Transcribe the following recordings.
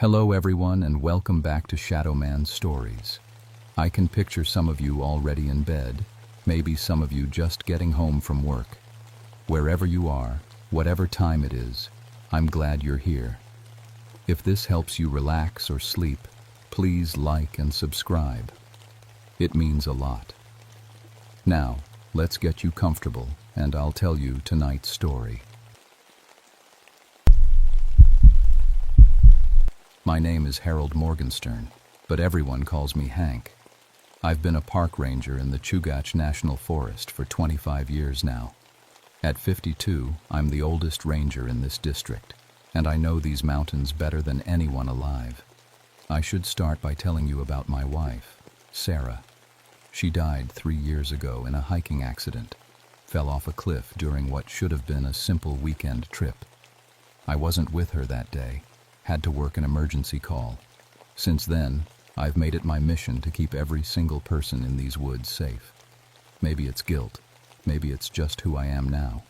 Hello everyone and welcome back to Shadowman Stories. I can picture some of you already in bed, maybe some of you just getting home from work. Wherever you are, whatever time it is, I'm glad you're here. If this helps you relax or sleep, please like and subscribe. It means a lot. Now, let's get you comfortable and I'll tell you tonight's story. My name is Harold Morgenstern, but everyone calls me Hank. I've been a park ranger in the Chugach National Forest for 25 years now. At 52, I'm the oldest ranger in this district, and I know these mountains better than anyone alive. I should start by telling you about my wife, Sarah. She died 3 years ago in a hiking accident, fell off a cliff during what should have been a simple weekend trip. I wasn't with her that day. Had to work an emergency call. Since then, I've made it my mission to keep every single person in these woods safe. Maybe it's guilt, maybe it's just who I am now.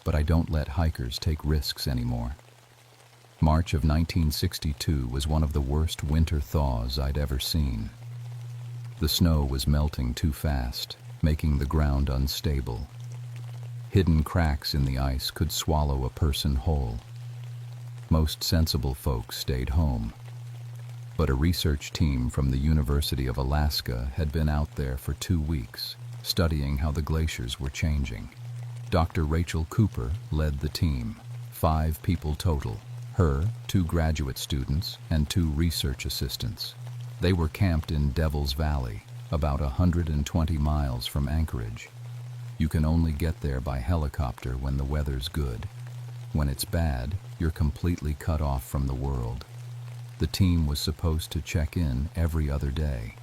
But I don't let hikers take risks anymore. March of 1962 was one of the worst winter thaws I'd ever seen. The snow was melting too fast, making the ground unstable. Hidden cracks in the ice could swallow a person whole. Most sensible folks stayed home. But a research team from the University of Alaska had been out there for 2 weeks, studying how the glaciers were changing. Dr. Rachel Cooper led the team, 5 people total, her, 2 graduate students, and 2 research assistants. They were camped in Devil's Valley, about 120 miles from Anchorage. You can only get there by helicopter when the weather's good. When it's bad, you're completely cut off from the world. The team was supposed to check in every other day.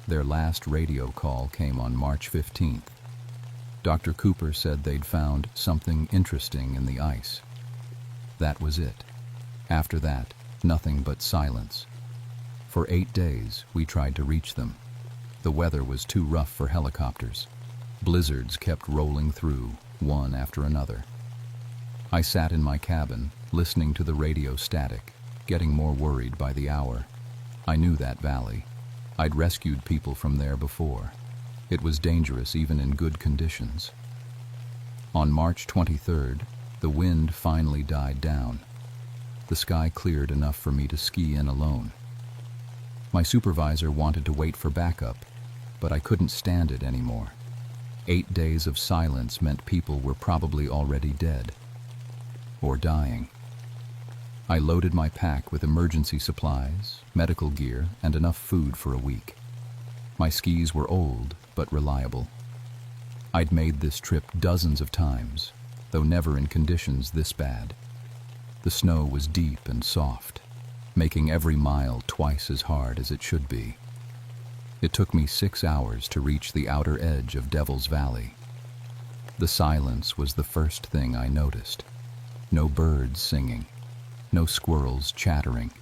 Their last radio call came on March 15th. Dr. Cooper said they'd found something interesting in the ice. That was it. After that, nothing but silence. For 8 days, we tried to reach them. The weather was too rough for helicopters. Blizzards kept rolling through, one after another. I sat in my cabin, listening to the radio static, getting more worried by the hour. I knew that valley. I'd rescued people from there before. It was dangerous even in good conditions. On March 23rd, the wind finally died down. The sky cleared enough for me to ski in alone. My supervisor wanted to wait for backup, but I couldn't stand it anymore. 8 days of silence meant people were probably already dead. Or dying. I loaded my pack with emergency supplies, medical gear, and enough food for a week. My skis were old, but reliable. I'd made this trip dozens of times, though never in conditions this bad. The snow was deep and soft, making every mile twice as hard as it should be. It took me 6 hours to reach the outer edge of Devil's Valley. The silence was the first thing I noticed. No birds singing, no squirrels chattering,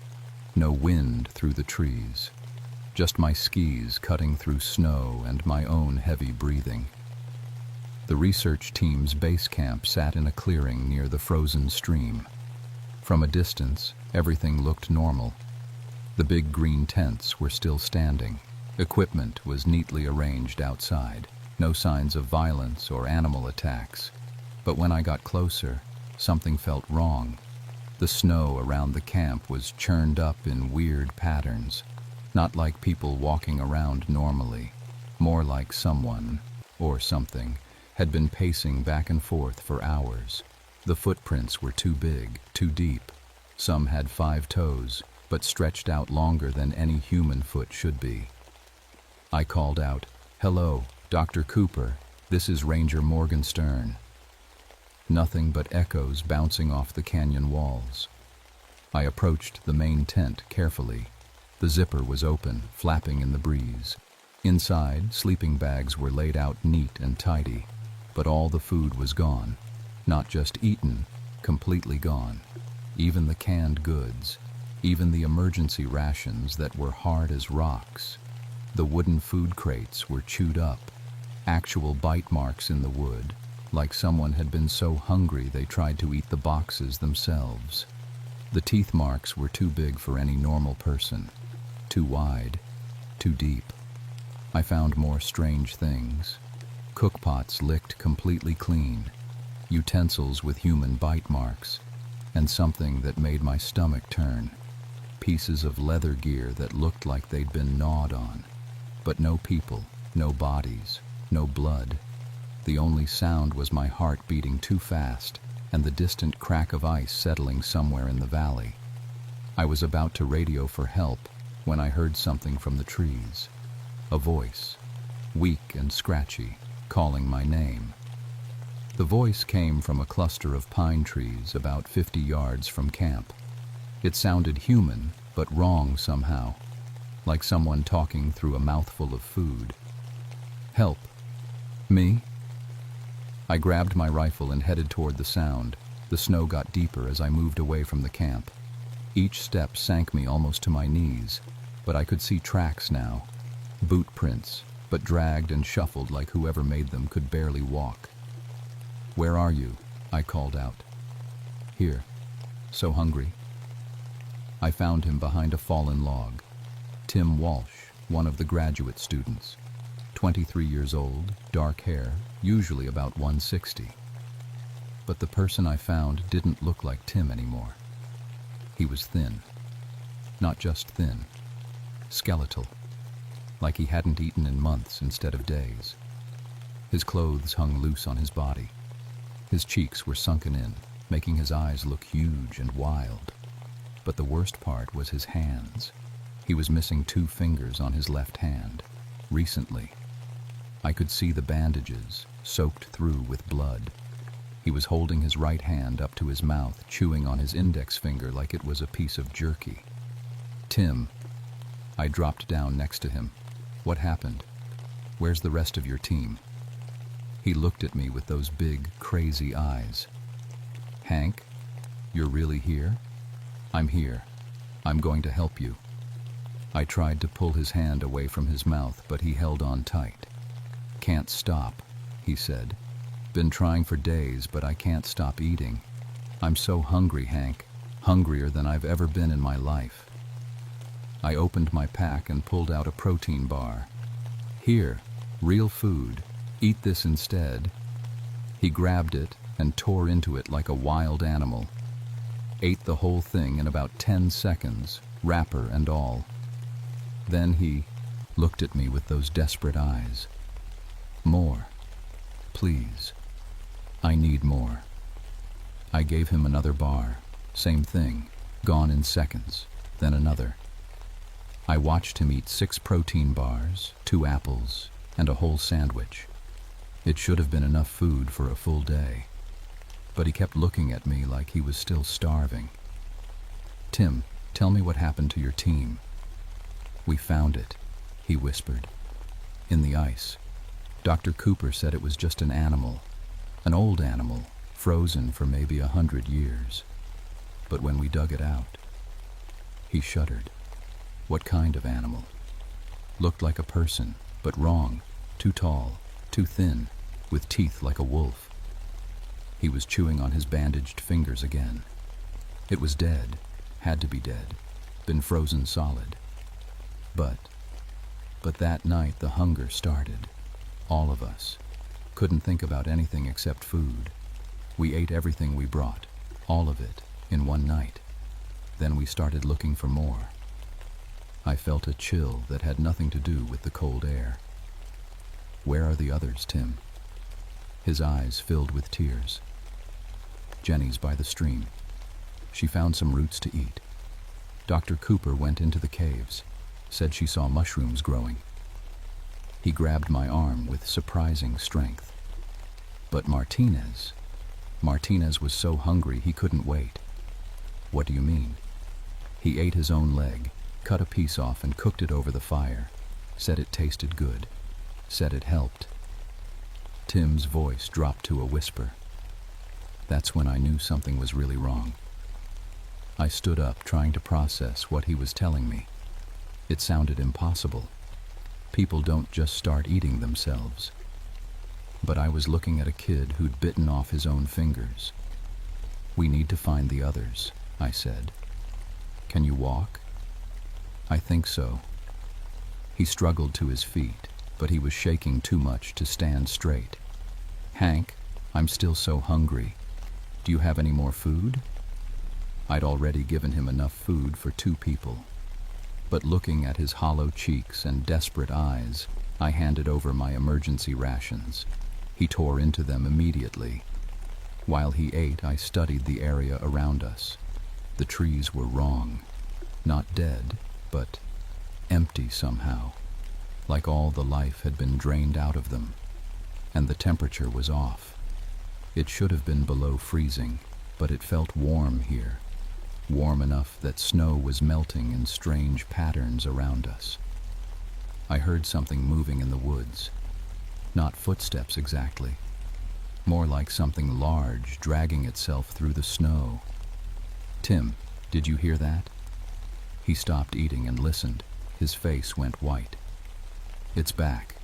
no wind through the trees, just my skis cutting through snow and my own heavy breathing. The research team's base camp sat in a clearing near the frozen stream. From a distance, everything looked normal. The big green tents were still standing. Equipment was neatly arranged outside. No signs of violence or animal attacks. But when I got closer, something felt wrong. The snow around the camp was churned up in weird patterns, not like people walking around normally, more like someone, or something, had been pacing back and forth for hours. The footprints were too big, too deep. Some had 5 toes, but stretched out longer than any human foot should be. I called out, "Hello, Dr. Cooper, this is Ranger Morgenstern." Nothing but echoes bouncing off the canyon walls. I approached the main tent carefully. The zipper was open, flapping in the breeze. Inside, sleeping bags were laid out neat and tidy, but all the food was gone. Not just eaten, completely gone. Even the canned goods, even the emergency rations that were hard as rocks. The wooden food crates were chewed up, actual bite marks in the wood, like someone had been so hungry they tried to eat the boxes themselves. The teeth marks were too big for any normal person, too wide, too deep. I found more strange things. Cookpots licked completely clean, utensils with human bite marks, and something that made my stomach turn. Pieces of leather gear that looked like they'd been gnawed on. But no people, no bodies, no blood. The only sound was my heart beating too fast and the distant crack of ice settling somewhere in the valley. I was about to radio for help when I heard something from the trees. A voice, weak and scratchy, calling my name. The voice came from a cluster of pine trees about 50 yards from camp. It sounded human, but wrong somehow, like someone talking through a mouthful of food. Help. Me? I grabbed my rifle and headed toward the sound. The snow got deeper as I moved away from the camp. Each step sank me almost to my knees, but I could see tracks now. Boot prints, but dragged and shuffled like whoever made them could barely walk. "Where are you?" I called out. "Here. So hungry." I found him behind a fallen log. Tim Walsh, one of the graduate students. 23 years old, dark hair, usually about 160. But the person I found didn't look like Tim anymore. He was thin. Not just thin. Skeletal. Like he hadn't eaten in months instead of days. His clothes hung loose on his body. His cheeks were sunken in, making his eyes look huge and wild. But the worst part was his hands. He was missing 2 fingers on his left hand. Recently. I could see the bandages, soaked through with blood. He was holding his right hand up to his mouth, chewing on his index finger like it was a piece of jerky. "Tim." I dropped down next to him. "What happened? Where's the rest of your team?" He looked at me with those big, crazy eyes. "Hank, you're really here?" "I'm here. I'm going to help you." I tried to pull his hand away from his mouth, but he held on tight. "Can't stop," he said. "Been trying for days, but I can't stop eating. I'm so hungry, Hank. Hungrier than I've ever been in my life." I opened my pack and pulled out a protein bar. "Here, real food. Eat this instead." He grabbed it and tore into it like a wild animal. Ate the whole thing in about 10 seconds, wrapper and all. Then he looked at me with those desperate eyes. "More. Please. I need more." I gave him another bar. Same thing. Gone in seconds. Then another. I watched him eat 6 protein bars, 2 apples, and a whole sandwich. It should have been enough food for a full day. But he kept looking at me like he was still starving. "Tim, tell me what happened to your team." "We found it," he whispered. "In the ice. Dr. Cooper said it was just an animal. An old animal, frozen for maybe 100 years. But when we dug it out..." He shuddered. "What kind of animal?" "Looked like a person, but wrong. Too tall, too thin, with teeth like a wolf." He was chewing on his bandaged fingers again. "It was dead. Had to be dead. Been frozen solid. But that night the hunger started. All of us. Couldn't think about anything except food. We ate everything we brought, all of it, in one night. Then we started looking for more." I felt a chill that had nothing to do with the cold air. "Where are the others, Tim?" His eyes filled with tears. "Jenny's by the stream. She found some roots to eat. Dr. Cooper went into the caves, said she saw mushrooms growing." He grabbed my arm with surprising strength. "But Martinez was so hungry he couldn't wait." "What do you mean?" "He ate his own leg, cut a piece off and cooked it over the fire. Said it tasted good. Said it helped." Tim's voice dropped to a whisper. That's when I knew something was really wrong. I stood up, trying to process what he was telling me. It sounded impossible. People don't just start eating themselves. But I was looking at a kid who'd bitten off his own fingers. "We need to find the others," I said. Can you walk? I think so. He struggled to his feet, but he was shaking too much to stand straight. Hank, I'm still so hungry. Do you have any more food? I'd already given him enough food for 2 people. But looking at his hollow cheeks and desperate eyes, I handed over my emergency rations. He tore into them immediately. While he ate, I studied the area around us. The trees were wrong. Not dead, but empty somehow, like all the life had been drained out of them. And the temperature was off. It should have been below freezing, but it felt warm here. Warm enough that snow was melting in strange patterns around us. I heard something moving in the woods. Not footsteps exactly. More like something large dragging itself through the snow. Tim, did you hear that? He stopped eating and listened. His face went white. It's back.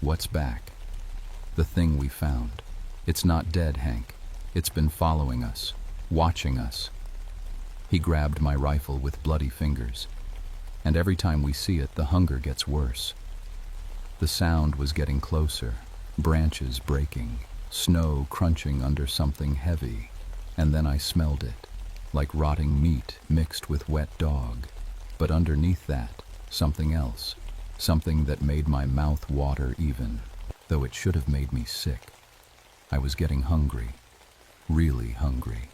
What's back? The thing we found. It's not dead, Hank. It's been following us, watching us. He grabbed my rifle with bloody fingers. And every time we see it, the hunger gets worse. The sound was getting closer, branches breaking, snow crunching under something heavy, and then I smelled it, like rotting meat mixed with wet dog. But underneath that, something else, something that made my mouth water even, though it should have made me sick. I was getting hungry, really hungry,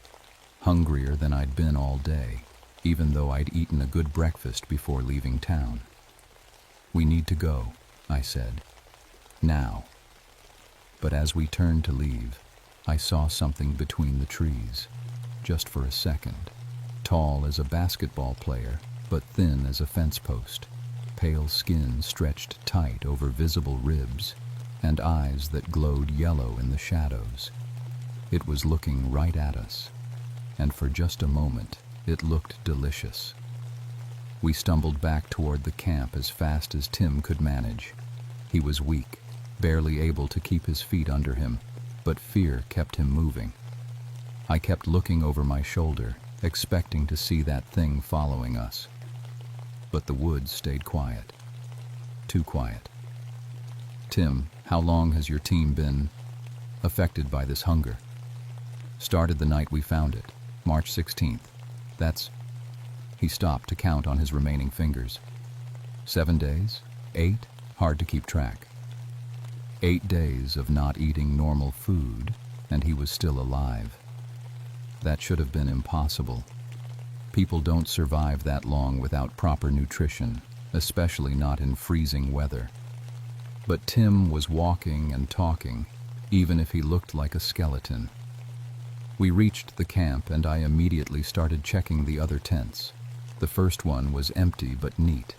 hungrier than I'd been all day, even though I'd eaten a good breakfast before leaving town. We need to go, I said. Now. But as we turned to leave, I saw something between the trees, just for a second. Tall as a basketball player, but thin as a fence post. Pale skin stretched tight over visible ribs, and eyes that glowed yellow in the shadows. It was looking right at us, and for just a moment, it looked delicious. We stumbled back toward the camp as fast as Tim could manage. He was weak, barely able to keep his feet under him, but fear kept him moving. I kept looking over my shoulder, expecting to see that thing following us. But the woods stayed quiet. Too quiet. Tim, how long has your team been affected by this hunger? Started the night we found it, March 16th. That's... He stopped to count on his remaining fingers. 7 days? 8? Hard to keep track. 8 days of not eating normal food, and he was still alive. That should have been impossible. People don't survive that long without proper nutrition, especially not in freezing weather. But Tim was walking and talking, even if he looked like a skeleton. We reached the camp and I immediately started checking the other tents. The first one was empty but neat.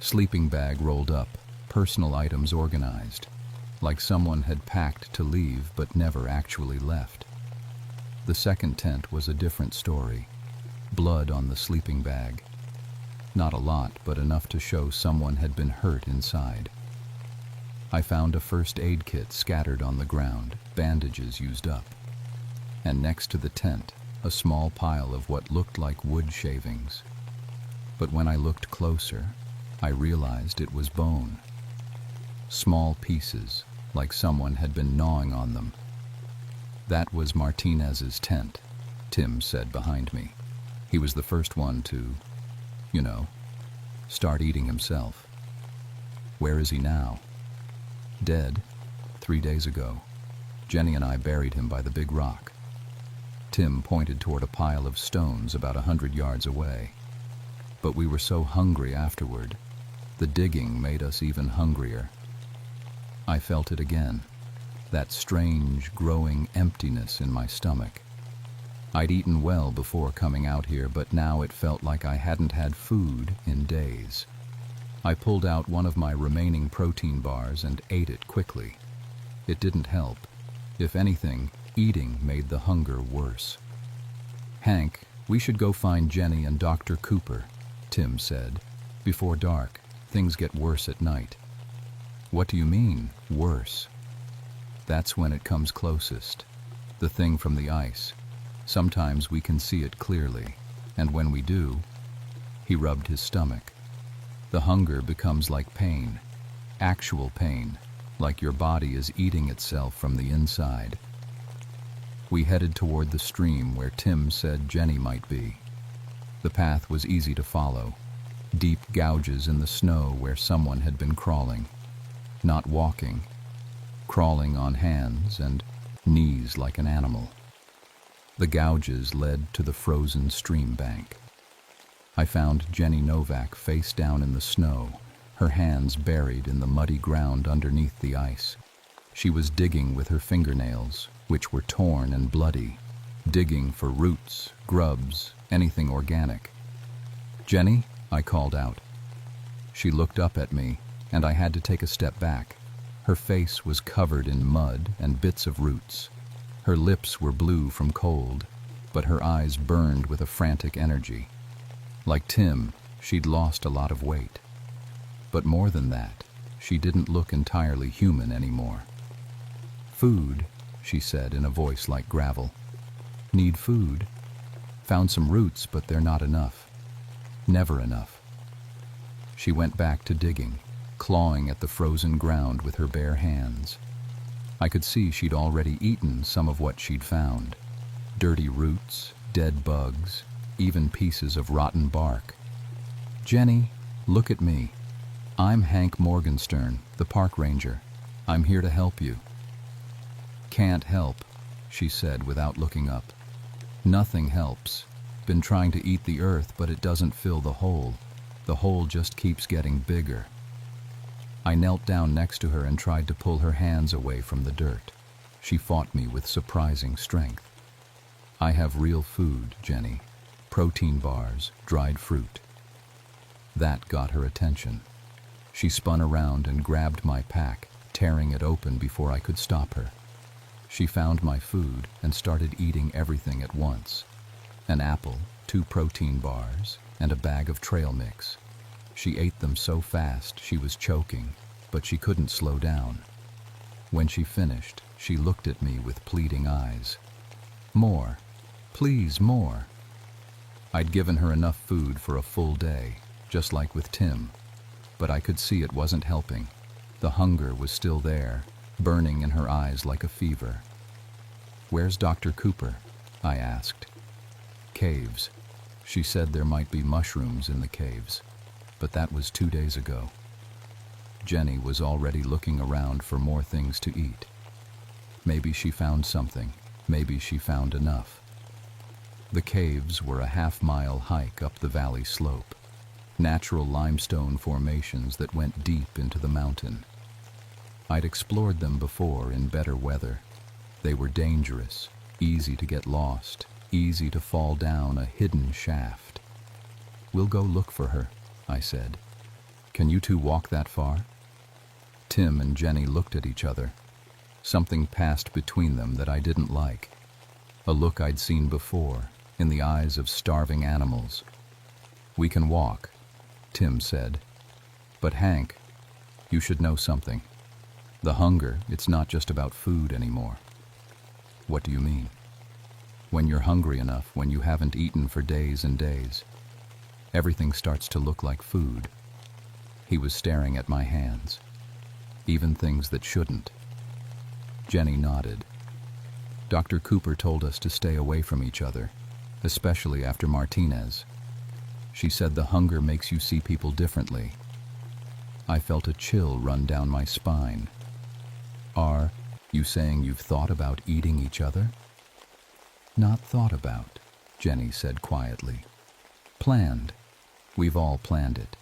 Sleeping bag rolled up, personal items organized, like someone had packed to leave but never actually left. The second tent was a different story. Blood on the sleeping bag. Not a lot, but enough to show someone had been hurt inside. I found a first aid kit scattered on the ground, bandages used up. And next to the tent, a small pile of what looked like wood shavings. But when I looked closer, I realized it was bone. Small pieces, like someone had been gnawing on them. That was Martinez's tent, Tim said behind me. He was the first one to, start eating himself. Where is he now? Dead, 3 days ago. Jenny and I buried him by the big rock. Tim pointed toward a pile of stones about 100 yards away. But we were so hungry afterward. The digging made us even hungrier. I felt it again, that strange, growing emptiness in my stomach. I'd eaten well before coming out here, but now it felt like I hadn't had food in days. I pulled out one of my remaining protein bars and ate it quickly. It didn't help. If anything, eating made the hunger worse. Hank, we should go find Jenny and Dr. Cooper, Tim said. Before dark, things get worse at night. What do you mean, worse? That's when it comes closest. The thing from the ice. Sometimes we can see it clearly, and when we do, He rubbed his stomach. The hunger becomes like pain, actual pain, like your body is eating itself from the inside. We headed toward the stream where Tim said Jenny might be. The path was easy to follow, deep gouges in the snow where someone had been crawling, not walking, crawling on hands and knees like an animal. The gouges led to the frozen stream bank. I found Jenny Novak face down in the snow, her hands buried in the muddy ground underneath the ice. She was digging with her fingernails, which were torn and bloody, digging for roots, grubs, anything organic. "Jenny," I called out. She looked up at me, and I had to take a step back. Her face was covered in mud and bits of roots. Her lips were blue from cold, but her eyes burned with a frantic energy. Like Tim, she'd lost a lot of weight. But more than that, she didn't look entirely human anymore. "Food," she said in a voice like gravel. "Need food. Found some roots, but they're not enough. Never enough." She went back to digging, clawing at the frozen ground with her bare hands. I could see she'd already eaten some of what she'd found. Dirty roots, dead bugs, even pieces of rotten bark. "Jenny, look at me. I'm Hank Morgenstern, the park ranger. I'm here to help you." "Can't help," she said without looking up. "Nothing helps. Been trying to eat the earth, but it doesn't fill the hole. The hole just keeps getting bigger." I knelt down next to her and tried to pull her hands away from the dirt. She fought me with surprising strength. "I have real food, Jenny. Protein bars, dried fruit." That got her attention. She spun around and grabbed my pack, tearing it open before I could stop her. She found my food and started eating everything at once. An apple, 2 protein bars, and a bag of trail mix. She ate them so fast she was choking, but she couldn't slow down. When she finished, she looked at me with pleading eyes. "More. Please, more." I'd given her enough food for a full day, just like with Tim, but I could see it wasn't helping. The hunger was still there, burning in her eyes like a fever. "Where's Dr. Cooper?" I asked. "Caves." She said there might be mushrooms in the caves, but that was 2 days ago. Jenny was already looking around for more things to eat. Maybe she found something, maybe she found enough. The caves were a half-mile hike up the valley slope, natural limestone formations that went deep into the mountain. I'd explored them before in better weather. They were dangerous, easy to get lost, easy to fall down a hidden shaft. "We'll go look for her," I said. "Can you two walk that far?" Tim and Jenny looked at each other. Something passed between them that I didn't like. A look I'd seen before, in the eyes of starving animals. "We can walk," Tim said. "But Hank, you should know something. The hunger, it's not just about food anymore." "What do you mean?" "When you're hungry enough, when you haven't eaten for days and days, everything starts to look like food." He was staring at my hands, even things that shouldn't. Jenny nodded. "Dr. Cooper told us to stay away from each other, especially after Martinez. She said the hunger makes you see people differently." I felt a chill run down my spine. "Are you saying you've thought about eating each other?" "Not thought about," Jenny said quietly. "Planned. We've all planned it.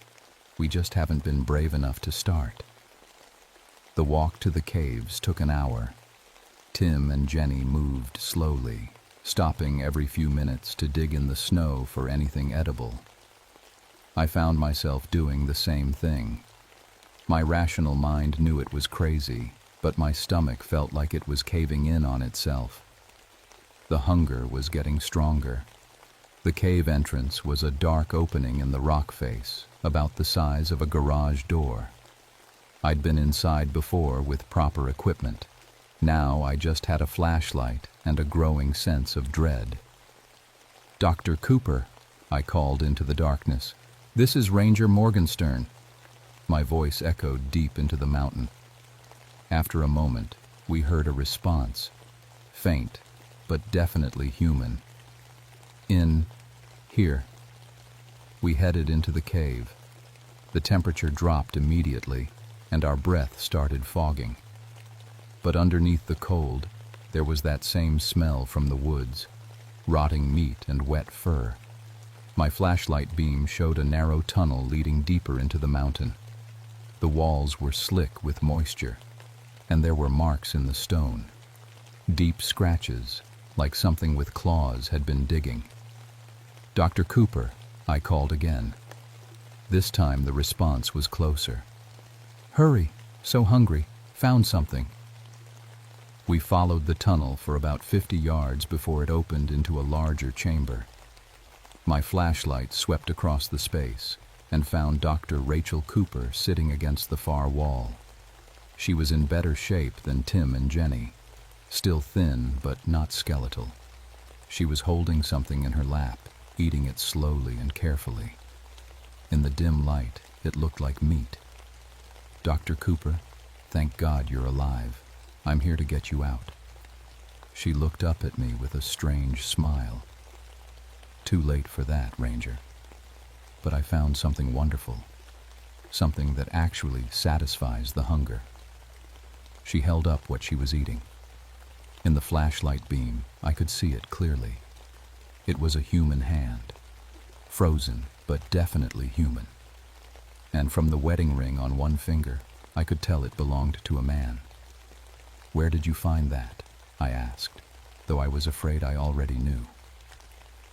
We just haven't been brave enough to start." The walk to the caves took an hour. Tim and Jenny moved slowly, stopping every few minutes to dig in the snow for anything edible. I found myself doing the same thing. My rational mind knew it was crazy, but my stomach felt like it was caving in on itself. The hunger was getting stronger. The cave entrance was a dark opening in the rock face, about the size of a garage door. I'd been inside before with proper equipment. Now I just had a flashlight and a growing sense of dread. "Dr. Cooper," I called into the darkness. "This is Ranger Morgenstern." My voice echoed deep into the mountain. After a moment, we heard a response, faint, but definitely human. "In here." We headed into the cave. The temperature dropped immediately, and our breath started fogging. But underneath the cold, there was that same smell from the woods, rotting meat and wet fur. My flashlight beam showed a narrow tunnel leading deeper into the mountain. The walls were slick with moisture, and there were marks in the stone. Deep scratches, like something with claws had been digging. "Dr. Cooper," I called again. This time the response was closer. "Hurry, so hungry, found something." We followed the tunnel for about 50 yards before it opened into a larger chamber. My flashlight swept across the space and found Dr. Rachel Cooper sitting against the far wall. She was in better shape than Tim and Jenny, still thin but not skeletal. She was holding something in her lap, eating it slowly and carefully. In the dim light, it looked like meat. "Dr. Cooper, thank God you're alive. I'm here to get you out." She looked up at me with a strange smile. "Too late for that, Ranger. But I found something wonderful, something that actually satisfies the hunger." She held up what she was eating. In the flashlight beam, I could see it clearly. It was a human hand, frozen but definitely human. And from the wedding ring on one finger, I could tell it belonged to a man. "Where did you find that?" I asked, though I was afraid I already knew.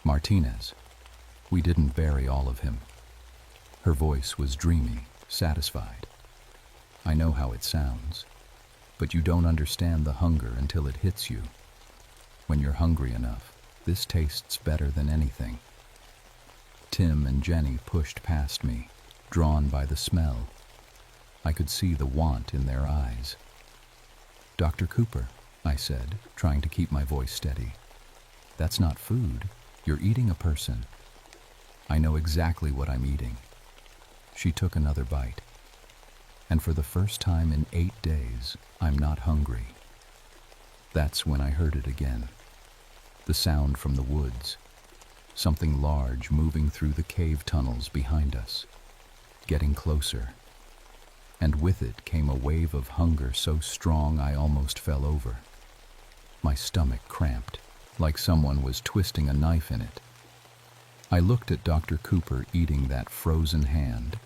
"Martinez. We didn't bury all of him." Her voice was dreamy, satisfied. "I know how it sounds, but you don't understand the hunger until it hits you. When you're hungry enough, this tastes better than anything." Tim and Jenny pushed past me, drawn by the smell. I could see the want in their eyes. "Dr. Cooper," I said, trying to keep my voice steady. "That's not food. You're eating a person." "I know exactly what I'm eating." She took another bite. And for the first time in 8 days, I'm not hungry. That's when I heard it again. The sound from the woods. Something large moving through the cave tunnels behind us. Getting closer. And with it came a wave of hunger so strong I almost fell over. My stomach cramped, like someone was twisting a knife in it. I looked at Dr. Cooper eating that frozen hand,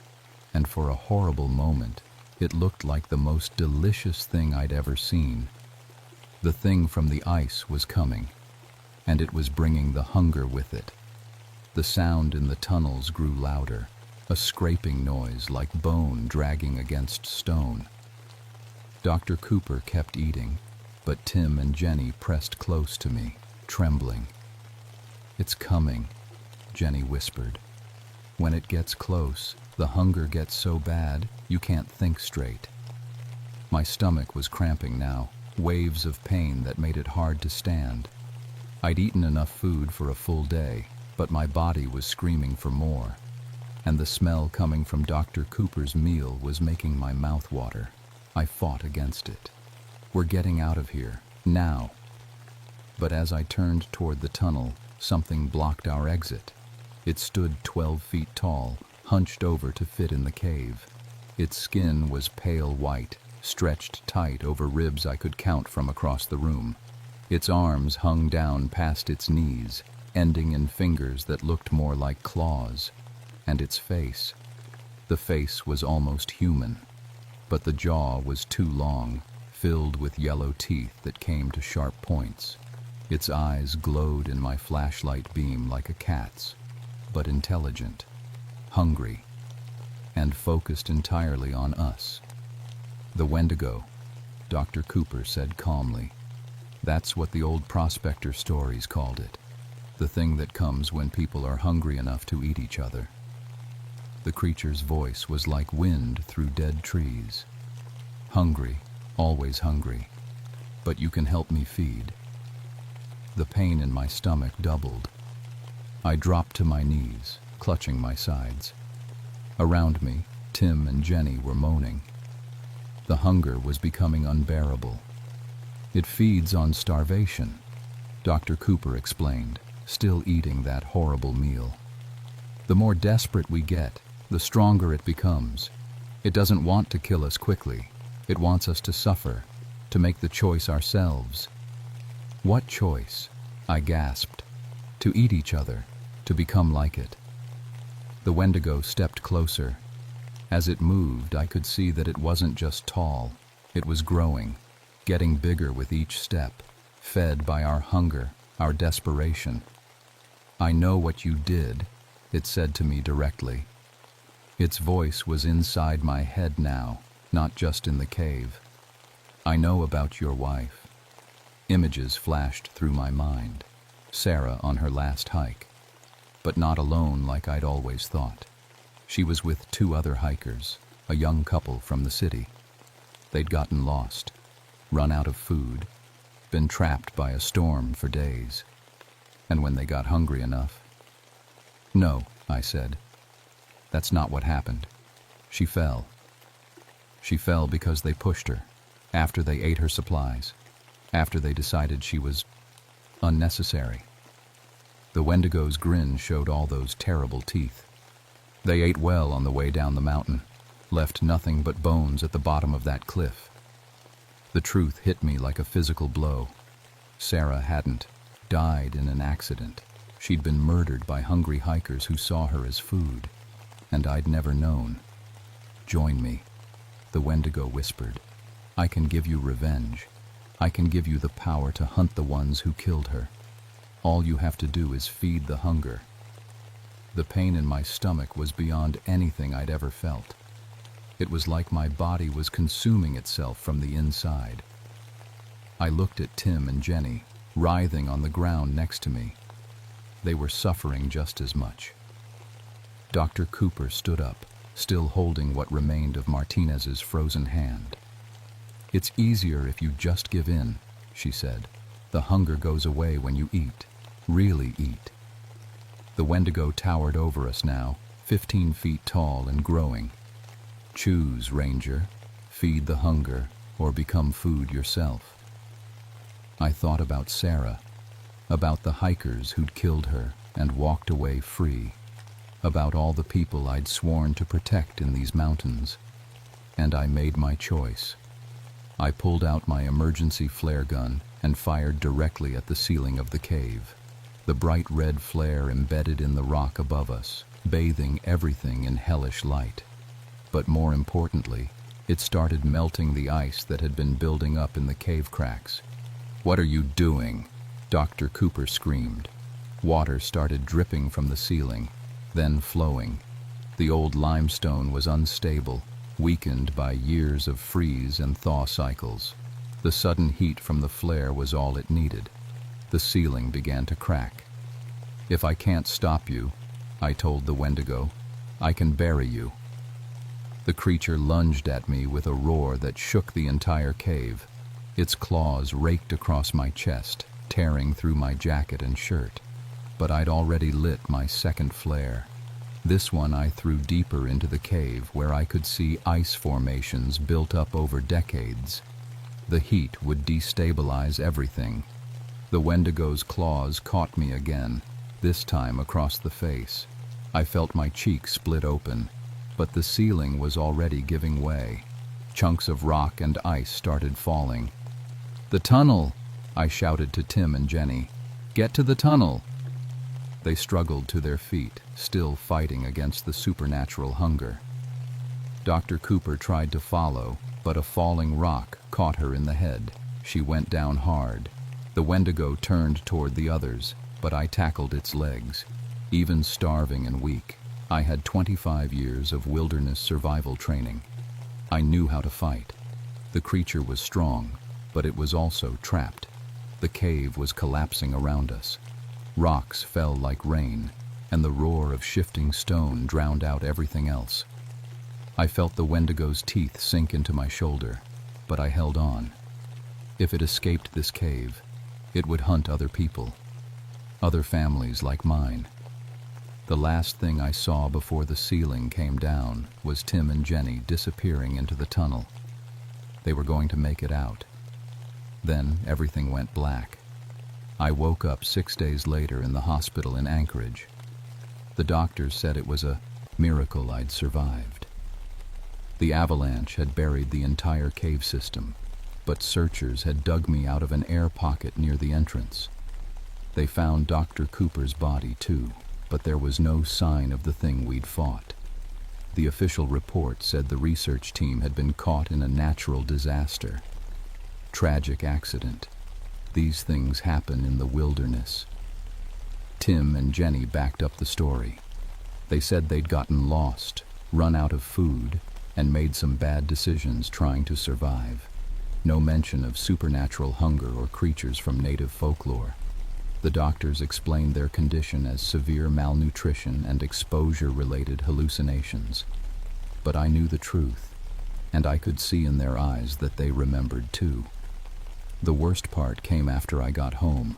and for a horrible moment, it looked like the most delicious thing I'd ever seen. The thing from the ice was coming, and it was bringing the hunger with it. The sound in the tunnels grew louder, a scraping noise like bone dragging against stone. Dr. Cooper kept eating, but Tim and Jenny pressed close to me, trembling. "It's coming," Jenny whispered. "When it gets close, the hunger gets so bad you can't think straight." My stomach was cramping now, waves of pain that made it hard to stand. I'd eaten enough food for a full day, but my body was screaming for more, and the smell coming from Dr. Cooper's meal was making my mouth water. I fought against it. "We're getting out of here, now." But as I turned toward the tunnel, something blocked our exit. It stood 12 feet tall, hunched over to fit in the cave. Its skin was pale white, stretched tight over ribs I could count from across the room. Its arms hung down past its knees, ending in fingers that looked more like claws. And its face. The face was almost human, but the jaw was too long, filled with yellow teeth that came to sharp points. Its eyes glowed in my flashlight beam like a cat's, but intelligent, hungry, and focused entirely on us. "The Wendigo," Dr. Cooper said calmly. "That's what the old prospector stories called it. The thing that comes when people are hungry enough to eat each other." The creature's voice was like wind through dead trees. "Hungry, always hungry, but you can help me feed." The pain in my stomach doubled. I dropped to my knees, clutching my sides. Around me, Tim and Jenny were moaning. The hunger was becoming unbearable. It feeds on starvation, Dr. Cooper explained, still eating that horrible meal. The more desperate we get, the stronger it becomes. It doesn't want to kill us quickly. It wants us to suffer, to make the choice ourselves. What choice? I gasped. To eat each other, to become like it. The Wendigo stepped closer. As it moved, I could see that it wasn't just tall. It was growing, getting bigger with each step, fed by our hunger, our desperation. "I know what you did," it said to me directly. Its voice was inside my head now, not just in the cave. "I know about your wife." Images flashed through my mind. Sarah on her last hike. But not alone like I'd always thought. She was with 2 other hikers, a young couple from the city. They'd gotten lost, run out of food, been trapped by a storm for days. And when they got hungry enough... "No," I said. "That's not what happened. She fell. She fell because they pushed her, after they ate her supplies, after they decided she was unnecessary." The Wendigo's grin showed all those terrible teeth. "They ate well on the way down the mountain, left nothing but bones at the bottom of that cliff." The truth hit me like a physical blow. Sarah hadn't died in an accident. She'd been murdered by hungry hikers who saw her as food, and I'd never known. "Join me," the Wendigo whispered. "I can give you revenge. I can give you the power to hunt the ones who killed her. All you have to do is feed the hunger." The pain in my stomach was beyond anything I'd ever felt. It was like my body was consuming itself from the inside. I looked at Tim and Jenny, writhing on the ground next to me. They were suffering just as much. Dr. Cooper stood up, still holding what remained of Martinez's frozen hand. "It's easier if you just give in," she said. "The hunger goes away when you eat, really eat." The Wendigo towered over us now, 15 feet tall and growing. "Choose, Ranger. Feed the hunger, or become food yourself." I thought about Sarah, about the hikers who'd killed her and walked away free, about all the people I'd sworn to protect in these mountains. And I made my choice. I pulled out my emergency flare gun and fired directly at the ceiling of the cave. The bright red flare embedded in the rock above us, bathing everything in hellish light. But more importantly, it started melting the ice that had been building up in the cave cracks. "What are you doing?" Dr. Cooper screamed. Water started dripping from the ceiling, then flowing. The old limestone was unstable, weakened by years of freeze and thaw cycles. The sudden heat from the flare was all it needed. The ceiling began to crack. "If I can't stop you," I told the Wendigo, "I can bury you." The creature lunged at me with a roar that shook the entire cave. Its claws raked across my chest, tearing through my jacket and shirt. But I'd already lit my second flare. This one I threw deeper into the cave where I could see ice formations built up over decades. The heat would destabilize everything. The Wendigo's claws caught me again, this time across the face. I felt my cheek split open, but the ceiling was already giving way. Chunks of rock and ice started falling. "The tunnel!" I shouted to Tim and Jenny. "Get to the tunnel!" They struggled to their feet, still fighting against the supernatural hunger. Dr. Cooper tried to follow, but a falling rock caught her in the head. She went down hard. The Wendigo turned toward the others, but I tackled its legs. Even starving and weak, I had 25 years of wilderness survival training. I knew how to fight. The creature was strong, but it was also trapped. The cave was collapsing around us. Rocks fell like rain, and the roar of shifting stone drowned out everything else. I felt the Wendigo's teeth sink into my shoulder, but I held on. If it escaped this cave, it would hunt other people, other families like mine. The last thing I saw before the ceiling came down was Tim and Jenny disappearing into the tunnel. They were going to make it out. Then everything went black. I woke up 6 days later in the hospital in Anchorage. The doctors said it was a miracle I'd survived. The avalanche had buried the entire cave system, but searchers had dug me out of an air pocket near the entrance. They found Dr. Cooper's body too, but there was no sign of the thing we'd fought. The official report said the research team had been caught in a natural disaster. Tragic accident. These things happen in the wilderness. Tim and Jenny backed up the story. They said they'd gotten lost, run out of food, and made some bad decisions trying to survive. No mention of supernatural hunger or creatures from native folklore. The doctors explained their condition as severe malnutrition and exposure-related hallucinations. But I knew the truth, and I could see in their eyes that they remembered too. The worst part came after I got home.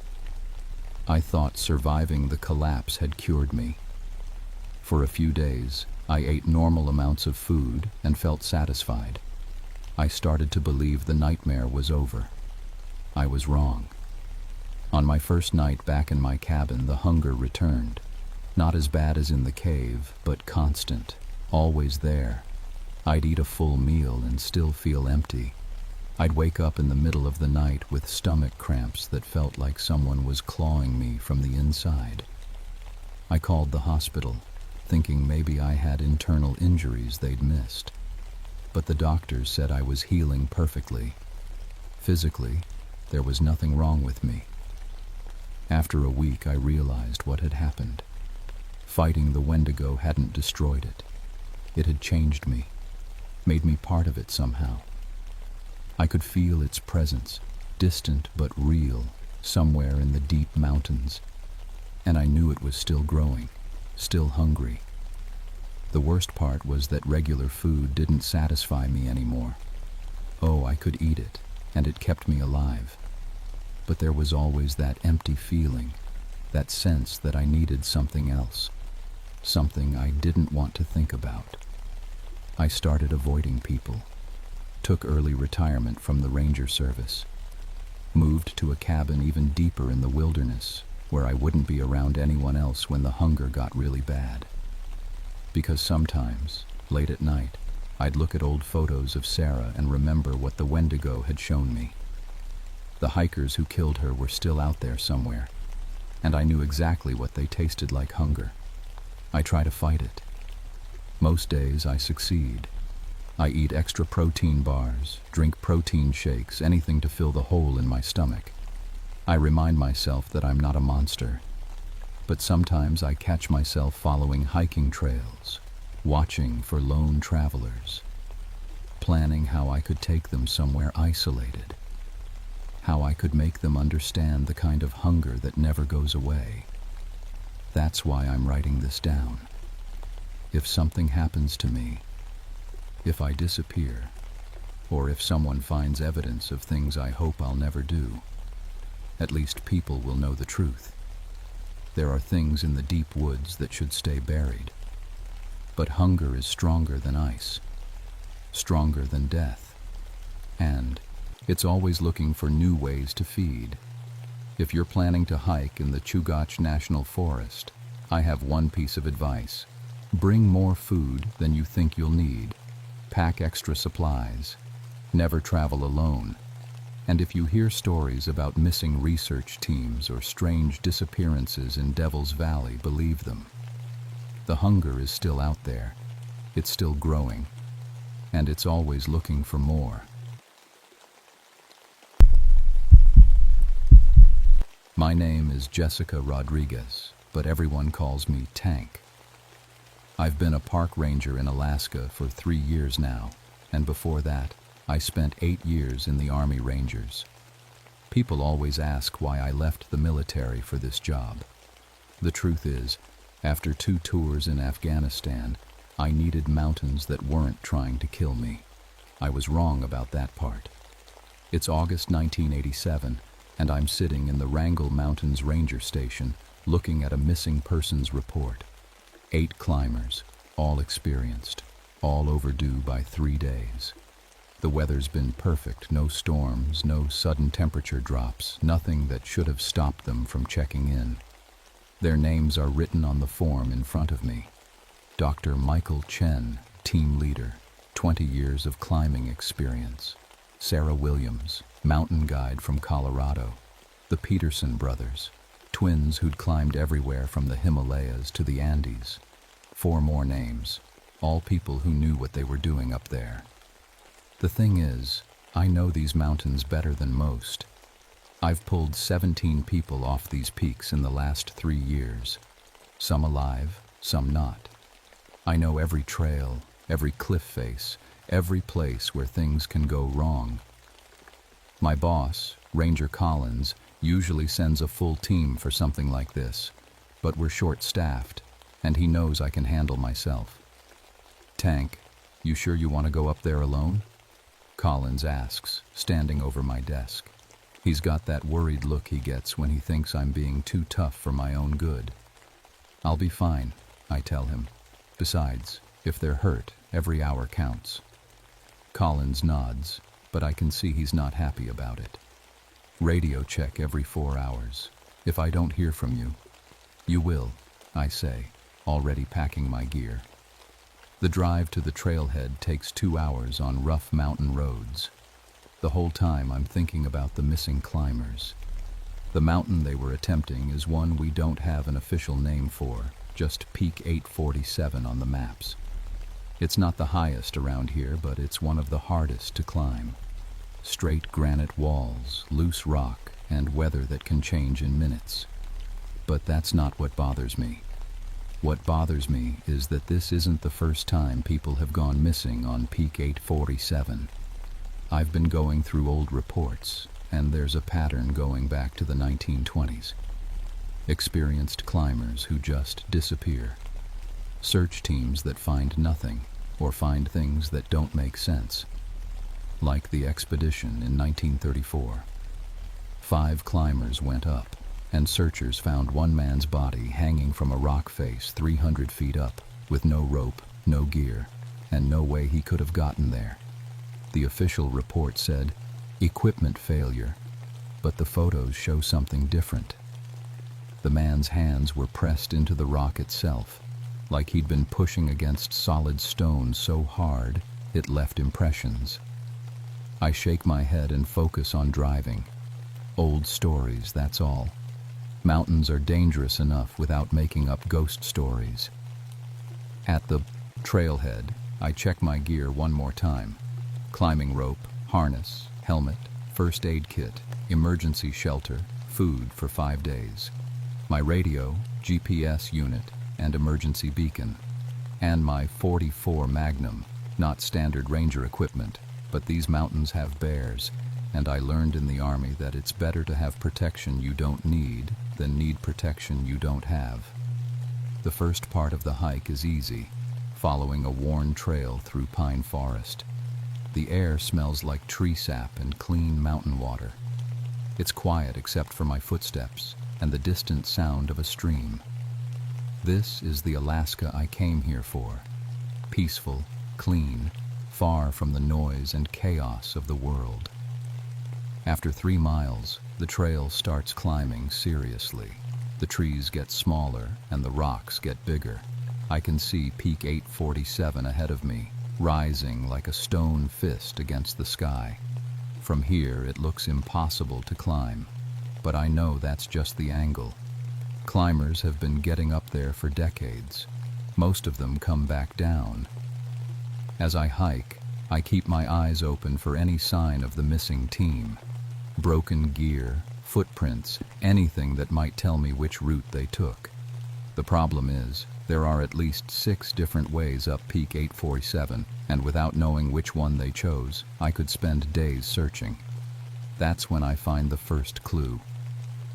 I thought surviving the collapse had cured me. For a few days, I ate normal amounts of food and felt satisfied. I started to believe the nightmare was over. I was wrong. On my first night back in my cabin, the hunger returned. Not as bad as in the cave, but constant, always there. I'd eat a full meal and still feel empty. I'd wake up in the middle of the night with stomach cramps that felt like someone was clawing me from the inside. I called the hospital, thinking maybe I had internal injuries they'd missed. But the doctors said I was healing perfectly. Physically, there was nothing wrong with me. After a week, I realized what had happened. Fighting the Wendigo hadn't destroyed it. It had changed me, made me part of it somehow. I could feel its presence, distant but real, somewhere in the deep mountains. And I knew it was still growing, still hungry. The worst part was that regular food didn't satisfy me anymore. Oh, I could eat it, and it kept me alive. But there was always that empty feeling, that sense that I needed something else, something I didn't want to think about. I started avoiding people, took early retirement from the ranger service, moved to a cabin even deeper in the wilderness where I wouldn't be around anyone else when the hunger got really bad. Because sometimes, late at night, I'd look at old photos of Sarah and remember what the Wendigo had shown me. The hikers who killed her were still out there somewhere, and I knew exactly what they tasted like: hunger. I try to fight it. Most days I succeed. I eat extra protein bars, drink protein shakes, anything to fill the hole in my stomach. I remind myself that I'm not a monster. But sometimes I catch myself following hiking trails, watching for lone travelers, planning how I could take them somewhere isolated, how I could make them understand the kind of hunger that never goes away. That's why I'm writing this down. If something happens to me, if I disappear, or if someone finds evidence of things I hope I'll never do, at least people will know the truth. There are things in the deep woods that should stay buried. But hunger is stronger than ice, stronger than death, and it's always looking for new ways to feed. If you're planning to hike in the Chugach National Forest, I have one piece of advice. Bring more food than you think you'll need. Pack extra supplies. Never travel alone. And if you hear stories about missing research teams or strange disappearances in Devil's Valley, believe them. The hunger is still out there. It's still growing. And it's always looking for more. My name is Jessica Rodriguez, but everyone calls me Tank. I've been a park ranger in Alaska for 3 years now, and before that, I spent 8 years in the Army Rangers. People always ask why I left the military for this job. The truth is, after 2 tours in Afghanistan, I needed mountains that weren't trying to kill me. I was wrong about that part. It's August 1987, and I'm sitting in the Wrangell Mountains Ranger Station, looking at a missing persons report. 8 climbers, all experienced, all overdue by 3 days. The weather's been perfect, no storms, no sudden temperature drops, nothing that should have stopped them from checking in. Their names are written on the form in front of me. Dr. Michael Chen, team leader, 20 years of climbing experience. Sarah Williams, mountain guide from Colorado. The Peterson brothers, twins who'd climbed everywhere from the Himalayas to the Andes. 4 more names, all people who knew what they were doing up there. The thing is, I know these mountains better than most. I've pulled 17 people off these peaks in the last 3 years. Some alive, some not. I know every trail, every cliff face, every place where things can go wrong. My boss, Ranger Collins, usually sends a full team for something like this, but we're short-staffed, and he knows I can handle myself. Tank, you sure you want to go up there alone? Collins asks, standing over my desk. He's got that worried look he gets when he thinks I'm being too tough for my own good. I'll be fine, I tell him. Besides, if they're hurt, every hour counts. Collins nods, but I can see he's not happy about it. Radio check every 4 hours. If I don't hear from you, you will, I say, already packing my gear. The drive to the trailhead takes 2 hours on rough mountain roads. The whole time I'm thinking about the missing climbers. The mountain they were attempting is one we don't have an official name for, just Peak 847 on the maps. It's not the highest around here, but it's one of the hardest to climb. Straight granite walls, loose rock, and weather that can change in minutes. But that's not what bothers me. What bothers me is that this isn't the first time people have gone missing on Peak 847. I've been going through old reports, and there's a pattern going back to the 1920s. Experienced climbers who just disappear. Search teams that find nothing, or find things that don't make sense. Like the expedition in 1934. 5 climbers went up, and searchers found one man's body hanging from a rock face 300 feet up, with no rope, no gear, and no way he could have gotten there. The official report said, equipment failure, but the photos show something different. The man's hands were pressed into the rock itself, like he'd been pushing against solid stone so hard it left impressions. I shake my head and focus on driving. Old stories, that's all. Mountains are dangerous enough without making up ghost stories. At the trailhead, I check my gear one more time. Climbing rope, harness, helmet, first aid kit, emergency shelter, food for 5 days. My radio, GPS unit, and emergency beacon. And my .44 Magnum, not standard Ranger equipment, but these mountains have bears, and I learned in the Army that it's better to have protection you don't need than need protection you don't have. The first part of the hike is easy, following a worn trail through pine forest. The air smells like tree sap and clean mountain water. It's quiet except for my footsteps and the distant sound of a stream. This is the Alaska I came here for. Peaceful, clean, far from the noise and chaos of the world. After 3 miles, the trail starts climbing seriously. The trees get smaller and the rocks get bigger. I can see Peak 847 ahead of me, rising like a stone fist against the sky. From here, it looks impossible to climb, but I know that's just the angle. Climbers have been getting up there for decades. Most of them come back down. As I hike, I keep my eyes open for any sign of the missing team. Broken gear, footprints, anything that might tell me which route they took. The problem is, there are at least 6 different ways up Peak 847, and without knowing which one they chose, I could spend days searching. That's when I find the first clue.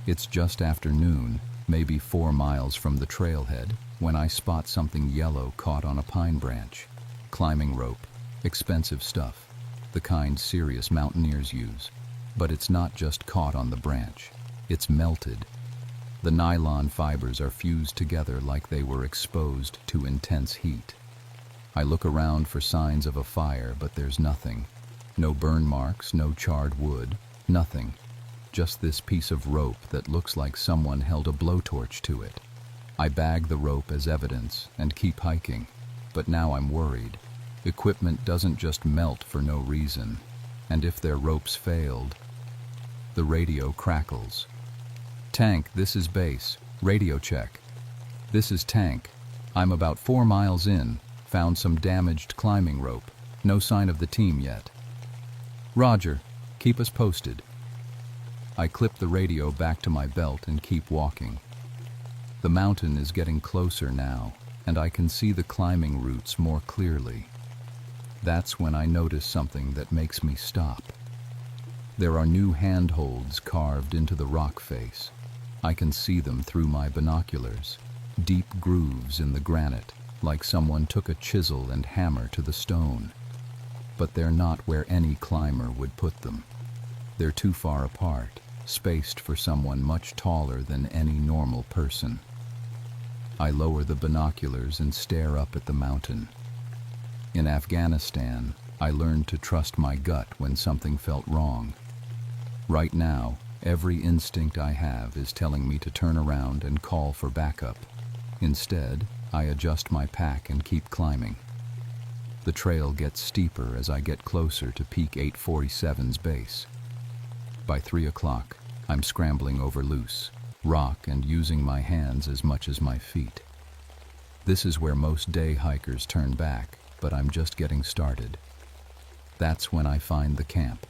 It's just after noon, maybe 4 miles from the trailhead, when I spot something yellow caught on a pine branch. Climbing rope, expensive stuff, the kind serious mountaineers use. But it's not just caught on the branch, it's melted. The nylon fibers are fused together like they were exposed to intense heat. I look around for signs of a fire, but there's nothing. No burn marks, no charred wood, nothing. Just this piece of rope that looks like someone held a blowtorch to it. I bag the rope as evidence and keep hiking, but now I'm worried. Equipment doesn't just melt for no reason, and if their ropes failed... The radio crackles. Tank, this is base. Radio check. This is Tank. I'm about 4 miles in. Found some damaged climbing rope. No sign of the team yet. Roger. Keep us posted. I clip the radio back to my belt and keep walking. The mountain is getting closer now, and I can see the climbing routes more clearly. That's when I notice something that makes me stop. There are new handholds carved into the rock face. I can see them through my binoculars. Deep grooves in the granite, like someone took a chisel and hammer to the stone. But they're not where any climber would put them. They're too far apart, spaced for someone much taller than any normal person. I lower the binoculars and stare up at the mountain. In Afghanistan, I learned to trust my gut when something felt wrong. Right now, every instinct I have is telling me to turn around and call for backup. Instead, I adjust my pack and keep climbing. The trail gets steeper as I get closer to Peak 847's base. By 3 o'clock, I'm scrambling over loose rock and using my hands as much as my feet. This is where most day hikers turn back, but I'm just getting started. That's when I find the camp.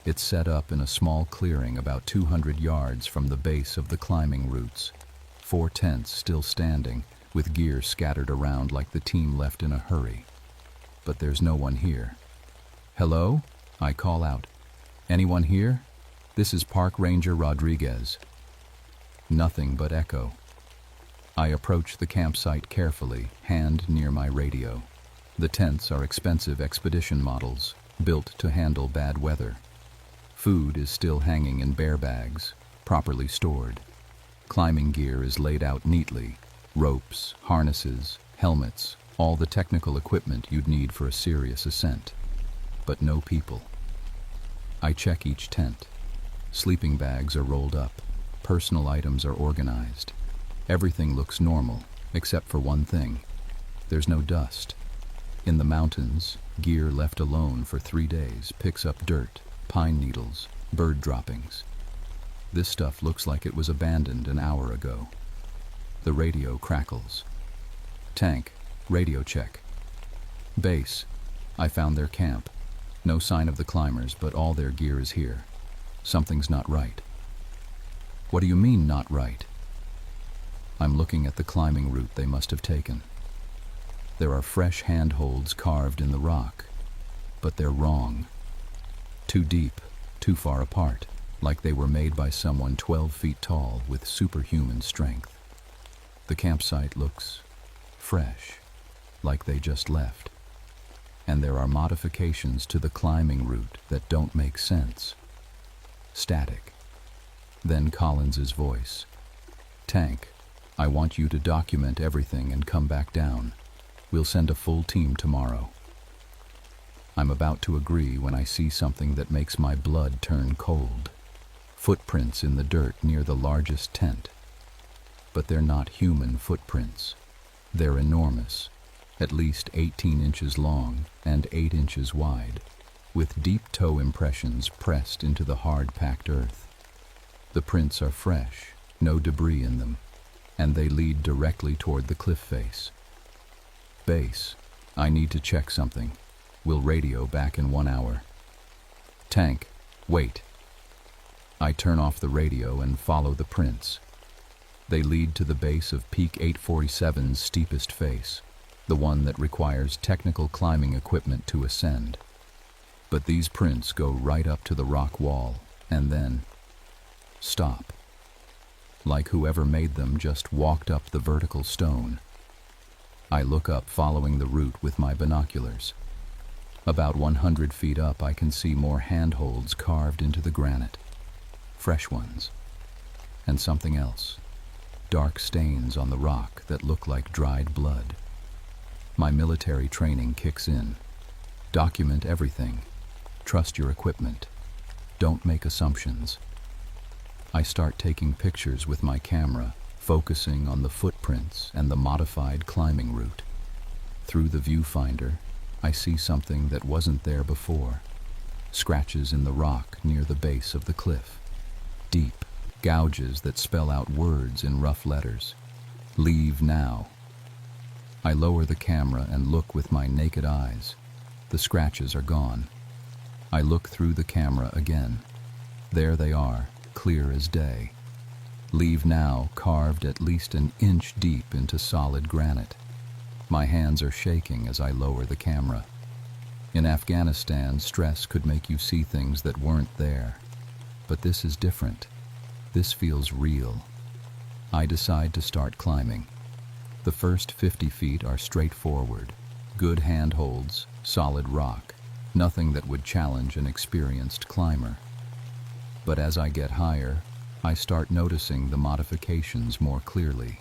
It's set up in a small clearing about 200 yards from the base of the climbing routes. 4 tents still standing, with gear scattered around like the team left in a hurry. But there's no one here. Hello? I call out. Anyone here? This is Park Ranger Rodriguez. Nothing but echo. I approach the campsite carefully, hand near my radio. The tents are expensive expedition models, built to handle bad weather. Food is still hanging in bear bags, properly stored. Climbing gear is laid out neatly. Ropes, harnesses, helmets, all the technical equipment you'd need for a serious ascent. But no people. I check each tent. Sleeping bags are rolled up. Personal items are organized. Everything looks normal, except for one thing. There's no dust. In the mountains, gear left alone for 3 days picks up dirt, pine needles, bird droppings. This stuff looks like it was abandoned an hour ago. The radio crackles. Tank, radio check. Base, I found their camp. No sign of the climbers, but all their gear is here. Something's not right. What do you mean, not right? I'm looking at the climbing route they must have taken. There are fresh handholds carved in the rock, but they're wrong. Too deep, too far apart, like they were made by someone 12 feet tall with superhuman strength. The campsite looks fresh, like they just left. And there are modifications to the climbing route that don't make sense. Static. Then Collins's voice. Tank, I want you to document everything and come back down. We'll send a full team tomorrow. I'm about to agree when I see something that makes my blood turn cold. Footprints in the dirt near the largest tent. But they're not human footprints. They're enormous, at least 18 inches long and 8 inches wide, with deep toe impressions pressed into the hard-packed earth. The prints are fresh, no debris in them, and they lead directly toward the cliff face. Base, I need to check something. We'll radio back in 1 hour. Tank, wait. I turn off the radio and follow the prints. They lead to the base of Peak 847's steepest face, the one that requires technical climbing equipment to ascend. But these prints go right up to the rock wall, and then stop. Like whoever made them just walked up the vertical stone. I look up following the route with my binoculars. About 100 feet up, I can see more handholds carved into the granite. Fresh ones. And something else. dark stains on the rock that look like dried blood. My military training kicks in. Document everything. Trust your equipment. Don't make assumptions. I start taking pictures with my camera, focusing on the footprints and the modified climbing route. Through the viewfinder, I see something that wasn't there before. Scratches in the rock near the base of the cliff. Deep gouges that spell out words in rough letters. Leave now. I lower the camera and look with my naked eyes. The scratches are gone. I look through the camera again. There they are, clear as day. Leave now carved at least an inch deep into solid granite. My hands are shaking as I lower the camera. In Afghanistan, stress could make you see things that weren't there. But this is different. This feels real. I decide to start climbing. The first 50 feet are straightforward. Good handholds, solid rock, nothing that would challenge an experienced climber. But as I get higher, I start noticing the modifications more clearly.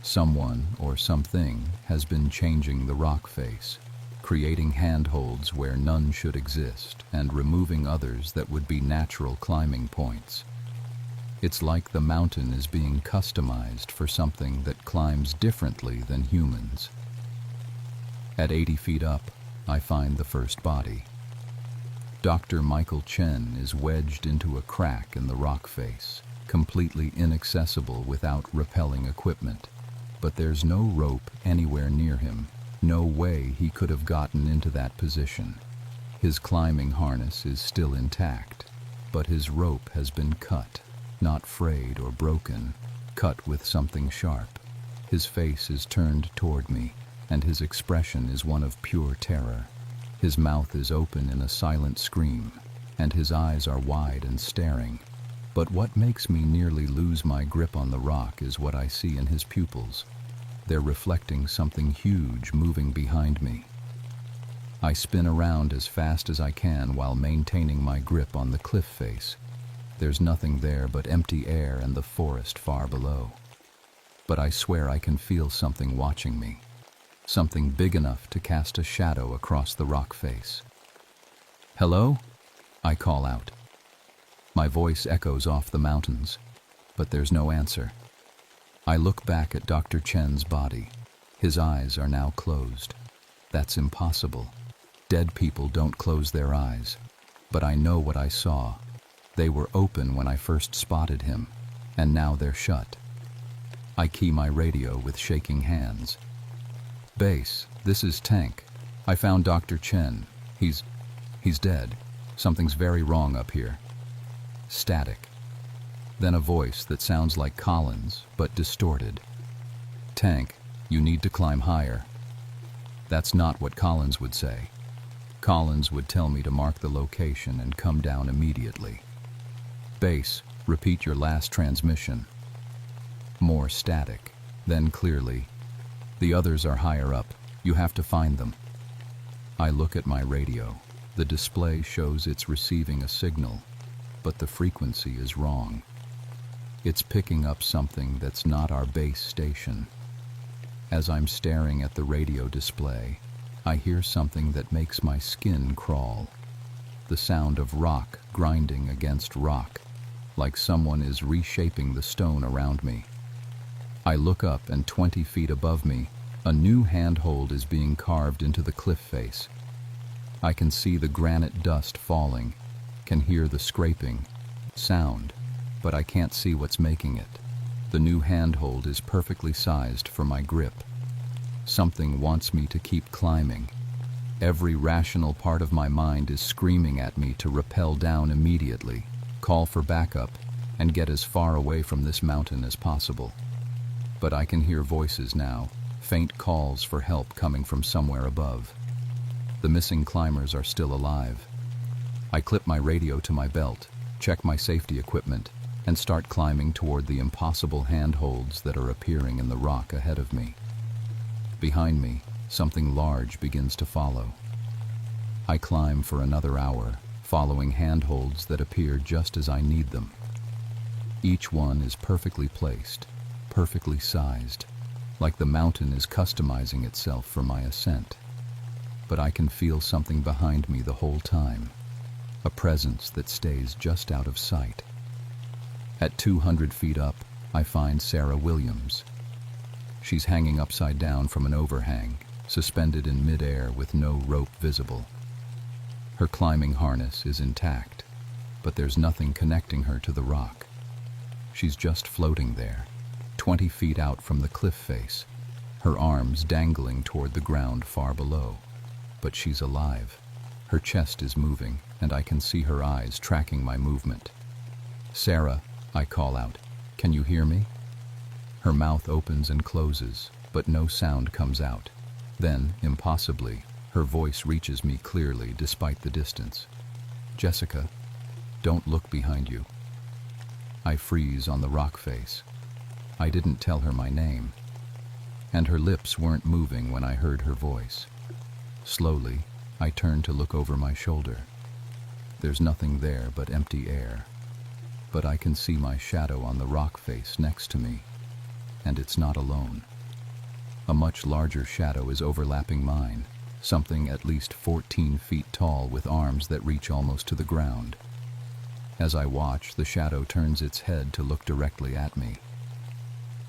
Someone or something has been changing the rock face, creating handholds where none should exist and removing others that would be natural climbing points. It's like the mountain is being customized for something that climbs differently than humans. At 80 feet up, I find the first body. Dr. Michael Chen is wedged into a crack in the rock face, completely inaccessible without rappelling equipment. But there's no rope anywhere near him. No way he could have gotten into that position. His climbing harness is still intact, but his rope has been cut, not frayed or broken, cut with something sharp. His face is turned toward me, and his expression is one of pure terror. His mouth is open in a silent scream, and his eyes are wide and staring. But what makes me nearly lose my grip on the rock is what I see in his pupils. They're reflecting something huge moving behind me. I spin around as fast as I can while maintaining my grip on the cliff face. There's nothing there but empty air and the forest far below. But I swear I can feel something watching me. Something big enough to cast a shadow across the rock face. "Hello?" I call out. My voice echoes off the mountains, but there's no answer. I look back at Dr. Chen's body. His eyes are now closed. That's impossible. Dead people don't close their eyes. But I know what I saw. They were open when I first spotted him, and now they're shut. I key my radio with shaking hands. "Base, this is Tank. I found Dr. Chen. He's dead. Something's very wrong up here." Static. Then a voice that sounds like Collins, but distorted. "Tank, you need to climb higher." That's not what Collins would say. Collins would tell me to mark the location and come down immediately. "Base, repeat your last transmission." More static, then clearly. "The others are higher up. You have to find them." I look at my radio. The display shows it's receiving a signal, but the frequency is wrong. It's picking up something that's not our base station. As I'm staring at the radio display, I hear something that makes my skin crawl. The sound of rock grinding against rock, like someone is reshaping the stone around me. I look up, and 20 feet above me, a new handhold is being carved into the cliff face. I can see the granite dust falling, can hear the scraping sound, but I can't see what's making it. The new handhold is perfectly sized for my grip. Something wants me to keep climbing. Every rational part of my mind is screaming at me to rappel down immediately, call for backup, and get as far away from this mountain as possible. But I can hear voices now, faint calls for help coming from somewhere above. The missing climbers are still alive. I clip my radio to my belt, check my safety equipment, and start climbing toward the impossible handholds that are appearing in the rock ahead of me. Behind me, something large begins to follow. I climb for another hour, following handholds that appear just as I need them. Each one is perfectly placed, perfectly sized, like the mountain is customizing itself for my ascent. But I can feel something behind me the whole time, a presence that stays just out of sight. At 200 feet up, I find Sarah Williams. She's hanging upside down from an overhang, suspended in midair with no rope visible. Her climbing harness is intact, but there's nothing connecting her to the rock. She's just floating there, 20 feet out from the cliff face, her arms dangling toward the ground far below. But she's alive. Her chest is moving, and I can see her eyes tracking my movement. "Sarah," I call out, "can you hear me?" Her mouth opens and closes, but no sound comes out. Then, impossibly, her voice reaches me clearly despite the distance. "Jessica, don't look behind you." I freeze on the rock face. I didn't tell her my name, and her lips weren't moving when I heard her voice. Slowly, I turn to look over my shoulder. There's nothing there but empty air, but I can see my shadow on the rock face next to me, and it's not alone. A much larger shadow is overlapping mine, something at least 14 feet tall with arms that reach almost to the ground. As I watch, the shadow turns its head to look directly at me.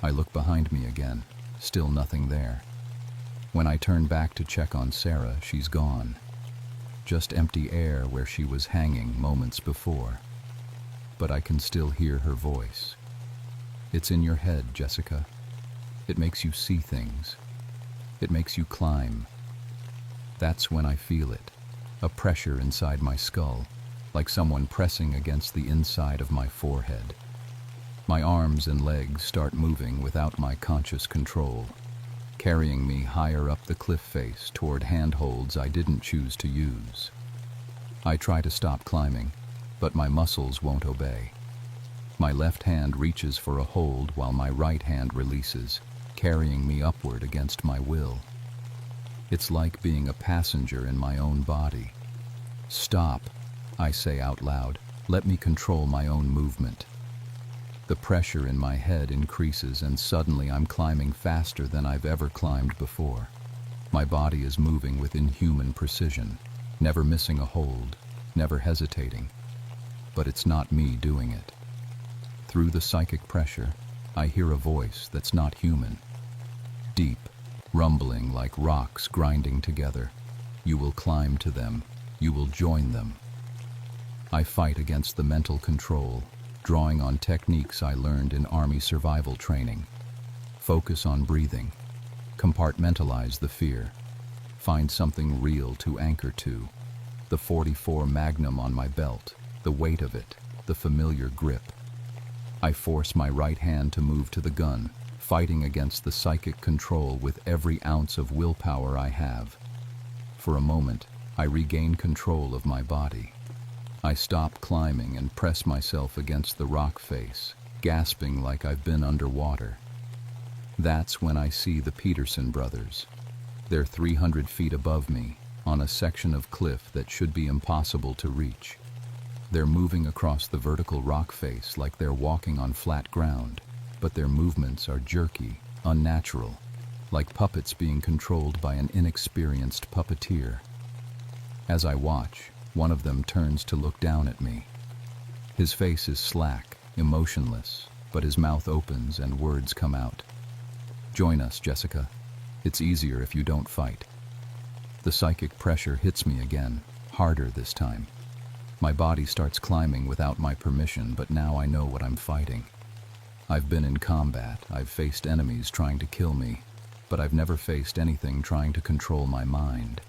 I look behind me again, still nothing there. When I turn back to check on Sarah, she's gone. Just empty air where she was hanging moments before. But I can still hear her voice. "It's in your head, Jessica. It makes you see things. It makes you climb." That's when I feel it, a pressure inside my skull, like someone pressing against the inside of my forehead. My arms and legs start moving without my conscious control, carrying me higher up the cliff face toward handholds I didn't choose to use. I try to stop climbing, but my muscles won't obey. My left hand reaches for a hold while my right hand releases, carrying me upward against my will. It's like being a passenger in my own body. "Stop," I say out loud. "Let me control my own movement." The pressure in my head increases, and suddenly I'm climbing faster than I've ever climbed before. My body is moving with inhuman precision, never missing a hold, never hesitating. But it's not me doing it. Through the psychic pressure, I hear a voice that's not human. Deep, rumbling like rocks grinding together. "You will climb to them. You will join them." I fight against the mental control, drawing on techniques I learned in Army survival training. Focus on breathing. Compartmentalize the fear. Find something real to anchor to. The .44 Magnum on my belt, the weight of it, the familiar grip. I force my right hand to move to the gun, fighting against the psychic control with every ounce of willpower I have. For a moment, I regain control of my body. I stop climbing and press myself against the rock face, gasping like I've been underwater. That's when I see the Peterson brothers. They're 300 feet above me, on a section of cliff that should be impossible to reach. They're moving across the vertical rock face like they're walking on flat ground, but their movements are jerky, unnatural, like puppets being controlled by an inexperienced puppeteer. As I watch, one of them turns to look down at me. His face is slack, emotionless, but his mouth opens and words come out. "Join us, Jessica. It's easier if you don't fight." The psychic pressure hits me again, harder this time. My body starts climbing without my permission, but now I know what I'm fighting. I've been in combat, I've faced enemies trying to kill me, but I've never faced anything trying to control my mind.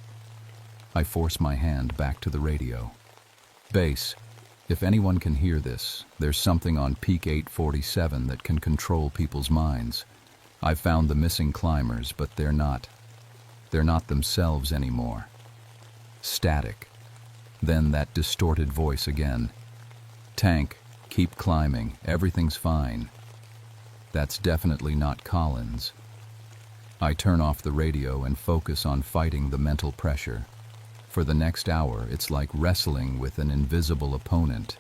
I force my hand back to the radio. "Base, if anyone can hear this, there's something on Peak 847 that can control people's minds. I've found the missing climbers, but they're not themselves anymore." Static. Then that distorted voice again. "Tank, keep climbing, everything's fine." That's definitely not Collins. I turn off the radio and focus on fighting the mental pressure. For the next hour, it's like wrestling with an invisible opponent.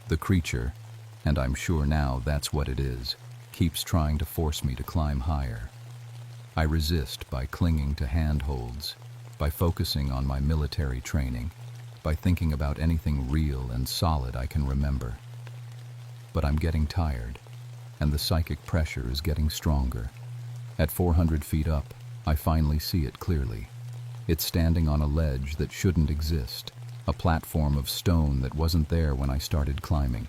The creature, and I'm sure now that's what it is, keeps trying to force me to climb higher. I resist by clinging to handholds, by focusing on my military training, by thinking about anything real and solid I can remember. But I'm getting tired, and the psychic pressure is getting stronger. At 400 feet up, I finally see it clearly. It's standing on a ledge that shouldn't exist, a platform of stone that wasn't there when I started climbing.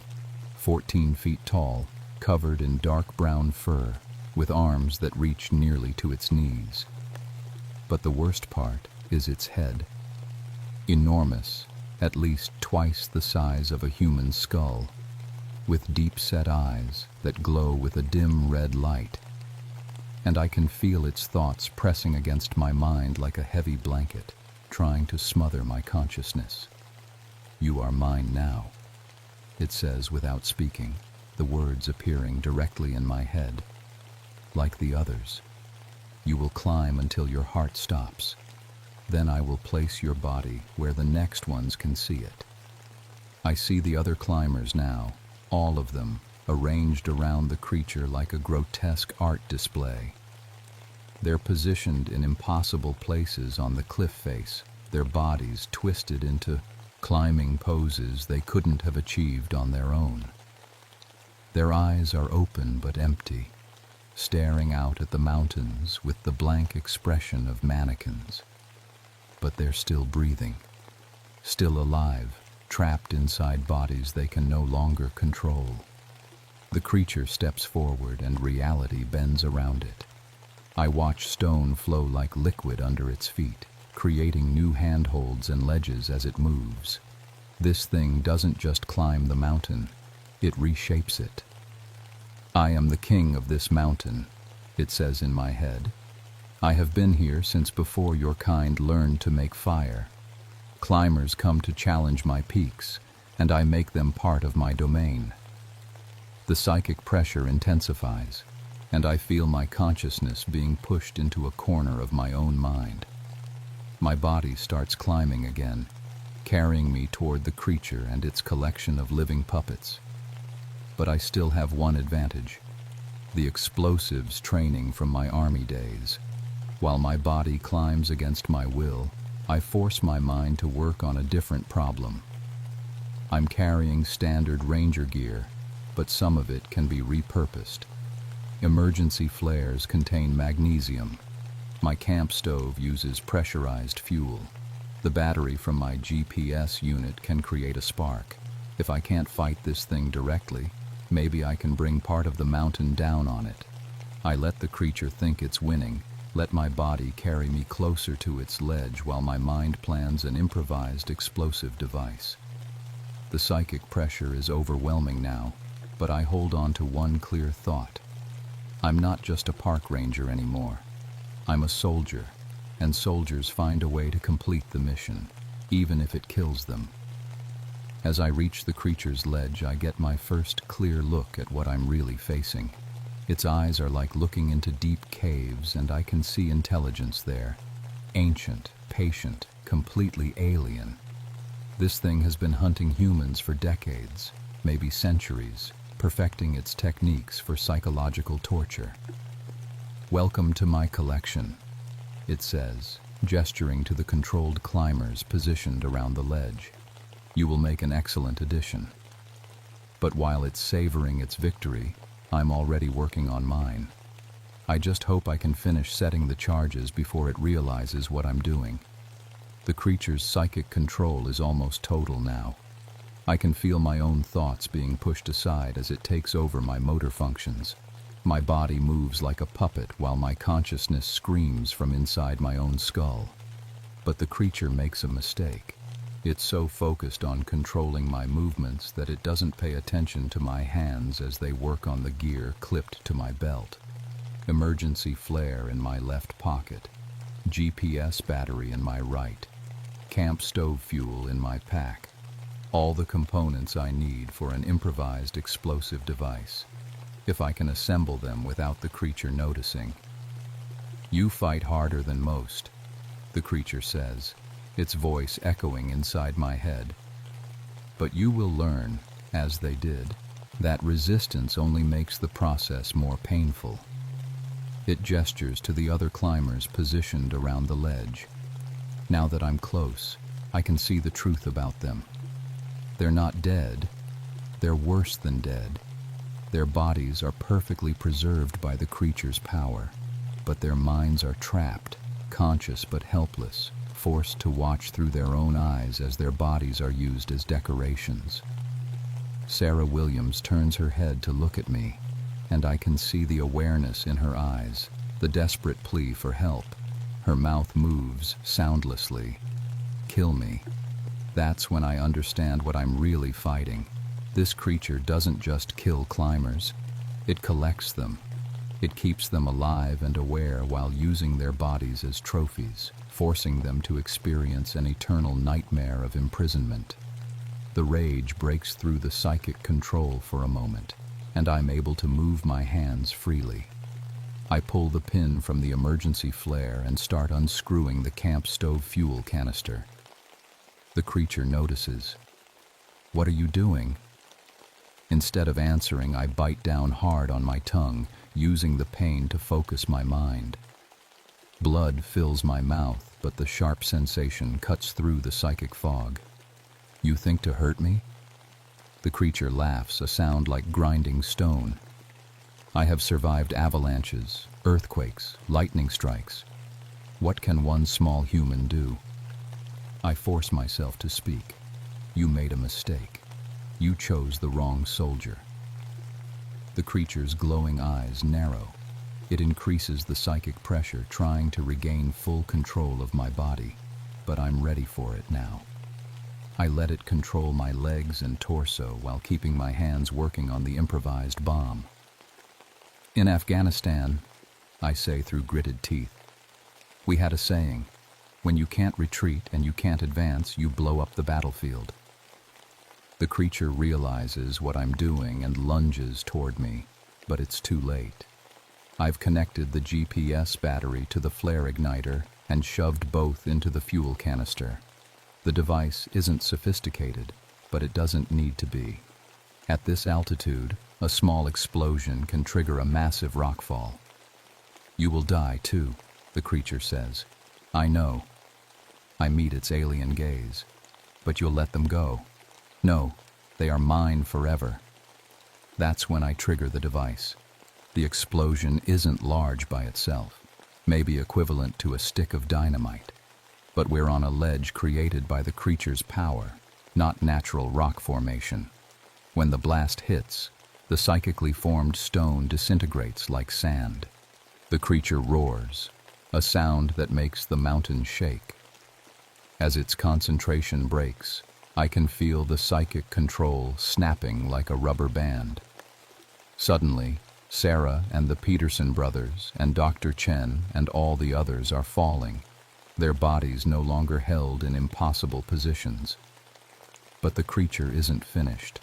14 feet tall, covered in dark brown fur, with arms that reach nearly to its knees. But the worst part is its head. Enormous, at least twice the size of a human skull, with deep-set eyes that glow with a dim red light. And I can feel its thoughts pressing against my mind like a heavy blanket, trying to smother my consciousness. "You are mine now," it says without speaking, the words appearing directly in my head. "Like the others, you will climb until your heart stops. Then I will place your body where the next ones can see it." I see the other climbers now, all of them, arranged around the creature like a grotesque art display. They're positioned in impossible places on the cliff face, their bodies twisted into climbing poses they couldn't have achieved on their own. Their eyes are open but empty, staring out at the mountains with the blank expression of mannequins. But they're still breathing, still alive, trapped inside bodies they can no longer control. The creature steps forward and reality bends around it. I watch stone flow like liquid under its feet, creating new handholds and ledges as it moves. This thing doesn't just climb the mountain, it reshapes it. "I am the king of this mountain," it says in my head. "I have been here since before your kind learned to make fire. Climbers come to challenge my peaks, and I make them part of my domain." The psychic pressure intensifies, and I feel my consciousness being pushed into a corner of my own mind. My body starts climbing again, carrying me toward the creature and its collection of living puppets. But I still have one advantage: the explosives training from my army days. While my body climbs against my will, I force my mind to work on a different problem. I'm carrying standard ranger gear, but some of it can be repurposed. Emergency flares contain magnesium. My camp stove uses pressurized fuel. The battery from my GPS unit can create a spark. If I can't fight this thing directly, maybe I can bring part of the mountain down on it. I let the creature think it's winning, let my body carry me closer to its ledge while my mind plans an improvised explosive device. The psychic pressure is overwhelming now, but I hold on to one clear thought. I'm not just a park ranger anymore. I'm a soldier, and soldiers find a way to complete the mission, even if it kills them. As I reach the creature's ledge, I get my first clear look at what I'm really facing. Its eyes are like looking into deep caves, and I can see intelligence there. Ancient, patient, completely alien. This thing has been hunting humans for decades, maybe centuries, perfecting its techniques for psychological torture. "Welcome to my collection," it says, gesturing to the controlled climbers positioned around the ledge. "You will make an excellent addition." But while it's savoring its victory, I'm already working on mine. I just hope I can finish setting the charges before it realizes what I'm doing. The creature's psychic control is almost total now. I can feel my own thoughts being pushed aside as it takes over my motor functions. My body moves like a puppet while my consciousness screams from inside my own skull. But the creature makes a mistake. It's so focused on controlling my movements that it doesn't pay attention to my hands as they work on the gear clipped to my belt. Emergency flare in my left pocket, GPS battery in my right, camp stove fuel in my pack. All the components I need for an improvised explosive device, if I can assemble them without the creature noticing. "You fight harder than most," the creature says, its voice echoing inside my head. "But you will learn, as they did, That resistance only makes the process more painful. It gestures to the other climbers positioned around the ledge. Now that I'm close, I can see the truth about them. They're not dead. They're worse than dead. Their bodies are perfectly preserved by the creature's power, but their minds are trapped, conscious but helpless, forced to watch through their own eyes as their bodies are used as decorations. Sarah Williams turns her head to look at me, and I can see the awareness in her eyes, the desperate plea for help. Her mouth moves soundlessly. Kill me. That's when I understand what I'm really fighting. This creature doesn't just kill climbers. It collects them. It keeps them alive and aware while using their bodies as trophies, forcing them to experience an eternal nightmare of imprisonment. The rage breaks through the psychic control for a moment, and I'm able to move my hands freely. I pull the pin from the emergency flare and start unscrewing the camp stove fuel canister. The creature notices. "What are you doing?" Instead of answering, I bite down hard on my tongue, using the pain to focus my mind. Blood fills my mouth, but the sharp sensation cuts through the psychic fog. "You think to hurt me?" The creature laughs, a sound like grinding stone. "I have survived avalanches, earthquakes, lightning strikes. What can one small human do?" I force myself to speak. "You made a mistake. You chose the wrong soldier." The creature's glowing eyes narrow. It increases the psychic pressure, trying to regain full control of my body, but I'm ready for it now. I let it control my legs and torso while keeping my hands working on the improvised bomb. "In Afghanistan," I say through gritted teeth, "we had a saying, when you can't retreat and you can't advance, you blow up the battlefield." The creature realizes what I'm doing and lunges toward me, but it's too late. I've connected the GPS battery to the flare igniter and shoved both into the fuel canister. The device isn't sophisticated, but it doesn't need to be. At this altitude, a small explosion can trigger a massive rockfall. "You will die too," the creature says. "I know." I meet its alien gaze. "But you'll let them go." "No, they are mine forever." That's when I trigger the device. The explosion isn't large by itself, maybe equivalent to a stick of dynamite. But we're on a ledge created by the creature's power, not natural rock formation. When the blast hits, the psychically formed stone disintegrates like sand. The creature roars, a sound that makes the mountain shake. As its concentration breaks, I can feel the psychic control snapping like a rubber band. Suddenly, Sarah and the Peterson brothers and Dr. Chen and all the others are falling, their bodies no longer held in impossible positions. But the creature isn't finished.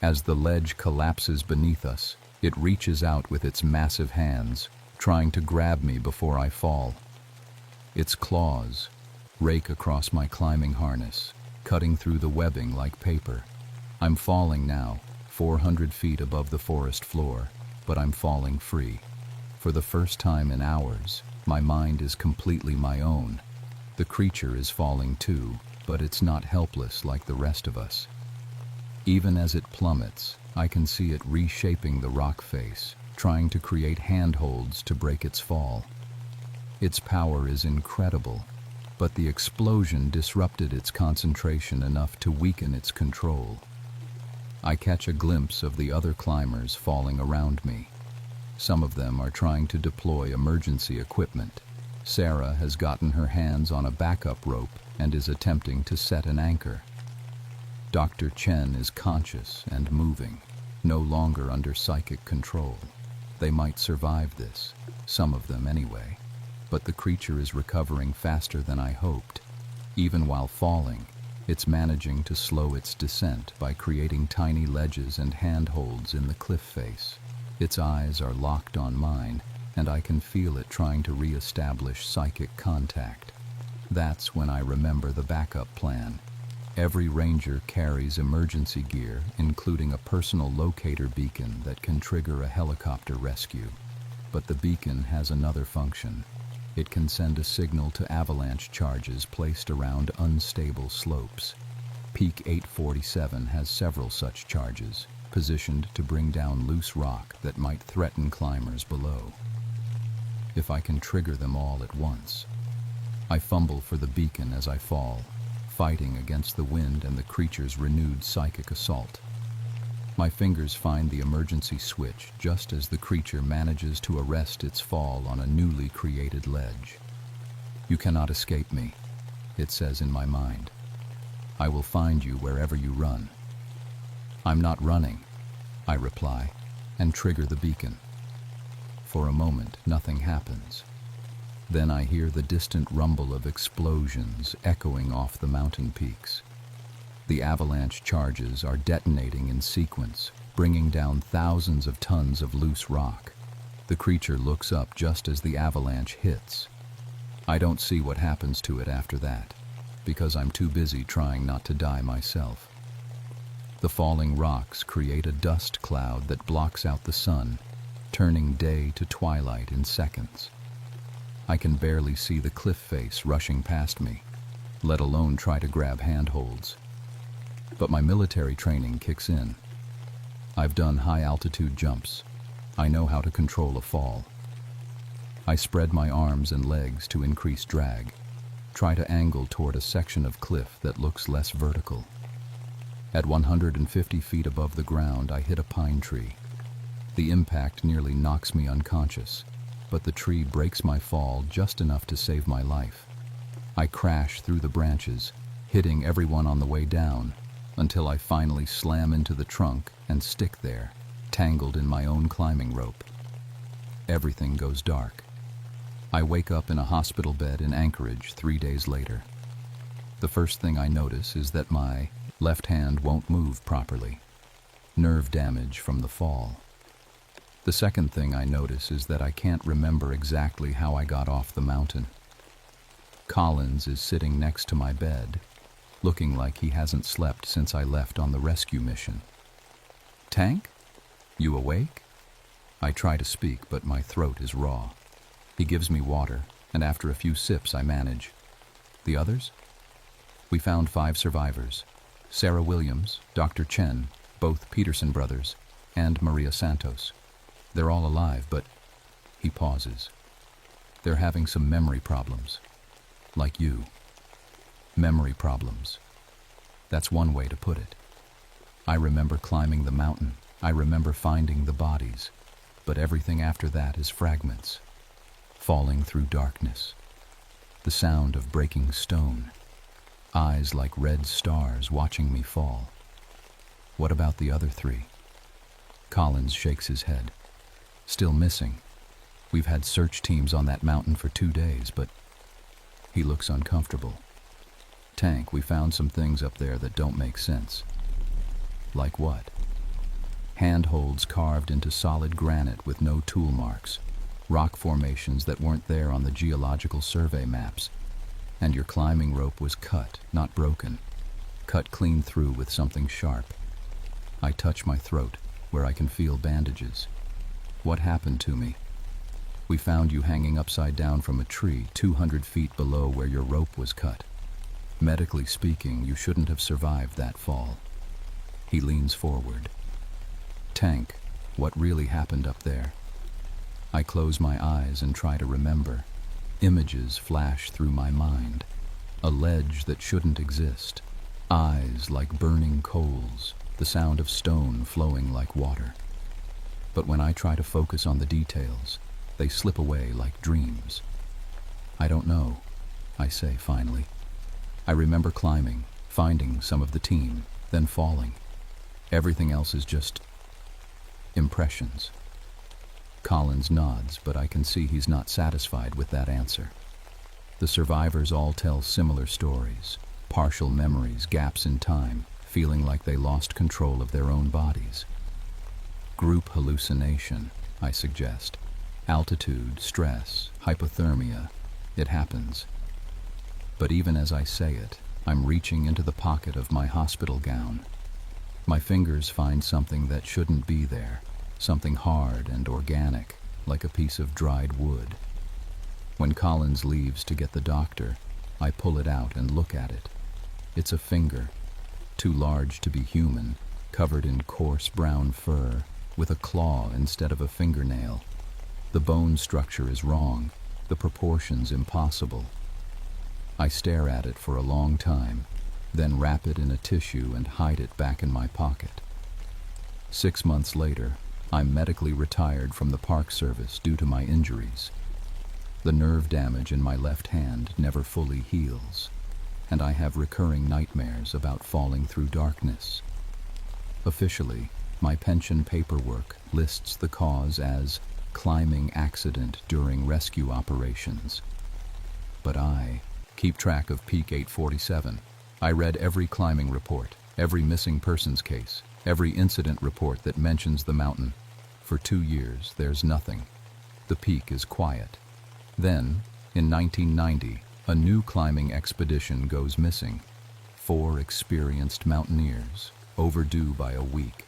As the ledge collapses beneath us, it reaches out with its massive hands, trying to grab me before I fall. Its claws rake across my climbing harness, cutting through the webbing like paper. I'm falling now, 400 feet above the forest floor, but I'm falling free. For the first time in hours, my mind is completely my own. The creature is falling too, but it's not helpless like the rest of us. Even as it plummets, I can see it reshaping the rock face, trying to create handholds to break its fall. Its power is incredible, but the explosion disrupted its concentration enough to weaken its control. I catch a glimpse of the other climbers falling around me. Some of them are trying to deploy emergency equipment. Sarah has gotten her hands on a backup rope and is attempting to set an anchor. Dr. Chen is conscious and moving, no longer under psychic control. They might survive this, some of them anyway, but the creature is recovering faster than I hoped. Even while falling, it's managing to slow its descent by creating tiny ledges and handholds in the cliff face. Its eyes are locked on mine, and I can feel it trying to re-establish psychic contact. That's when I remember the backup plan. Every ranger carries emergency gear, including a personal locator beacon that can trigger a helicopter rescue. But the beacon has another function. It can send a signal to avalanche charges placed around unstable slopes. Peak 847 has several such charges, positioned to bring down loose rock that might threaten climbers below. If I can trigger them all at once. I fumble for the beacon as I fall, fighting against the wind and the creature's renewed psychic assault. My fingers find the emergency switch just as the creature manages to arrest its fall on a newly created ledge. "You cannot escape me," it says in my mind. "I will find you wherever you run." "I'm not running," I reply, and trigger the beacon. For a moment, nothing happens. Then I hear the distant rumble of explosions echoing off the mountain peaks. The avalanche charges are detonating in sequence, bringing down thousands of tons of loose rock. The creature looks up just as the avalanche hits. I don't see what happens to it after that, because I'm too busy trying not to die myself. The falling rocks create a dust cloud that blocks out the sun, turning day to twilight in seconds. I can barely see the cliff face rushing past me, let alone try to grab handholds. But my military training kicks in. I've done high-altitude jumps. I know how to control a fall. I spread my arms and legs to increase drag, try to angle toward a section of cliff that looks less vertical. At 150 feet above the ground, I hit a pine tree. The impact nearly knocks me unconscious, but the tree breaks my fall just enough to save my life. I crash through the branches, hitting everyone on the way down, until I finally slam into the trunk and stick there, tangled in my own climbing rope. Everything goes dark. I wake up in a hospital bed in Anchorage 3 days later. The first thing I notice is that my left hand won't move properly. Nerve damage from the fall. The second thing I notice is that I can't remember exactly how I got off the mountain. Collins is sitting next to my bed, looking like he hasn't slept since I left on the rescue mission. "Tank? You awake?" I try to speak, but my throat is raw. He gives me water, and after a few sips I manage. "The others?" "We found 5 survivors. Sarah Williams, Dr. Chen, both Peterson brothers, and Maria Santos. They're all alive, but..." He pauses. "They're having some memory problems. Like you." Memory problems. That's one way to put it. I remember climbing the mountain. I remember finding the bodies. But everything after that is fragments. Falling through darkness. The sound of breaking stone. Eyes like red stars watching me fall. "What about the other 3? Collins shakes his head. "Still missing. We've had search teams on that mountain for 2 days, but..." He looks uncomfortable. "Tank, we found some things up there that don't make sense." "Like what?" "Handholds carved into solid granite with no tool marks. Rock formations that weren't there on the geological survey maps. And your climbing rope was cut, not broken. Cut clean through with something sharp." I touch my throat, where I can feel bandages. "What happened to me?" "We found you hanging upside down from a tree 200 feet below where your rope was cut. Medically speaking, you shouldn't have survived that fall." He leans forward. "Tank, what really happened up there?" I close my eyes and try to remember. Images flash through my mind. A ledge that shouldn't exist. Eyes like burning coals. The sound of stone flowing like water. But when I try to focus on the details, they slip away like dreams. "I don't know," I say finally. "I remember climbing, finding some of the team, then falling. Everything else is just impressions." Collins nods, but I can see he's not satisfied with that answer. The survivors all tell similar stories, partial memories, gaps in time, feeling like they lost control of their own bodies. "Group hallucination," I suggest. "Altitude, stress, hypothermia. It happens." But even as I say it, I'm reaching into the pocket of my hospital gown. My fingers find something that shouldn't be there, something hard and organic, like a piece of dried wood. When Collins leaves to get the doctor, I pull it out and look at it. It's a finger, too large to be human, covered in coarse brown fur, with a claw instead of a fingernail. The bone structure is wrong, the proportions impossible. I stare at it for a long time, then wrap it in a tissue and hide it back in my pocket. 6 months later, I'm medically retired from the Park Service due to my injuries. The nerve damage in my left hand never fully heals, and I have recurring nightmares about falling through darkness. Officially, my pension paperwork lists the cause as climbing accident during rescue operations. But I keep track of Peak 847. I read every climbing report, every missing persons case, every incident report that mentions the mountain. For 2 years, there's nothing. The peak is quiet. Then, in 1990, a new climbing expedition goes missing. 4 experienced mountaineers, overdue by a week.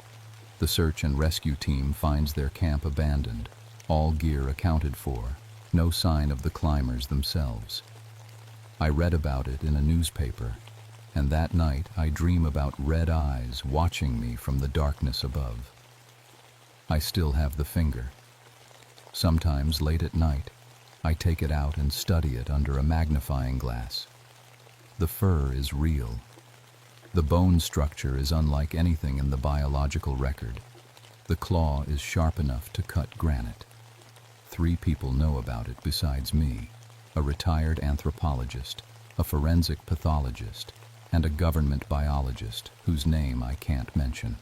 The search and rescue team finds their camp abandoned, all gear accounted for, no sign of the climbers themselves. I read about it in a newspaper, and that night I dream about red eyes watching me from the darkness above. I still have the finger. Sometimes late at night, I take it out and study it under a magnifying glass. The fur is real. The bone structure is unlike anything in the biological record. The claw is sharp enough to cut granite. 3 people know about it besides me: a retired anthropologist, a forensic pathologist, and a government biologist whose name I can't mention.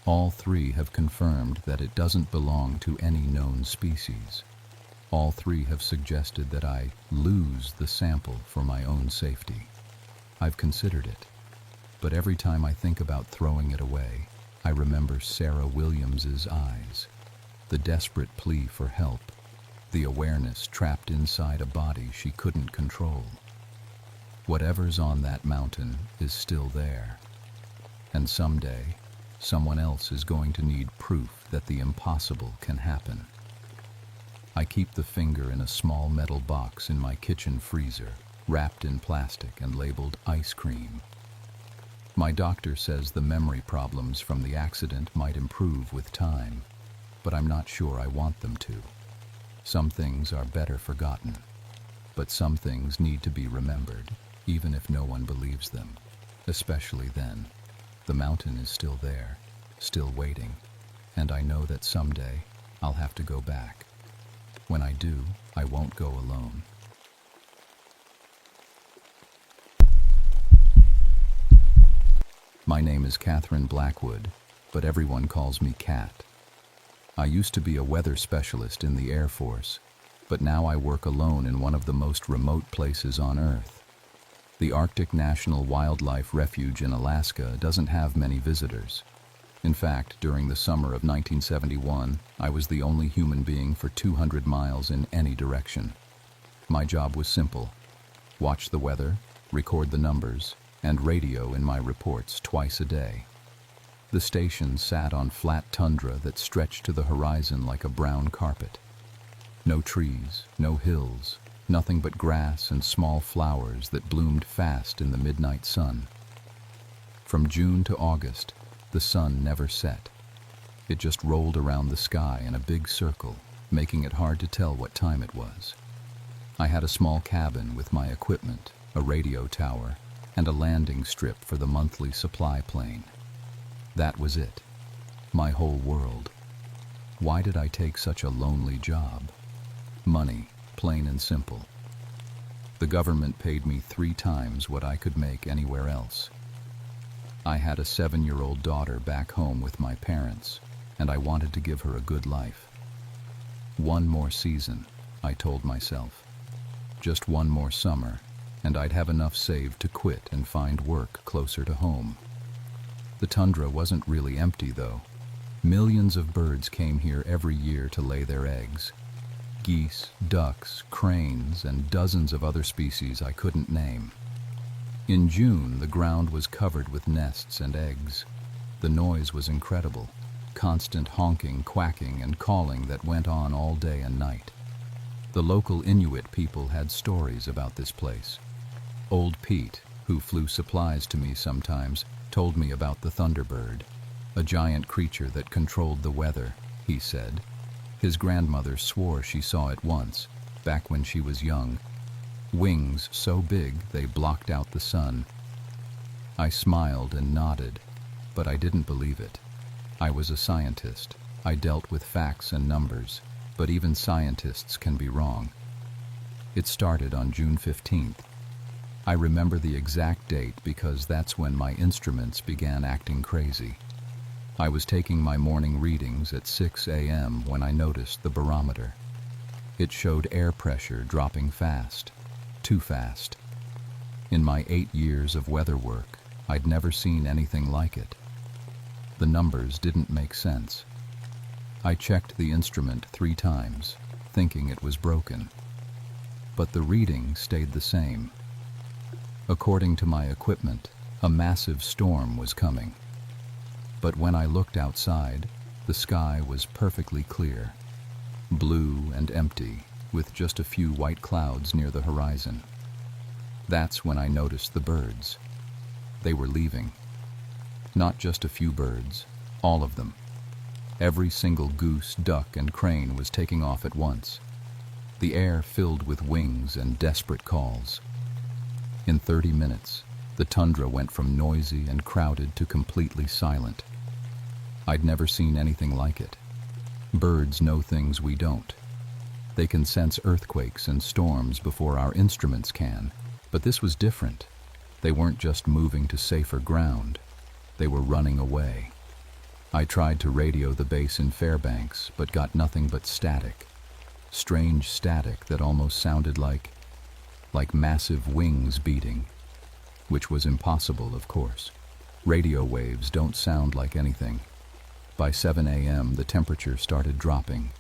All 3 have confirmed that it doesn't belong to any known species. All 3 have suggested that I lose the sample for my own safety. I've considered it, but every time I think about throwing it away, I remember Sarah Williams's eyes, the desperate plea for help, the awareness trapped inside a body she couldn't control. Whatever's on that mountain is still there, and someday, someone else is going to need proof that the impossible can happen. I keep the finger in a small metal box in my kitchen freezer, wrapped in plastic and labeled ice cream. My doctor says the memory problems from the accident might improve with time, but I'm not sure I want them to. Some things are better forgotten, but some things need to be remembered, even if no one believes them. Especially then. The mountain is still there, still waiting, and I know that someday I'll have to go back. When I do, I won't go alone. My name is Catherine Blackwood, but everyone calls me Cat. I used to be a weather specialist in the Air Force, but now I work alone in one of the most remote places on Earth. The Arctic National Wildlife Refuge in Alaska doesn't have many visitors. In fact, during the summer of 1971, I was the only human being for 200 miles in any direction. My job was simple: watch the weather, record the numbers, and radio in my reports twice a day. The station sat on flat tundra that stretched to the horizon like a brown carpet. No trees, no hills, nothing but grass and small flowers that bloomed fast in the midnight sun. From June to August, the sun never set. It just rolled around the sky in a big circle, making it hard to tell what time it was. I had a small cabin with my equipment, a radio tower, and a landing strip for the monthly supply plane. That was it. My whole world. Why did I take such a lonely job? Money, plain and simple. The government paid me 3 times what I could make anywhere else. I had a 7-year-old daughter back home with my parents, and I wanted to give her a good life. 1 more season, I told myself. Just 1 more summer, and I'd have enough saved to quit and find work closer to home. The tundra wasn't really empty, though. Millions of birds came here every year to lay their eggs. Geese, ducks, cranes, and dozens of other species I couldn't name. In June, the ground was covered with nests and eggs. The noise was incredible, constant honking, quacking, and calling that went on all day and night. The local Inuit people had stories about this place. Old Pete, who flew supplies to me sometimes, told me about the thunderbird, a giant creature that controlled the weather, he said. His grandmother swore she saw it once, back when she was young. Wings so big they blocked out the sun. I smiled and nodded, but I didn't believe it. I was a scientist. I dealt with facts and numbers, but even scientists can be wrong. It started on June 15th. I remember the exact date because that's when my instruments began acting crazy. I was taking my morning readings at 6 a.m. when I noticed the barometer. It showed air pressure dropping fast, too fast. In my 8 years of weather work, I'd never seen anything like it. The numbers didn't make sense. I checked the instrument 3 times, thinking it was broken. But the reading stayed the same. According to my equipment, a massive storm was coming. But when I looked outside, the sky was perfectly clear, blue and empty, with just a few white clouds near the horizon. That's when I noticed the birds. They were leaving. Not just a few birds, all of them. Every single goose, duck, and crane was taking off at once. The air filled with wings and desperate calls. In 30 minutes, the tundra went from noisy and crowded to completely silent. I'd never seen anything like it. Birds know things we don't. They can sense earthquakes and storms before our instruments can, but this was different. They weren't just moving to safer ground. They were running away. I tried to radio the base in Fairbanks, but got nothing but static. Strange static that almost sounded like massive wings beating, which was impossible, of course. Radio waves don't sound like anything. By 7 a.m., the temperature started dropping.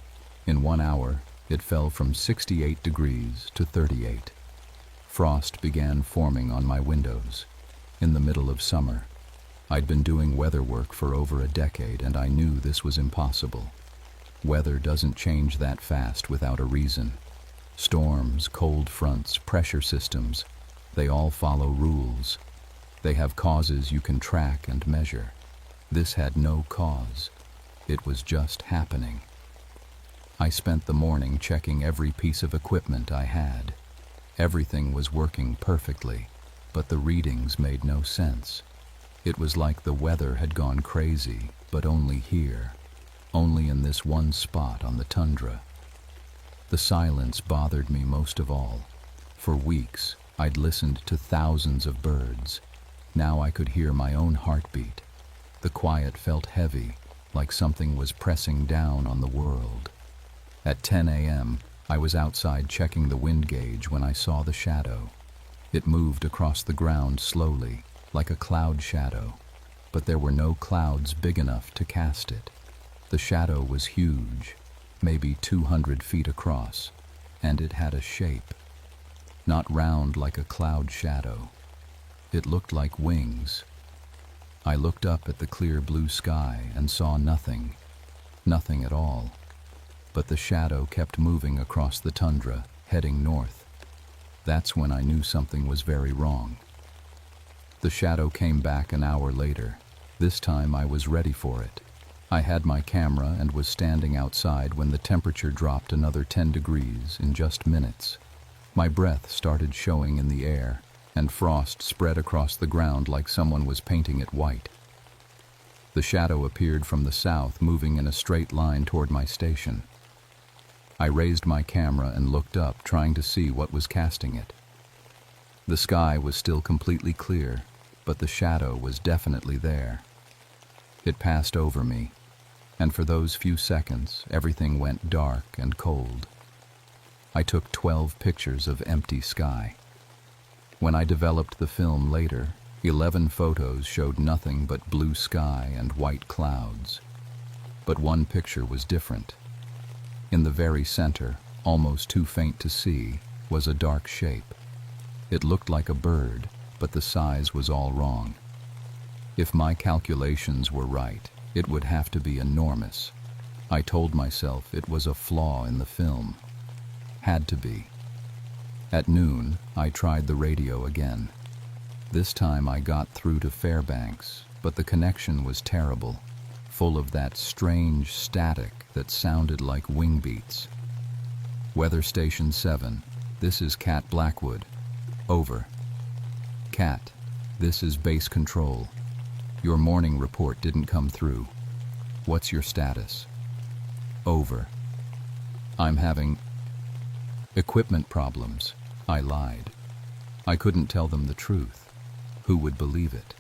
In 1 hour, it fell from 68 degrees to 38. Frost began forming on my windows. In the middle of summer, I'd been doing weather work for over a decade, and I knew this was impossible. Weather doesn't change that fast without a reason. Storms, cold fronts, pressure systems, they all follow rules. They have causes you can track and measure. This had no cause. It was just happening. I spent the morning checking every piece of equipment I had. Everything was working perfectly, but the readings made no sense. It was like the weather had gone crazy, but only here, only in this one spot on the tundra. The silence bothered me most of all. For weeks, I'd listened to thousands of birds. Now I could hear my own heartbeat. The quiet felt heavy, like something was pressing down on the world. At 10 a.m., I was outside checking the wind gauge when I saw the shadow. It moved across the ground slowly, like a cloud shadow, but there were no clouds big enough to cast it. The shadow was huge, maybe 200 feet across, and it had a shape. Not round like a cloud shadow. It looked like wings. I looked up at the clear blue sky and saw nothing at all. But the shadow kept moving across the tundra, heading north. That's when I knew something was very wrong. The shadow came back an hour later. This time I was ready for it. I had my camera and was standing outside when the temperature dropped another 10 degrees in just minutes. My breath started showing in the air, and frost spread across the ground like someone was painting it white. The shadow appeared from the south, moving in a straight line toward my station. I raised my camera and looked up, trying to see what was casting it. The sky was still completely clear, but the shadow was definitely there. It passed over me, and for those few seconds, everything went dark and cold. I took 12 pictures of empty sky. When I developed the film later, 11 photos showed nothing but blue sky and white clouds. But one picture was different. In the very center, almost too faint to see, was a dark shape. It looked like a bird, but the size was all wrong. If my calculations were right, it would have to be enormous. I told myself it was a flaw in the film. Had to be. At noon, I tried the radio again. This time I got through to Fairbanks, but the connection was terrible, full of that strange static that sounded like wing beats. Weather Station 7, this is Cat Blackwood. Over. Cat, this is Base Control. Your morning report didn't come through. What's your status? Over. I'm having equipment problems. I lied. I couldn't tell them the truth. Who would believe it?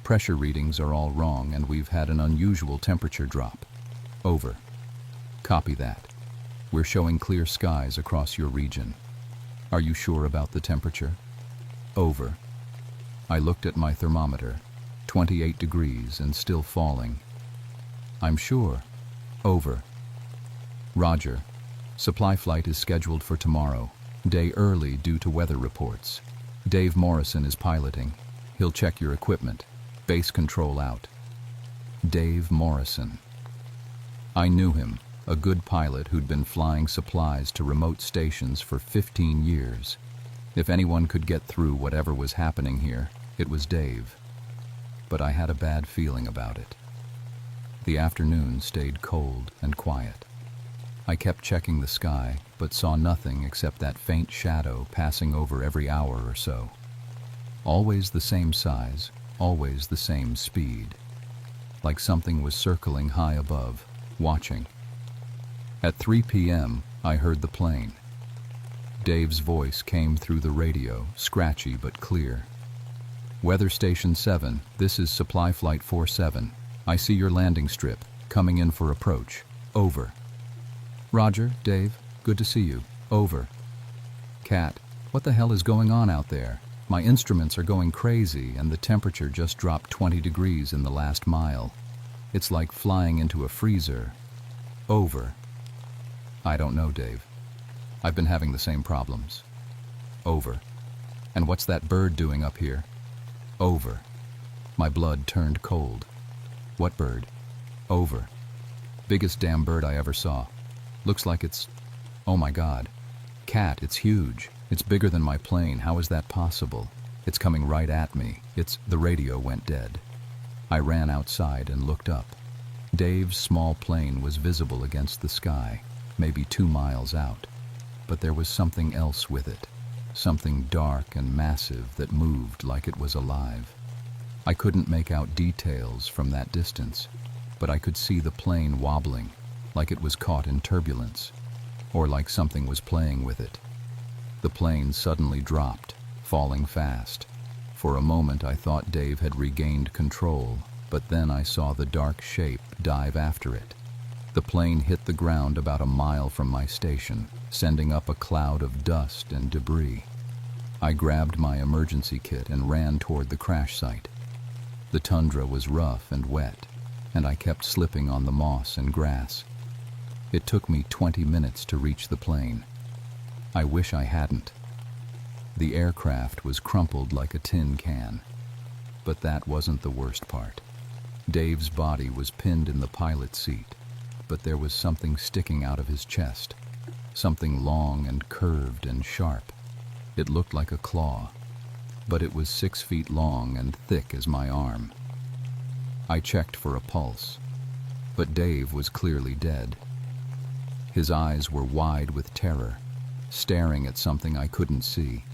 Pressure readings are all wrong and we've had an unusual temperature drop. Over. Copy that. We're showing clear skies across your region. Are you sure about the temperature? Over. I looked at my thermometer. 28 degrees and still falling. I'm sure. Over. Roger. Supply flight is scheduled for tomorrow. Day early due to weather reports. Dave Morrison is piloting. He'll check your equipment. Base Control out. Dave Morrison. I knew him, a good pilot who'd been flying supplies to remote stations for 15 years. If anyone could get through whatever was happening here, it was Dave. But I had a bad feeling about it. The afternoon stayed cold and quiet. I kept checking the sky, but saw nothing except that faint shadow passing over every hour or so. Always the same size, always the same speed. Like something was circling high above, watching. At 3 p.m., I heard the plane. Dave's voice came through the radio, scratchy but clear. Weather Station 7, this is Supply Flight 47. I see your landing strip, coming in for approach. Over. Roger, Dave, good to see you. Over. Cat, what the hell is going on out there? My instruments are going crazy and the temperature just dropped 20 degrees in the last mile. It's like flying into a freezer. Over. I don't know, Dave. I've been having the same problems. Over. And what's that bird doing up here? Over. My blood turned cold. What bird? Over. Biggest damn bird I ever saw. Looks like it's... Oh my God. Cat, it's huge. It's bigger than my plane. How is that possible? It's coming right at me. The radio went dead. I ran outside and looked up. Dave's small plane was visible against the sky, maybe 2 miles out. But there was something else with it. Something dark and massive that moved like it was alive. I couldn't make out details from that distance, but I could see the plane wobbling, like it was caught in turbulence, or like something was playing with it. The plane suddenly dropped, falling fast. For a moment I thought Dave had regained control, but then I saw the dark shape dive after it. The plane hit the ground about a mile from my station, sending up a cloud of dust and debris. I grabbed my emergency kit and ran toward the crash site. The tundra was rough and wet, and I kept slipping on the moss and grass. It took me 20 minutes to reach the plane. I wish I hadn't. The aircraft was crumpled like a tin can. But that wasn't the worst part. Dave's body was pinned in the pilot's seat, but there was something sticking out of his chest. Something long and curved and sharp. It looked like a claw, but it was 6 feet long and thick as my arm. I checked for a pulse, but Dave was clearly dead. His eyes were wide with terror, staring at something I couldn't see.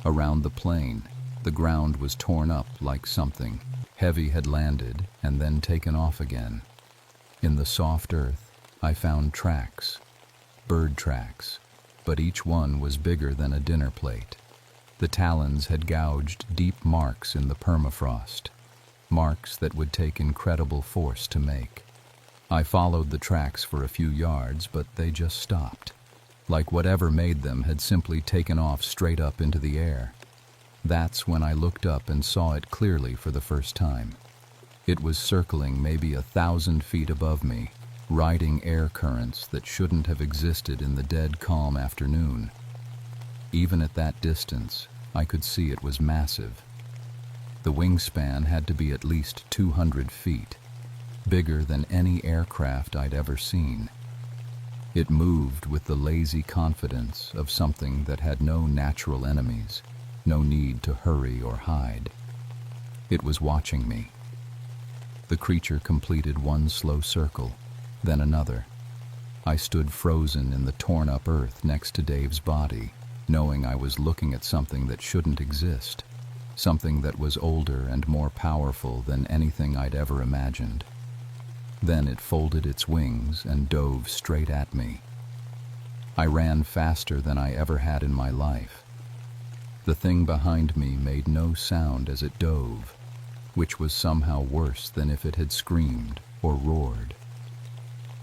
Around the plane, the ground was torn up like something heavy had landed and then taken off again. In the soft earth, I found tracks, bird tracks, but each one was bigger than a dinner plate. The talons had gouged deep marks in the permafrost, marks that would take incredible force to make. I followed the tracks for a few yards, but they just stopped, like whatever made them had simply taken off straight up into the air. That's when I looked up and saw it clearly for the first time. It was circling maybe 1,000 feet above me, riding air currents that shouldn't have existed in the dead calm afternoon. Even at that distance, I could see it was massive. The wingspan had to be at least 200 feet, bigger than any aircraft I'd ever seen. It moved with the lazy confidence of something that had no natural enemies, no need to hurry or hide. It was watching me. The creature completed one slow circle, then another. I stood frozen in the torn-up earth next to Dave's body, knowing I was looking at something that shouldn't exist, something that was older and more powerful than anything I'd ever imagined. Then it folded its wings and dove straight at me. I ran faster than I ever had in my life. The thing behind me made no sound as it dove, which was somehow worse than if it had screamed or roared.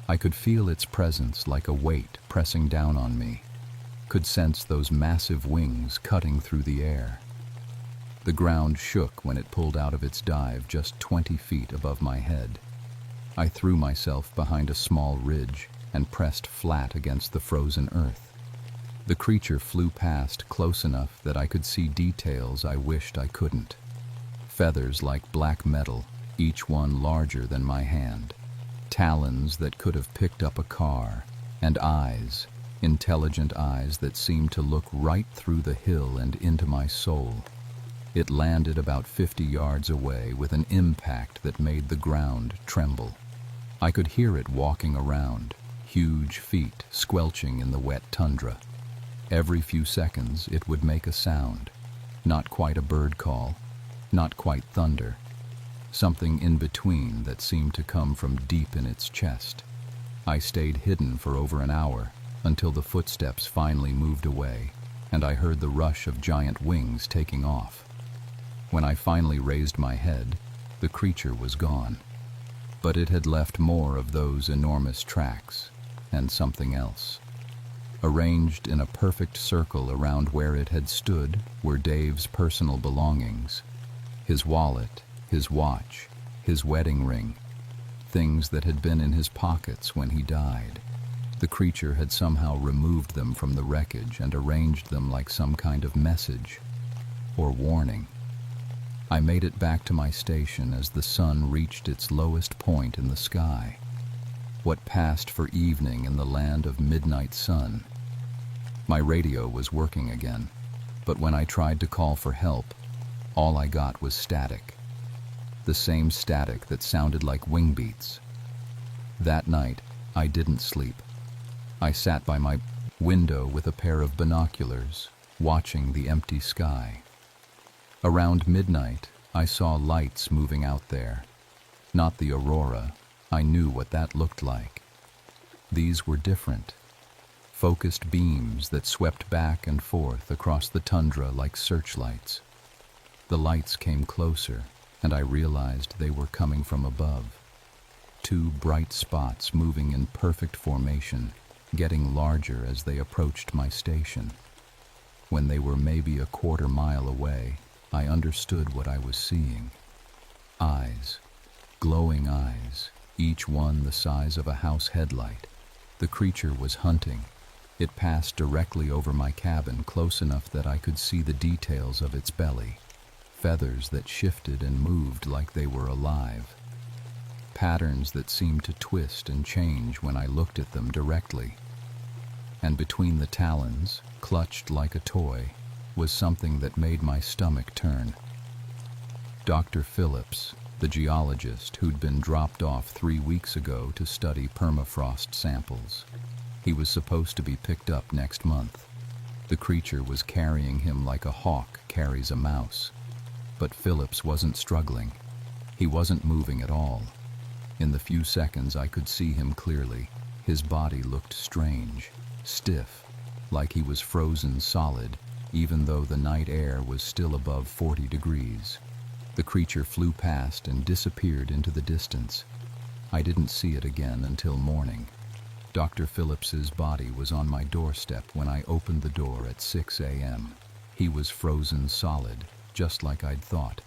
I could feel its presence like a weight pressing down on me, could sense those massive wings cutting through the air. The ground shook when it pulled out of its dive just 20 feet above my head. I threw myself behind a small ridge and pressed flat against the frozen earth. The creature flew past close enough that I could see details I wished I couldn't. Feathers like black metal, each one larger than my hand. Talons that could have picked up a car. And eyes, intelligent eyes that seemed to look right through the hill and into my soul. It landed about 50 yards away with an impact that made the ground tremble. I could hear it walking around, huge feet squelching in the wet tundra. Every few seconds it would make a sound, not quite a bird call, not quite thunder, something in between that seemed to come from deep in its chest. I stayed hidden for over an hour until the footsteps finally moved away and I heard the rush of giant wings taking off. When I finally raised my head, the creature was gone. But it had left more of those enormous tracks, and something else. Arranged in a perfect circle around where it had stood were Dave's personal belongings. His wallet, his watch, his wedding ring, things that had been in his pockets when he died. The creature had somehow removed them from the wreckage and arranged them like some kind of message or warning. I made it back to my station as the sun reached its lowest point in the sky. What passed for evening in the land of midnight sun. My radio was working again, but when I tried to call for help, all I got was static. The same static that sounded like wing beats. That night, I didn't sleep. I sat by my window with a pair of binoculars, watching the empty sky. Around midnight, I saw lights moving out there. Not the aurora. I knew what that looked like. These were different. Focused beams that swept back and forth across the tundra like searchlights. The lights came closer, and I realized they were coming from above. Two bright spots moving in perfect formation, getting larger as they approached my station. When they were maybe a quarter mile away, I understood what I was seeing. Eyes, glowing eyes, each one the size of a house headlight. The creature was hunting. It passed directly over my cabin, close enough that I could see the details of its belly. Feathers that shifted and moved like they were alive. Patterns that seemed to twist and change when I looked at them directly. And between the talons, clutched like a toy, was something that made my stomach turn. Dr. Phillips, the geologist who'd been dropped off 3 weeks ago to study permafrost samples. He was supposed to be picked up next month. The creature was carrying him like a hawk carries a mouse. But Phillips wasn't struggling. He wasn't moving at all. In the few seconds I could see him clearly. His body looked strange, stiff, like he was frozen solid, even though the night air was still above 40 degrees. The creature flew past and disappeared into the distance. I didn't see it again until morning. Dr. Phillips's body was on my doorstep when I opened the door at 6 a.m. He was frozen solid, just like I'd thought.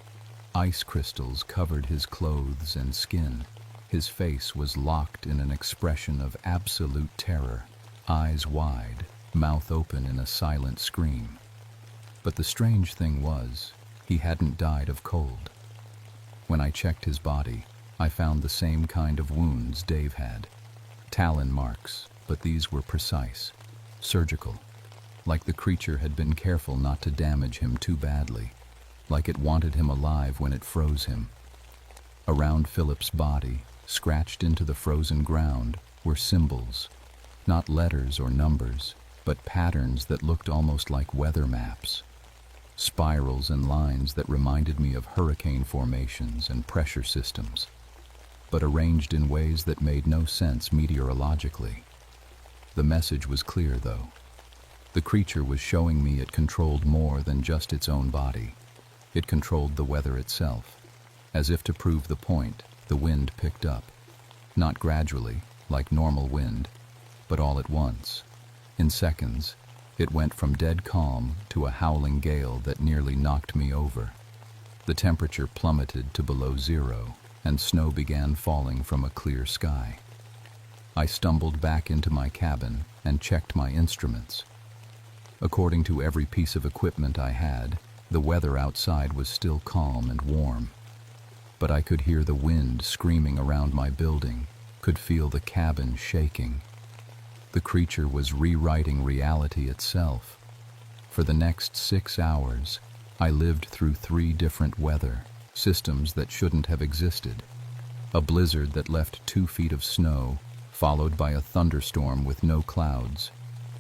Ice crystals covered his clothes and skin. His face was locked in an expression of absolute terror, eyes wide, mouth open in a silent scream. But the strange thing was, he hadn't died of cold. When I checked his body, I found the same kind of wounds Dave had. Talon marks, but these were precise, surgical, like the creature had been careful not to damage him too badly, like it wanted him alive when it froze him. Around Philip's body, scratched into the frozen ground, were symbols, not letters or numbers, but patterns that looked almost like weather maps. Spirals and lines that reminded me of hurricane formations and pressure systems, but arranged in ways that made no sense meteorologically. The message was clear, though. The creature was showing me it controlled more than just its own body. It controlled the weather itself. As if to prove the point, the wind picked up. Not gradually, like normal wind, but all at once. In seconds, it went from dead calm to a howling gale that nearly knocked me over. The temperature plummeted to below zero, and snow began falling from a clear sky. I stumbled back into my cabin and checked my instruments. According to every piece of equipment I had, the weather outside was still calm and warm. But I could hear the wind screaming around my building, could feel the cabin shaking. The creature was rewriting reality itself. For the next 6 hours, I lived through 3 different weather systems that shouldn't have existed. A blizzard that left 2 feet of snow, followed by a thunderstorm with no clouds,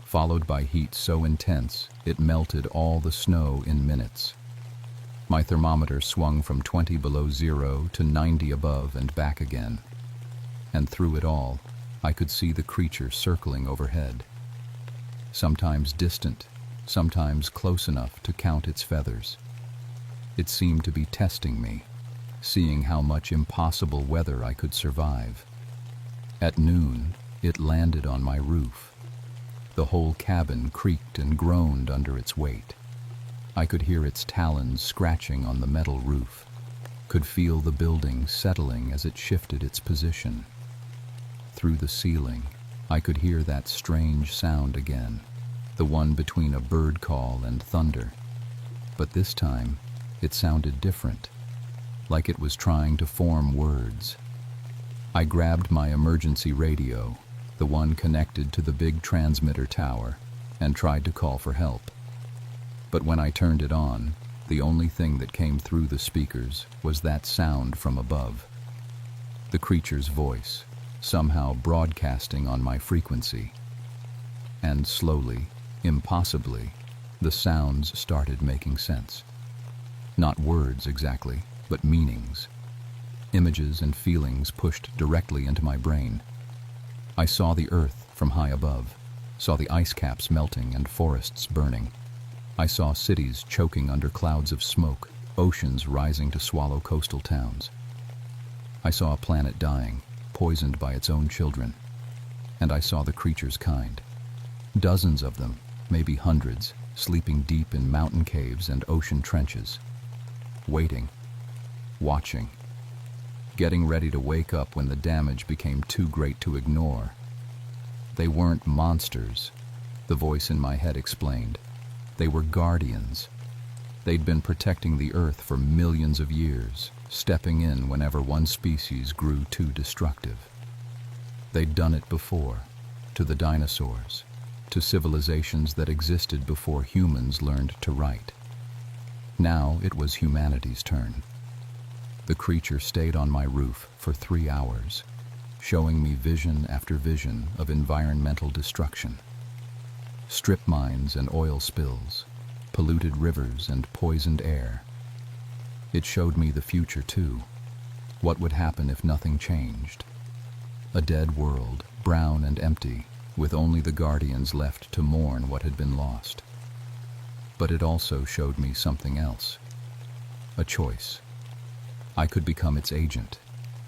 followed by heat so intense it melted all the snow in minutes. My thermometer swung from 20 below zero to 90 above and back again. And through it all, I could see the creature circling overhead. Sometimes distant, sometimes close enough to count its feathers. It seemed to be testing me, seeing how much impossible weather I could survive. At noon, it landed on my roof. The whole cabin creaked and groaned under its weight. I could hear its talons scratching on the metal roof, could feel the building settling as it shifted its position. Through the ceiling, I could hear that strange sound again, the one between a bird call and thunder. But this time, it sounded different, like it was trying to form words. I grabbed my emergency radio, the one connected to the big transmitter tower, and tried to call for help. But when I turned it on, the only thing that came through the speakers was that sound from above. The creature's voice, somehow broadcasting on my frequency. And slowly, impossibly, the sounds started making sense. Not words exactly, but meanings. Images and feelings pushed directly into my brain. I saw the earth from high above, saw the ice caps melting and forests burning. I saw cities choking under clouds of smoke, oceans rising to swallow coastal towns. I saw a planet dying, poisoned by its own children. And I saw the creature's kind. Dozens of them, maybe hundreds, sleeping deep in mountain caves and ocean trenches. Waiting, watching, getting ready to wake up when the damage became too great to ignore. They weren't monsters, the voice in my head explained. They were guardians. They'd been protecting the earth for millions of years, stepping in whenever one species grew too destructive. They'd done it before, to the dinosaurs, to civilizations that existed before humans learned to write. Now it was humanity's turn. The creature stayed on my roof for 3 hours, showing me vision after vision of environmental destruction. Strip mines and oil spills, polluted rivers and poisoned air. It showed me the future too. What would happen if nothing changed? A dead world, brown and empty, with only the guardians left to mourn what had been lost. But it also showed me something else. A choice. I could become its agent,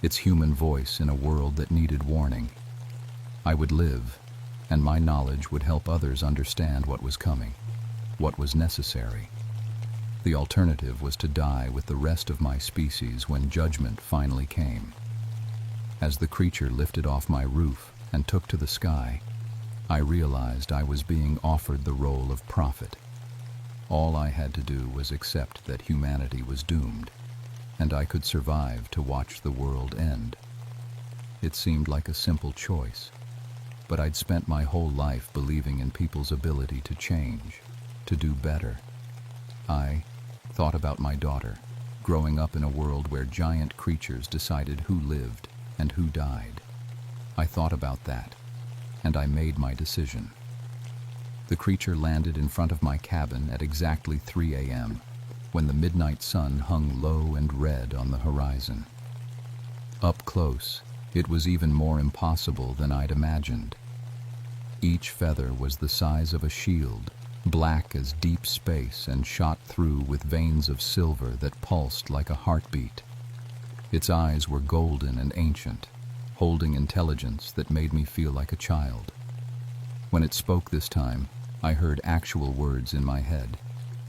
its human voice in a world that needed warning. I would live, and my knowledge would help others understand what was coming, what was necessary. The alternative was to die with the rest of my species when judgment finally came. As the creature lifted off my roof and took to the sky, I realized I was being offered the role of prophet. All I had to do was accept that humanity was doomed, and I could survive to watch the world end. It seemed like a simple choice, but I'd spent my whole life believing in people's ability to change, to do better. I thought about my daughter, growing up in a world where giant creatures decided who lived and who died. I thought about that, and I made my decision. The creature landed in front of my cabin at exactly 3 a.m., when the midnight sun hung low and red on the horizon. Up close, it was even more impossible than I'd imagined. Each feather was the size of a shield, black as deep space and shot through with veins of silver that pulsed like a heartbeat. Its eyes were golden and ancient, holding intelligence that made me feel like a child. When it spoke this time, I heard actual words in my head,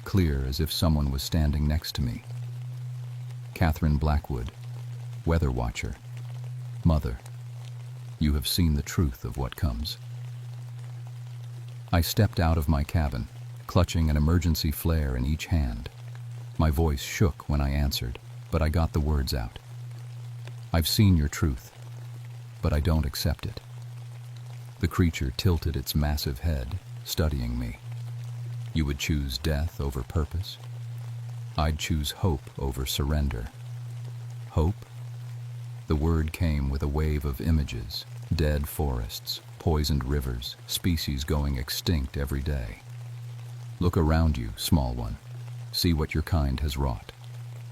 clear as if someone was standing next to me. Catherine Blackwood, Weather Watcher. Mother, you have seen the truth of what comes. I stepped out of my cabin, clutching an emergency flare in each hand. My voice shook when I answered, but I got the words out. I've seen your truth, but I don't accept it. The creature tilted its massive head, studying me. You would choose death over purpose? I'd choose hope over surrender. Hope? The word came with a wave of images, dead forests, poisoned rivers, species going extinct every day. Look around you, small one. See what your kind has wrought.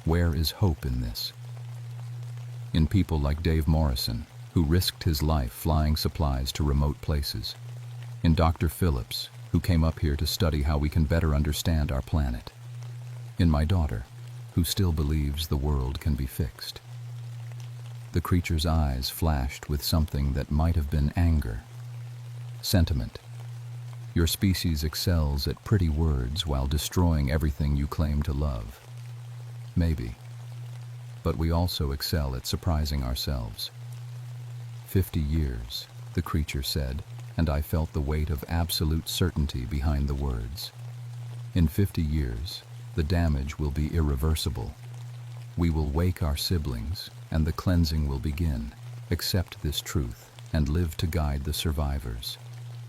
Where is hope in this? In people like Dave Morrison, who risked his life flying supplies to remote places. In Dr. Phillips, who came up here to study how we can better understand our planet. In my daughter, who still believes the world can be fixed. The creature's eyes flashed with something that might have been anger. Sentiment. Your species excels at pretty words while destroying everything you claim to love. Maybe. But we also excel at surprising ourselves. 50 years, the creature said, and I felt the weight of absolute certainty behind the words. In 50 years, the damage will be irreversible. We will wake our siblings, and the cleansing will begin. Accept this truth, and live to guide the survivors.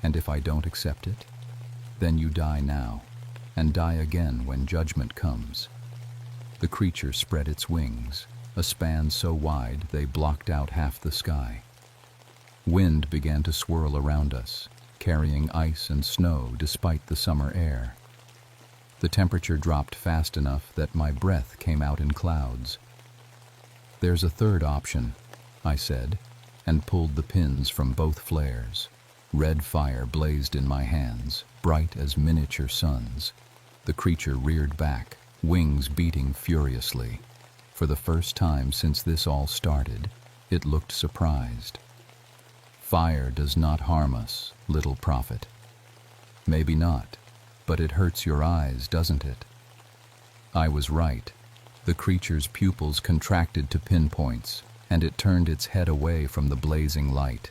And if I don't accept it, then you die now, and die again when judgment comes. The creature spread its wings, a span so wide they blocked out half the sky. Wind began to swirl around us, carrying ice and snow despite the summer air. The temperature dropped fast enough that my breath came out in clouds. There's a third option, I said, and pulled the pins from both flares. Red fire blazed in my hands, bright as miniature suns. The creature reared back, wings beating furiously. For the first time since this all started, it looked surprised. Fire does not harm us, little prophet. Maybe not, but it hurts your eyes, doesn't it? I was right. The creature's pupils contracted to pinpoints, and it turned its head away from the blazing light.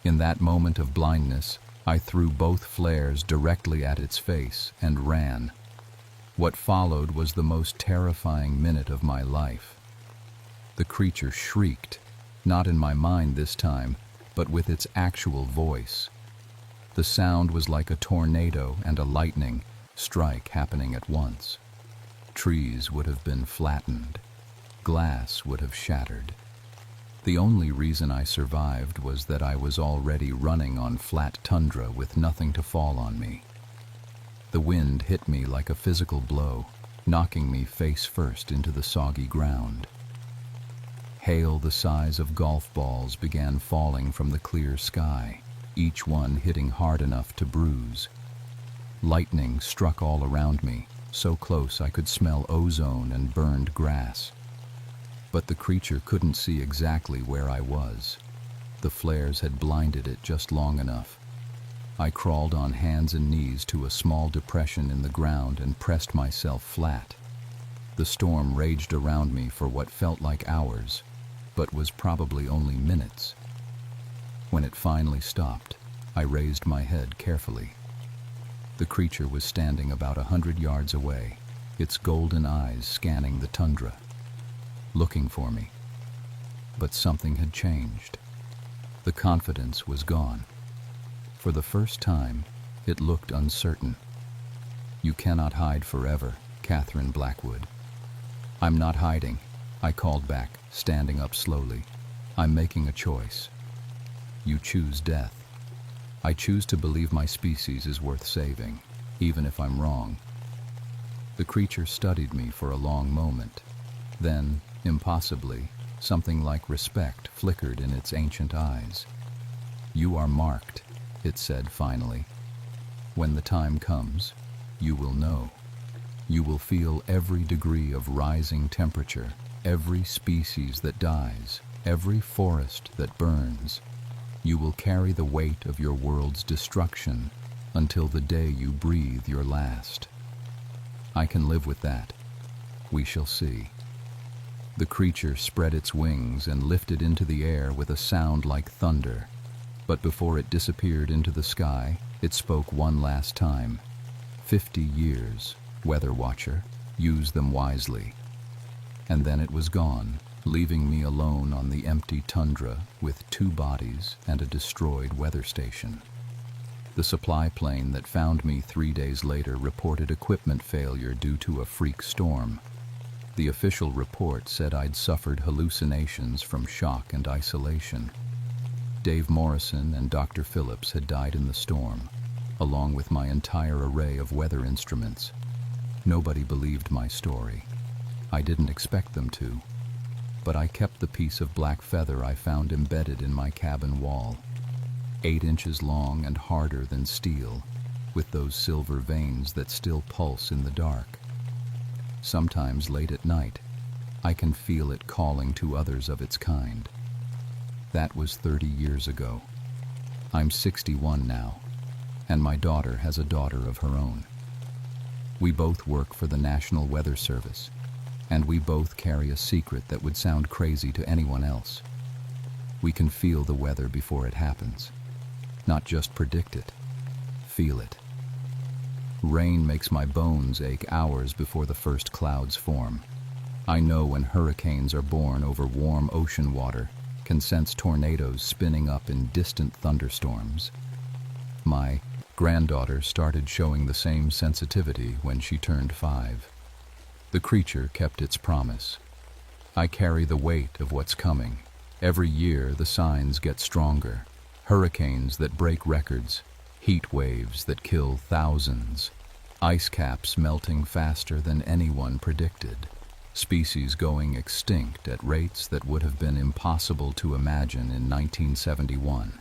In that moment of blindness, I threw both flares directly at its face and ran. What followed was the most terrifying minute of my life. The creature shrieked, not in my mind this time, but with its actual voice. The sound was like a tornado and a lightning strike happening at once. Trees would have been flattened. Glass would have shattered. The only reason I survived was that I was already running on flat tundra with nothing to fall on me. The wind hit me like a physical blow, knocking me face first into the soggy ground. Hail the size of golf balls began falling from the clear sky, each one hitting hard enough to bruise. Lightning struck all around me, so close I could smell ozone and burned grass. But the creature couldn't see exactly where I was. The flares had blinded it just long enough. I crawled on hands and knees to a small depression in the ground and pressed myself flat. The storm raged around me for what felt like hours, but was probably only minutes. When it finally stopped, I raised my head carefully. The creature was standing about 100 yards away, its golden eyes scanning the tundra, looking for me. But something had changed. The confidence was gone. For the first time, it looked uncertain. "You cannot hide forever, Catherine Blackwood." "I'm not hiding," I called back, standing up slowly. "I'm making a choice." "You choose death." "I choose to believe my species is worth saving, even if I'm wrong." The creature studied me for a long moment. Then, impossibly, something like respect flickered in its ancient eyes. "You are marked," it said finally. "When the time comes, you will know. You will feel every degree of rising temperature, every species that dies, every forest that burns. You will carry the weight of your world's destruction until the day you breathe your last." "I can live with that. We shall see." The creature spread its wings and lifted into the air with a sound like thunder. But before it disappeared into the sky, it spoke one last time. 50 years, Weather Watcher, use them wisely." And then it was gone, leaving me alone on the empty tundra with 2 bodies and a destroyed weather station. The supply plane that found me 3 days later reported equipment failure due to a freak storm. The official report said I'd suffered hallucinations from shock and isolation. Dave Morrison and Dr. Phillips had died in the storm, along with my entire array of weather instruments. Nobody believed my story. I didn't expect them to, but I kept the piece of black feather I found embedded in my cabin wall. 8 inches long and harder than steel, with those silver veins that still pulse in the dark. Sometimes late at night, I can feel it calling to others of its kind. That was 30 years ago. I'm 61 now, and my daughter has a daughter of her own. We both work for the National Weather Service, and we both carry a secret that would sound crazy to anyone else. We can feel the weather before it happens. Not just predict it, feel it. Rain makes my bones ache hours before the first clouds form. I know when hurricanes are born over warm ocean water, can sense tornadoes spinning up in distant thunderstorms. My granddaughter started showing the same sensitivity when she turned 5. The creature kept its promise. I carry the weight of what's coming. Every year the signs get stronger. Hurricanes that break records, heat waves that kill thousands, ice caps melting faster than anyone predicted, species going extinct at rates that would have been impossible to imagine in 1971.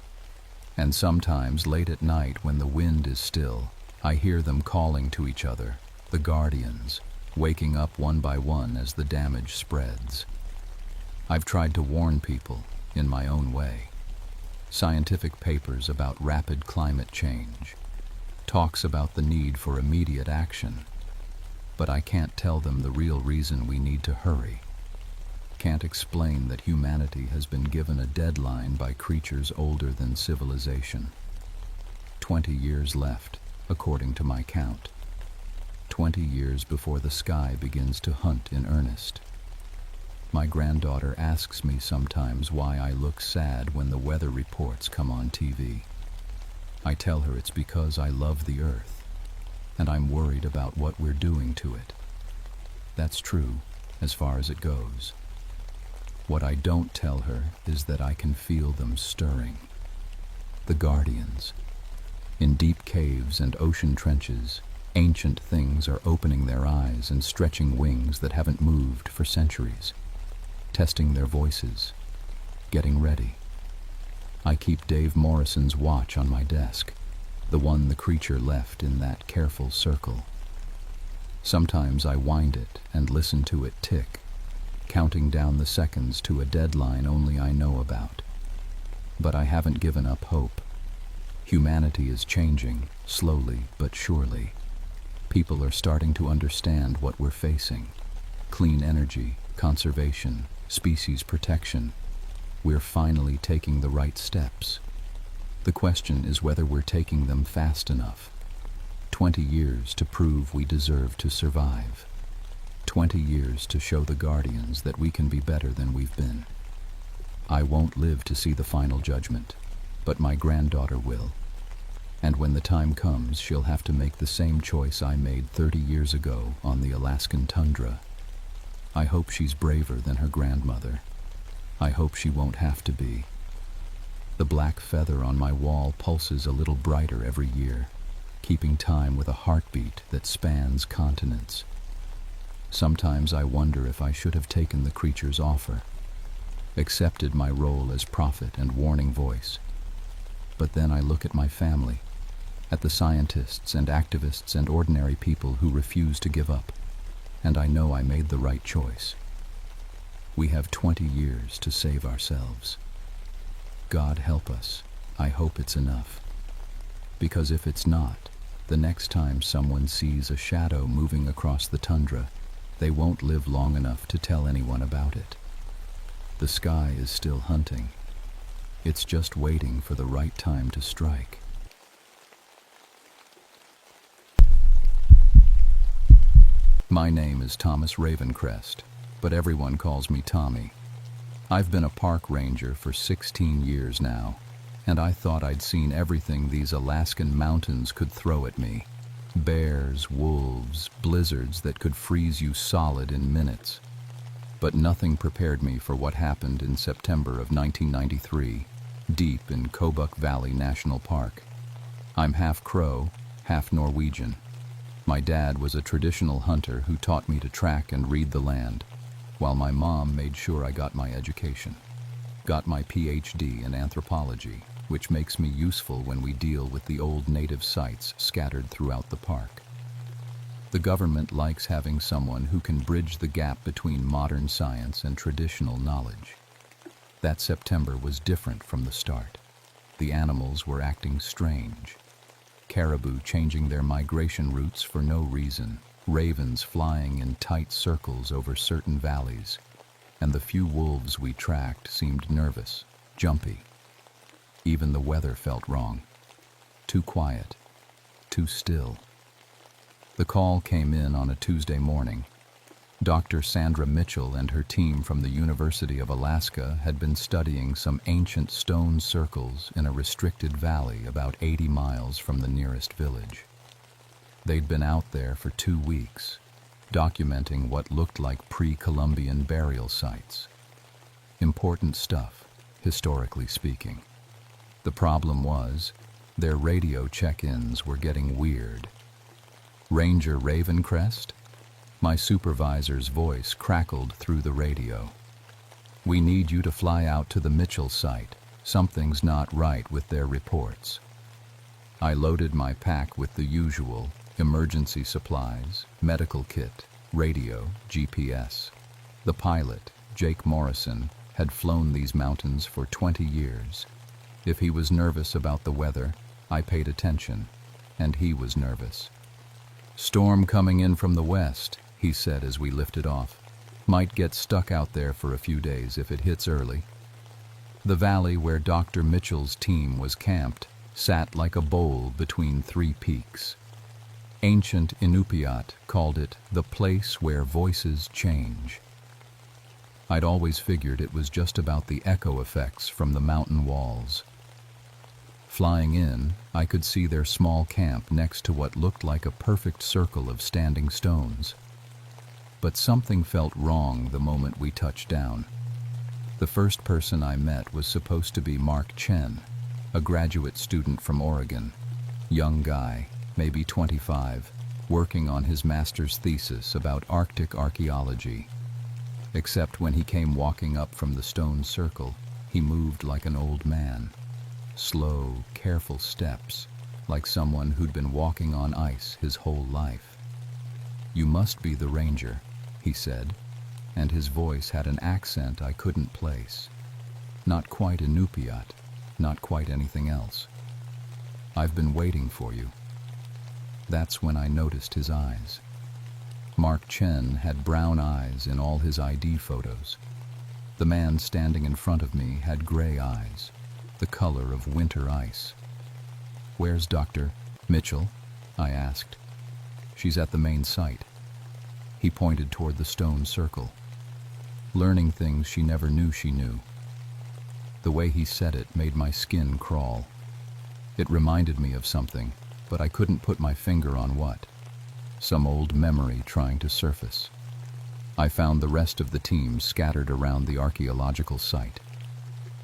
And sometimes late at night when the wind is still, I hear them calling to each other, the guardians, waking up one by one as the damage spreads. I've tried to warn people in my own way. Scientific papers about rapid climate change, talks about the need for immediate action, but I can't tell them the real reason we need to hurry. Can't explain that humanity has been given a deadline by creatures older than civilization. 20 years left, according to my count. 20 years before the sky begins to hunt in earnest. My granddaughter asks me sometimes why I look sad when the weather reports come on TV. I tell her it's because I love the earth, and I'm worried about what we're doing to it. That's true, as far as it goes. What I don't tell her is that I can feel them stirring. The guardians. In deep caves and ocean trenches, ancient things are opening their eyes and stretching wings that haven't moved for centuries, testing their voices, getting ready. I keep Dave Morrison's watch on my desk, the one the creature left in that careful circle. Sometimes I wind it and listen to it tick, counting down the seconds to a deadline only I know about. But I haven't given up hope. Humanity is changing, slowly but surely. People are starting to understand what we're facing. Clean energy, conservation, species protection. We're finally taking the right steps. The question is whether we're taking them fast enough. 20 years to prove we deserve to survive. 20 years to show the Guardians that we can be better than we've been. I won't live to see the final judgment, but my granddaughter will. And when the time comes, she'll have to make the same choice I made 30 years ago on the Alaskan tundra. I hope she's braver than her grandmother. I hope she won't have to be. The black feather on my wall pulses a little brighter every year, keeping time with a heartbeat that spans continents. Sometimes I wonder if I should have taken the creature's offer, accepted my role as prophet and warning voice. But then I look at my family, at the scientists and activists and ordinary people who refuse to give up, and I know I made the right choice. We have 20 years to save ourselves. God help us. I hope it's enough. Because if it's not, the next time someone sees a shadow moving across the tundra, they won't live long enough to tell anyone about it. The sky is still hunting. It's just waiting for the right time to strike. My name is Thomas Ravencrest, but everyone calls me Tommy. I've been a park ranger for 16 years now, and I thought I'd seen everything these Alaskan mountains could throw at me. Bears, wolves, blizzards that could freeze you solid in minutes. But nothing prepared me for what happened in September of 1993, deep in Kobuk Valley National Park. I'm half Crow, half Norwegian. My dad was a traditional hunter who taught me to track and read the land, while my mom made sure I got my education. Got my PhD in anthropology, which makes me useful when we deal with the old native sites scattered throughout the park. The government likes having someone who can bridge the gap between modern science and traditional knowledge. That September was different from the start. The animals were acting strange. Caribou changing their migration routes for no reason, ravens flying in tight circles over certain valleys, and the few wolves we tracked seemed nervous, jumpy. Even the weather felt wrong. Too quiet, too still. The call came in on a Tuesday morning. Dr. Sandra Mitchell and her team from the University of Alaska had been studying some ancient stone circles in a restricted valley about 80 miles from the nearest village. They'd been out there for 2 weeks, documenting what looked like pre-Columbian burial sites. Important stuff, historically speaking. The problem was, their radio check-ins were getting weird. Ranger Ravencrest? My supervisor's voice crackled through the radio. We need you to fly out to the Mitchell site. Something's not right with their reports. I loaded my pack with the usual emergency supplies, medical kit, radio, GPS. The pilot, Jake Morrison, had flown these mountains for 20 years. If he was nervous about the weather, I paid attention, and he was nervous. Storm coming in from the west, he said as we lifted off. Might get stuck out there for a few days if it hits early. The valley where Dr. Mitchell's team was camped sat like a bowl between 3 peaks. Ancient Inupiat called it the place where voices change. I'd always figured it was just about the echo effects from the mountain walls. Flying in, I could see their small camp next to what looked like a perfect circle of standing stones. But something felt wrong the moment we touched down. The first person I met was supposed to be Mark Chen, a graduate student from Oregon. Young guy, maybe 25, working on his master's thesis about Arctic archaeology. Except when he came walking up from the stone circle, he moved like an old man. Slow, careful steps, like someone who'd been walking on ice his whole life. You must be the ranger, he said, and his voice had an accent I couldn't place. Not quite Inupiat, not quite anything else. I've been waiting for you. That's when I noticed his eyes. Mark Chen had brown eyes in all his ID photos. The man standing in front of me had gray eyes, the color of winter ice. Where's Dr. Mitchell? I asked. She's at the main site. He pointed toward the stone circle. Learning things she never knew she knew. The way he said it made my skin crawl. It reminded me of something, but I couldn't put my finger on what. Some old memory trying to surface. I found the rest of the team scattered around the archaeological site.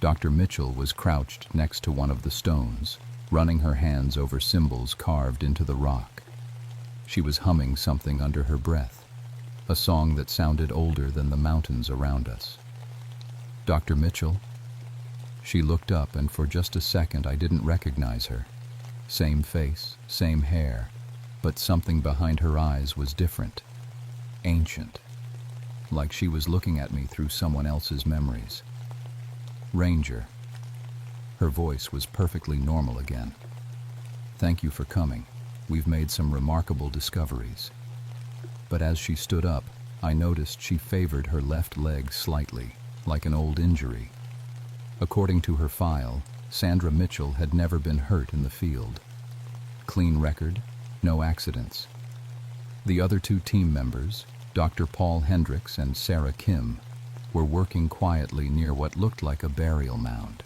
Dr. Mitchell was crouched next to one of the stones, running her hands over symbols carved into the rock. She was humming something under her breath, a song that sounded older than the mountains around us. Dr. Mitchell? She looked up, and for just a second I didn't recognize her. Same face, same hair, but something behind her eyes was different. Ancient. Like she was looking at me through someone else's memories. Ranger. Her voice was perfectly normal again. Thank you for coming. We've made some remarkable discoveries. But as she stood up, I noticed she favored her left leg slightly, like an old injury. According to her file, Sandra Mitchell had never been hurt in the field. Clean record, no accidents. The other two team members, Dr. Paul Hendricks and Sarah Kim, were working quietly near what looked like a burial mound.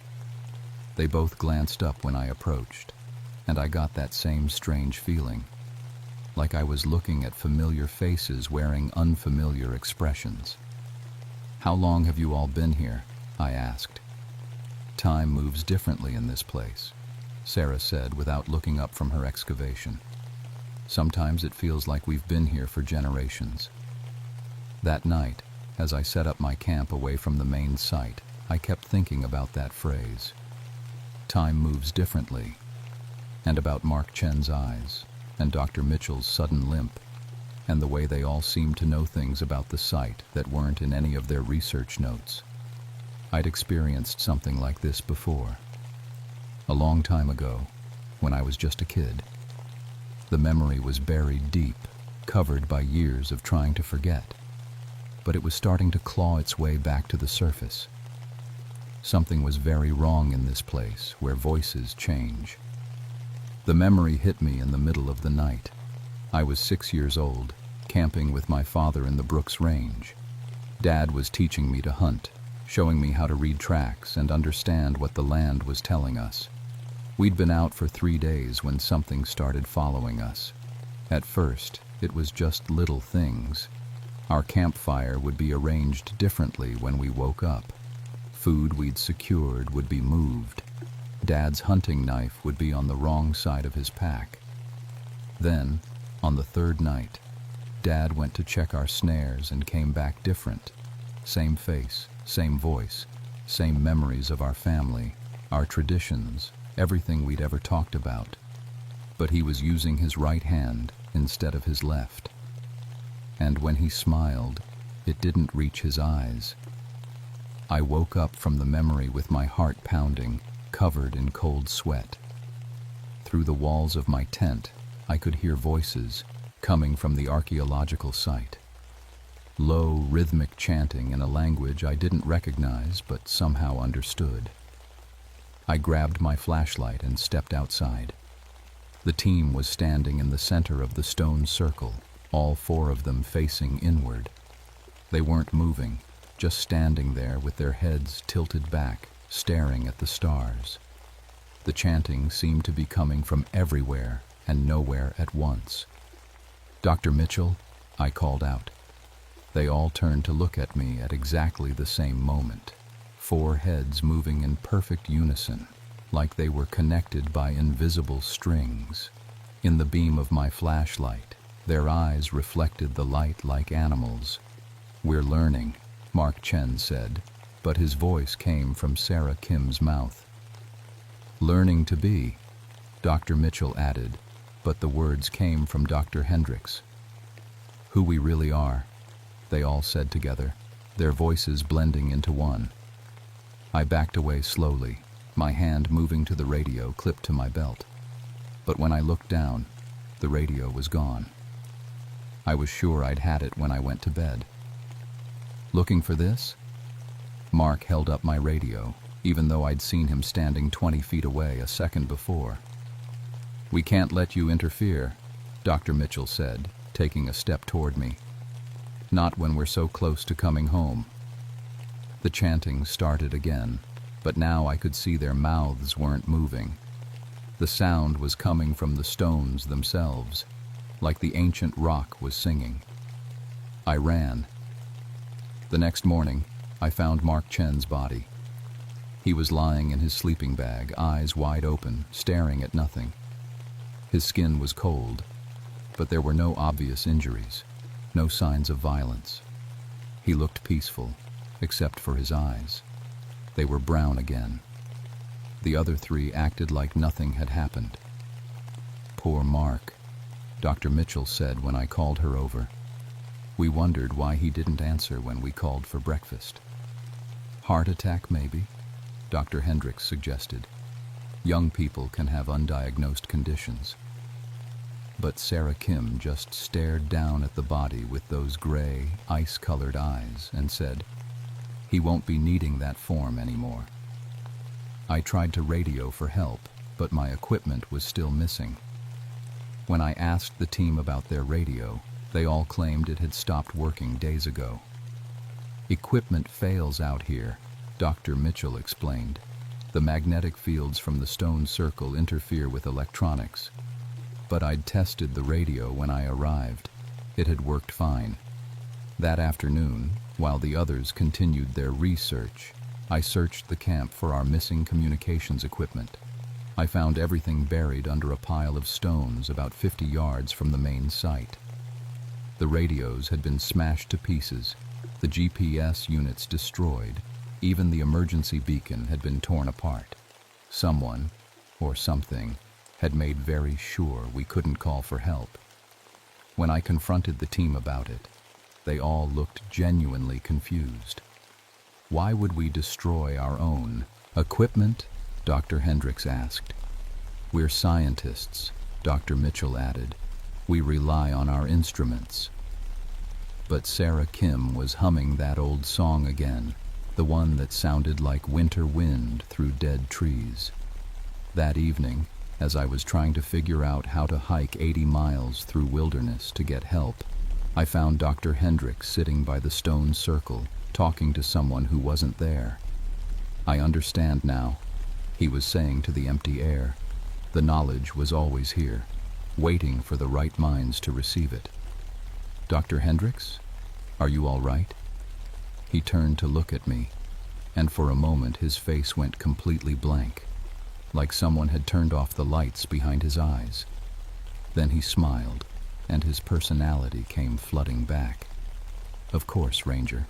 They both glanced up when I approached, and I got that same strange feeling, like I was looking at familiar faces wearing unfamiliar expressions. How long have you all been here? I asked. Time moves differently in this place, Sarah said without looking up from her excavation. Sometimes it feels like we've been here for generations. That night, as I set up my camp away from the main site, I kept thinking about that phrase. Time moves differently, and about Mark Chen's eyes, and Dr. Mitchell's sudden limp, and the way they all seemed to know things about the site that weren't in any of their research notes. I'd experienced something like this before. A long time ago, when I was just a kid. The memory was buried deep, covered by years of trying to forget. But it was starting to claw its way back to the surface. Something was very wrong in this place where voices change. The memory hit me in the middle of the night. I was 6 years old, camping with my father in the Brooks Range. Dad was teaching me to hunt, showing me how to read tracks and understand what the land was telling us. We'd been out for 3 days when something started following us. At first, it was just little things. Our campfire would be arranged differently when we woke up. Food we'd secured would be moved. Dad's hunting knife would be on the wrong side of his pack. Then, on the third night, Dad went to check our snares and came back different. Same face, same voice, same memories of our family, our traditions, everything we'd ever talked about. But he was using his right hand instead of his left. And when he smiled, it didn't reach his eyes. I woke up from the memory with my heart pounding, covered in cold sweat. Through the walls of my tent, I could hear voices coming from the archaeological site. Low, rhythmic chanting in a language I didn't recognize but somehow understood. I grabbed my flashlight and stepped outside. The team was standing in the center of the stone circle, all 4 of them facing inward. They weren't moving, just standing there with their heads tilted back, staring at the stars. The chanting seemed to be coming from everywhere and nowhere at once. Dr. Mitchell, I called out. They all turned to look at me at exactly the same moment, 4 heads moving in perfect unison, like they were connected by invisible strings. In the beam of my flashlight, their eyes reflected the light like animals. We're learning, Mark Chen said, but his voice came from Sarah Kim's mouth. Learning to be, Dr. Mitchell added, but the words came from Dr. Hendricks. Who we really are, they all said together, their voices blending into one. I backed away slowly, my hand moving to the radio clipped to my belt. But when I looked down, the radio was gone. I was sure I'd had it when I went to bed. Looking for this? Mark held up my radio, even though I'd seen him standing 20 feet away a second before. We can't let you interfere, Dr. Mitchell said, taking a step toward me. Not when we're so close to coming home. The chanting started again, but now I could see their mouths weren't moving. The sound was coming from the stones themselves, like the ancient rock was singing. I ran. The next morning, I found Mark Chen's body. He was lying in his sleeping bag, eyes wide open, staring at nothing. His skin was cold, but there were no obvious injuries, no signs of violence. He looked peaceful, except for his eyes. They were brown again. The other three acted like nothing had happened. Poor Mark, Dr. Mitchell said when I called her over. We wondered why he didn't answer when we called for breakfast. Heart attack, maybe? Dr. Hendricks suggested. Young people can have undiagnosed conditions. But Sarah Kim just stared down at the body with those gray, ice-colored eyes and said, "He won't be needing that form anymore." I tried to radio for help, but my equipment was still missing. When I asked the team about their radio, they all claimed it had stopped working days ago. Equipment fails out here, Dr. Mitchell explained. The magnetic fields from the stone circle interfere with electronics. But I'd tested the radio when I arrived. It had worked fine. That afternoon, while the others continued their research, I searched the camp for our missing communications equipment. I found everything buried under a pile of stones about 50 yards from the main site. The radios had been smashed to pieces, the GPS units destroyed, even the emergency beacon had been torn apart. Someone, or something, had made very sure we couldn't call for help. When I confronted the team about it, they all looked genuinely confused. Why would we destroy our own equipment? Dr. Hendricks asked. We're scientists, Dr. Mitchell added. We rely on our instruments. But Sarah Kim was humming that old song again, the one that sounded like winter wind through dead trees. That evening, as I was trying to figure out how to hike 80 miles through wilderness to get help, I found Dr. Hendricks sitting by the stone circle, talking to someone who wasn't there. I understand now, he was saying to the empty air. The knowledge was always here, waiting for the right minds to receive it. Dr. Hendricks, are you all right? He turned to look at me, and for a moment his face went completely blank, like someone had turned off the lights behind his eyes. Then he smiled, and his personality came flooding back. Of course, Ranger.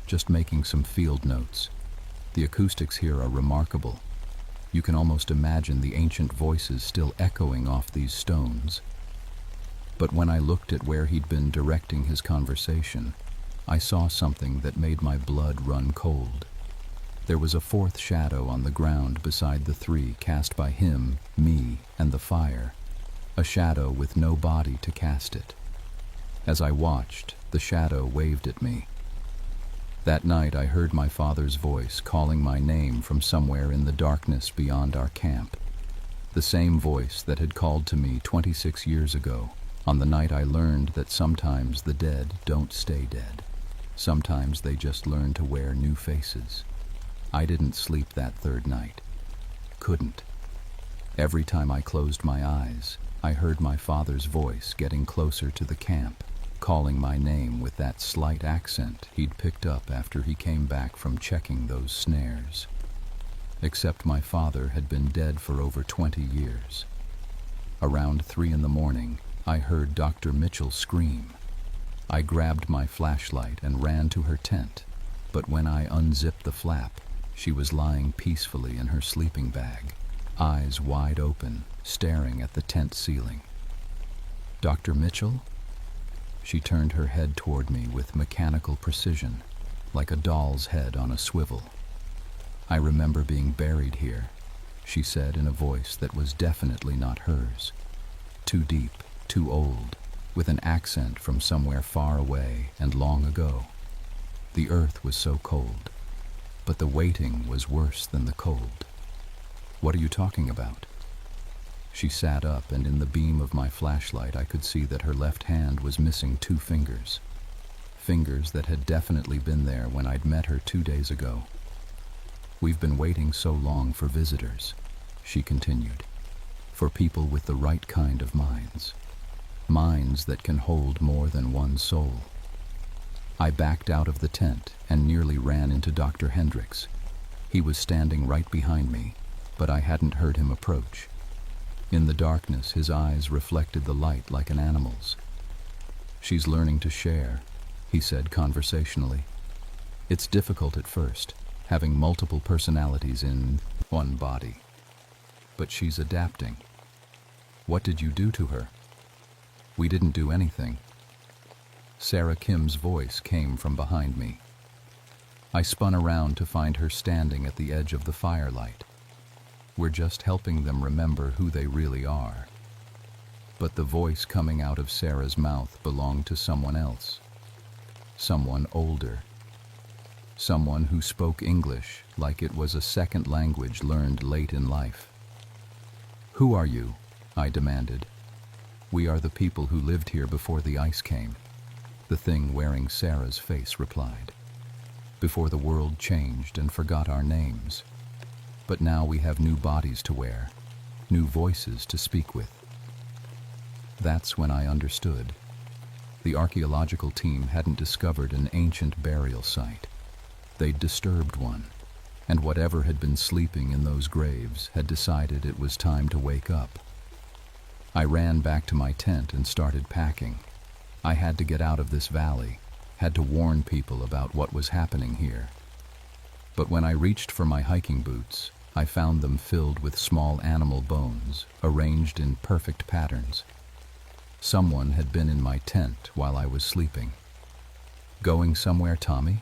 Just making some field notes. The acoustics here are remarkable. You can almost imagine the ancient voices still echoing off these stones. But when I looked at where he'd been directing his conversation, I saw something that made my blood run cold. There was a fourth shadow on the ground beside the three cast by him, me, and the fire. A shadow with no body to cast it. As I watched, the shadow waved at me. That night I heard my father's voice calling my name from somewhere in the darkness beyond our camp. The same voice that had called to me 26 years ago, on the night I learned that sometimes the dead don't stay dead. Sometimes they just learn to wear new faces. I didn't sleep that third night. Couldn't. Every time I closed my eyes, I heard my father's voice getting closer to the camp, calling my name with that slight accent he'd picked up after he came back from checking those snares. Except my father had been dead for over 20 years. Around 3 a.m, I heard Dr. Mitchell scream. I grabbed my flashlight and ran to her tent, but when I unzipped the flap, she was lying peacefully in her sleeping bag, eyes wide open, staring at the tent ceiling. Dr. Mitchell? She turned her head toward me with mechanical precision, like a doll's head on a swivel. I remember being buried here, she said in a voice that was definitely not hers. Too deep, too old, with an accent from somewhere far away and long ago. The earth was so cold, but the waiting was worse than the cold. What are you talking about? She sat up, and in the beam of my flashlight I could see that her left hand was missing 2 fingers. Fingers that had definitely been there when I'd met her 2 days ago. "We've been waiting so long for visitors," she continued. "For people with the right kind of minds. Minds that can hold more than one soul." I backed out of the tent and nearly ran into Dr. Hendricks. He was standing right behind me, but I hadn't heard him approach. In the darkness, his eyes reflected the light like an animal's. "She's learning to share," he said conversationally. "It's difficult at first, having multiple personalities in one body. But she's adapting." "What did you do to her?" "We didn't do anything." Sarah Kim's voice came from behind me. I spun around to find her standing at the edge of the firelight. "We're just helping them remember who they really are." But the voice coming out of Sarah's mouth belonged to someone else. Someone older. Someone who spoke English like it was a second language learned late in life. "Who are you?" I demanded. "We are the people who lived here before the ice came," the thing wearing Sarah's face replied. "Before the world changed and forgot our names. But now we have new bodies to wear, new voices to speak with." That's when I understood. The archaeological team hadn't discovered an ancient burial site. They'd disturbed one, and whatever had been sleeping in those graves had decided it was time to wake up. I ran back to my tent and started packing. I had to get out of this valley, had to warn people about what was happening here. But when I reached for my hiking boots, I found them filled with small animal bones, arranged in perfect patterns. Someone had been in my tent while I was sleeping. "Going somewhere, Tommy?"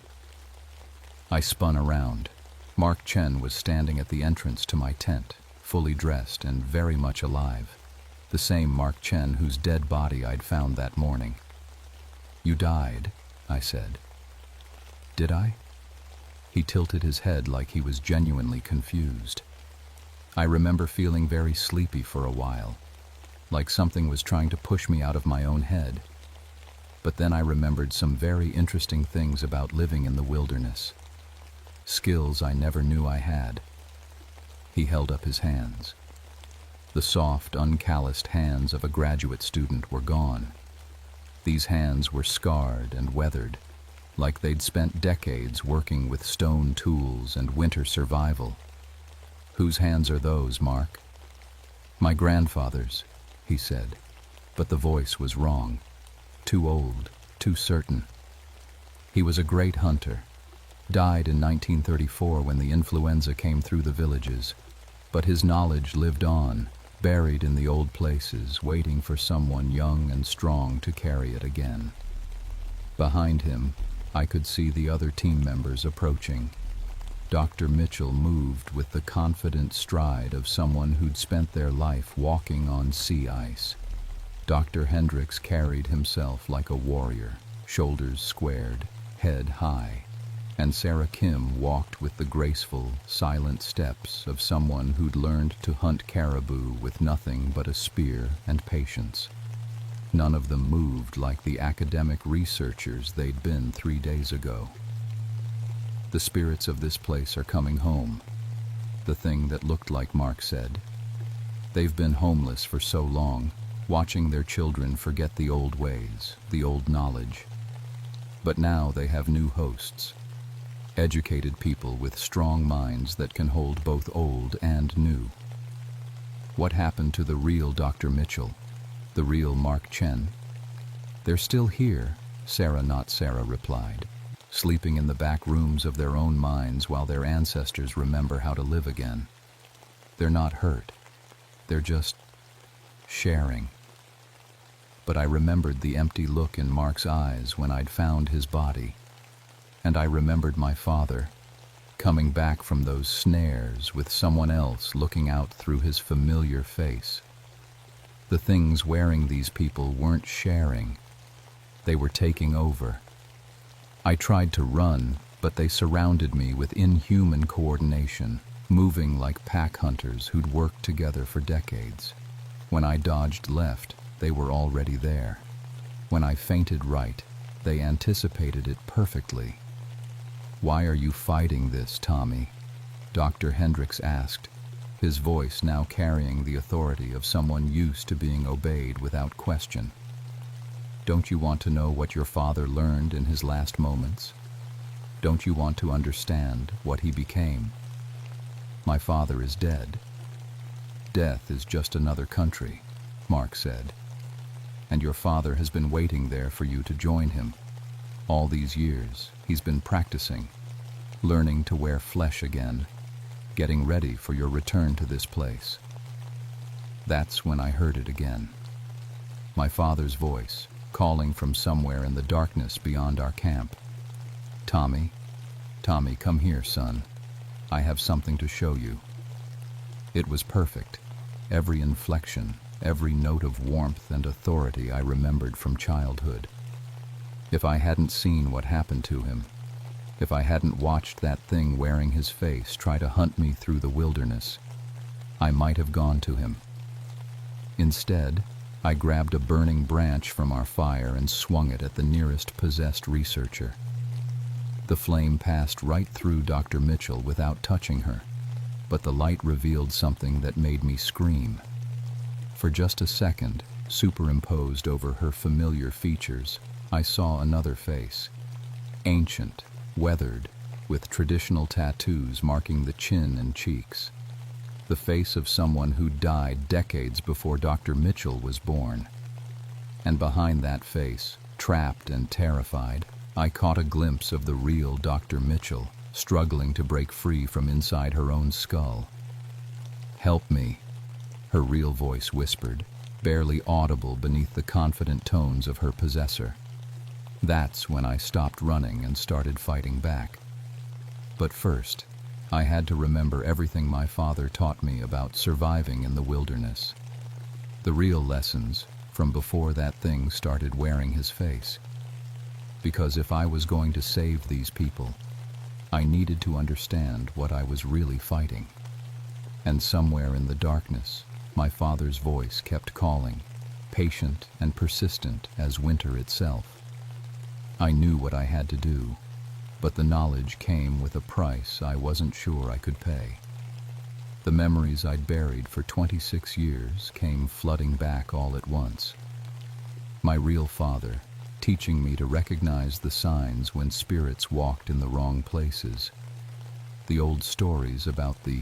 I spun around. Mark Chen was standing at the entrance to my tent, fully dressed and very much alive. The same Mark Chen whose dead body I'd found that morning. "You died," I said. "Did I?" He tilted his head like he was genuinely confused. I remember feeling very sleepy for a while, like something was trying to push me out of my own head. But then I remembered some very interesting things about living in the wilderness. Skills I never knew I had. He held up his hands. The soft, uncalloused hands of a graduate student were gone. These hands were scarred and weathered, like they'd spent decades working with stone tools and winter survival. "Whose hands are those, Mark?" "My grandfather's," he said, but the voice was wrong. Too old, too certain. "He was a great hunter. Died in 1934 when the influenza came through the villages, but his knowledge lived on, buried in the old places, waiting for someone young and strong to carry it again." Behind him, I could see the other team members approaching. Dr. Mitchell moved with the confident stride of someone who'd spent their life walking on sea ice. Dr. Hendricks carried himself like a warrior, shoulders squared, head high. And Sarah Kim walked with the graceful, silent steps of someone who'd learned to hunt caribou with nothing but a spear and patience. None of them moved like the academic researchers they'd been 3 days ago. "The spirits of this place are coming home," the thing that looked like Mark said. "They've been homeless for so long, watching their children forget the old ways, the old knowledge. But now they have new hosts. Educated people with strong minds that can hold both old and new." What happened to the real Dr. Mitchell, the real Mark Chen? "They're still here," Sarah not Sarah replied, "sleeping in the back rooms of their own minds while their ancestors remember how to live again. They're not hurt. They're just sharing." But I remembered the empty look in Mark's eyes when I'd found his body. And I remembered my father, coming back from those snares with someone else looking out through his familiar face. The things wearing these people weren't sharing. They were taking over. I tried to run, but they surrounded me with inhuman coordination, moving like pack hunters who'd worked together for decades. When I dodged left, they were already there. When I feinted right, they anticipated it perfectly. "Why are you fighting this, Tommy?" Dr. Hendricks asked, his voice now carrying the authority of someone used to being obeyed without question. "Don't you want to know what your father learned in his last moments? Don't you want to understand what he became?" "My father is dead." "Death is just another country," Mark said. "And your father has been waiting there for you to join him. All these years, he's been practicing, learning to wear flesh again, getting ready for your return to this place." That's when I heard it again. My father's voice, calling from somewhere in the darkness beyond our camp. "Tommy, Tommy, come here, son. I have something to show you." It was perfect. Every inflection, every note of warmth and authority I remembered from childhood. If I hadn't seen what happened to him, if I hadn't watched that thing wearing his face try to hunt me through the wilderness, I might have gone to him. Instead, I grabbed a burning branch from our fire and swung it at the nearest possessed researcher. The flame passed right through Dr. Mitchell without touching her, but the light revealed something that made me scream. For just a second, superimposed over her familiar features, I saw another face. Ancient, weathered, with traditional tattoos marking the chin and cheeks. The face of someone who died decades before Dr. Mitchell was born. And behind that face, trapped and terrified, I caught a glimpse of the real Dr. Mitchell, struggling to break free from inside her own skull. "Help me," her real voice whispered, barely audible beneath the confident tones of her possessor. That's when I stopped running and started fighting back. But first, I had to remember everything my father taught me about surviving in the wilderness. The real lessons from before that thing started wearing his face. Because if I was going to save these people, I needed to understand what I was really fighting. And somewhere in the darkness, my father's voice kept calling, patient and persistent as winter itself. I knew what I had to do, but the knowledge came with a price I wasn't sure I could pay. The memories I'd buried for 26 years came flooding back all at once. My real father, teaching me to recognize the signs when spirits walked in the wrong places. The old stories about the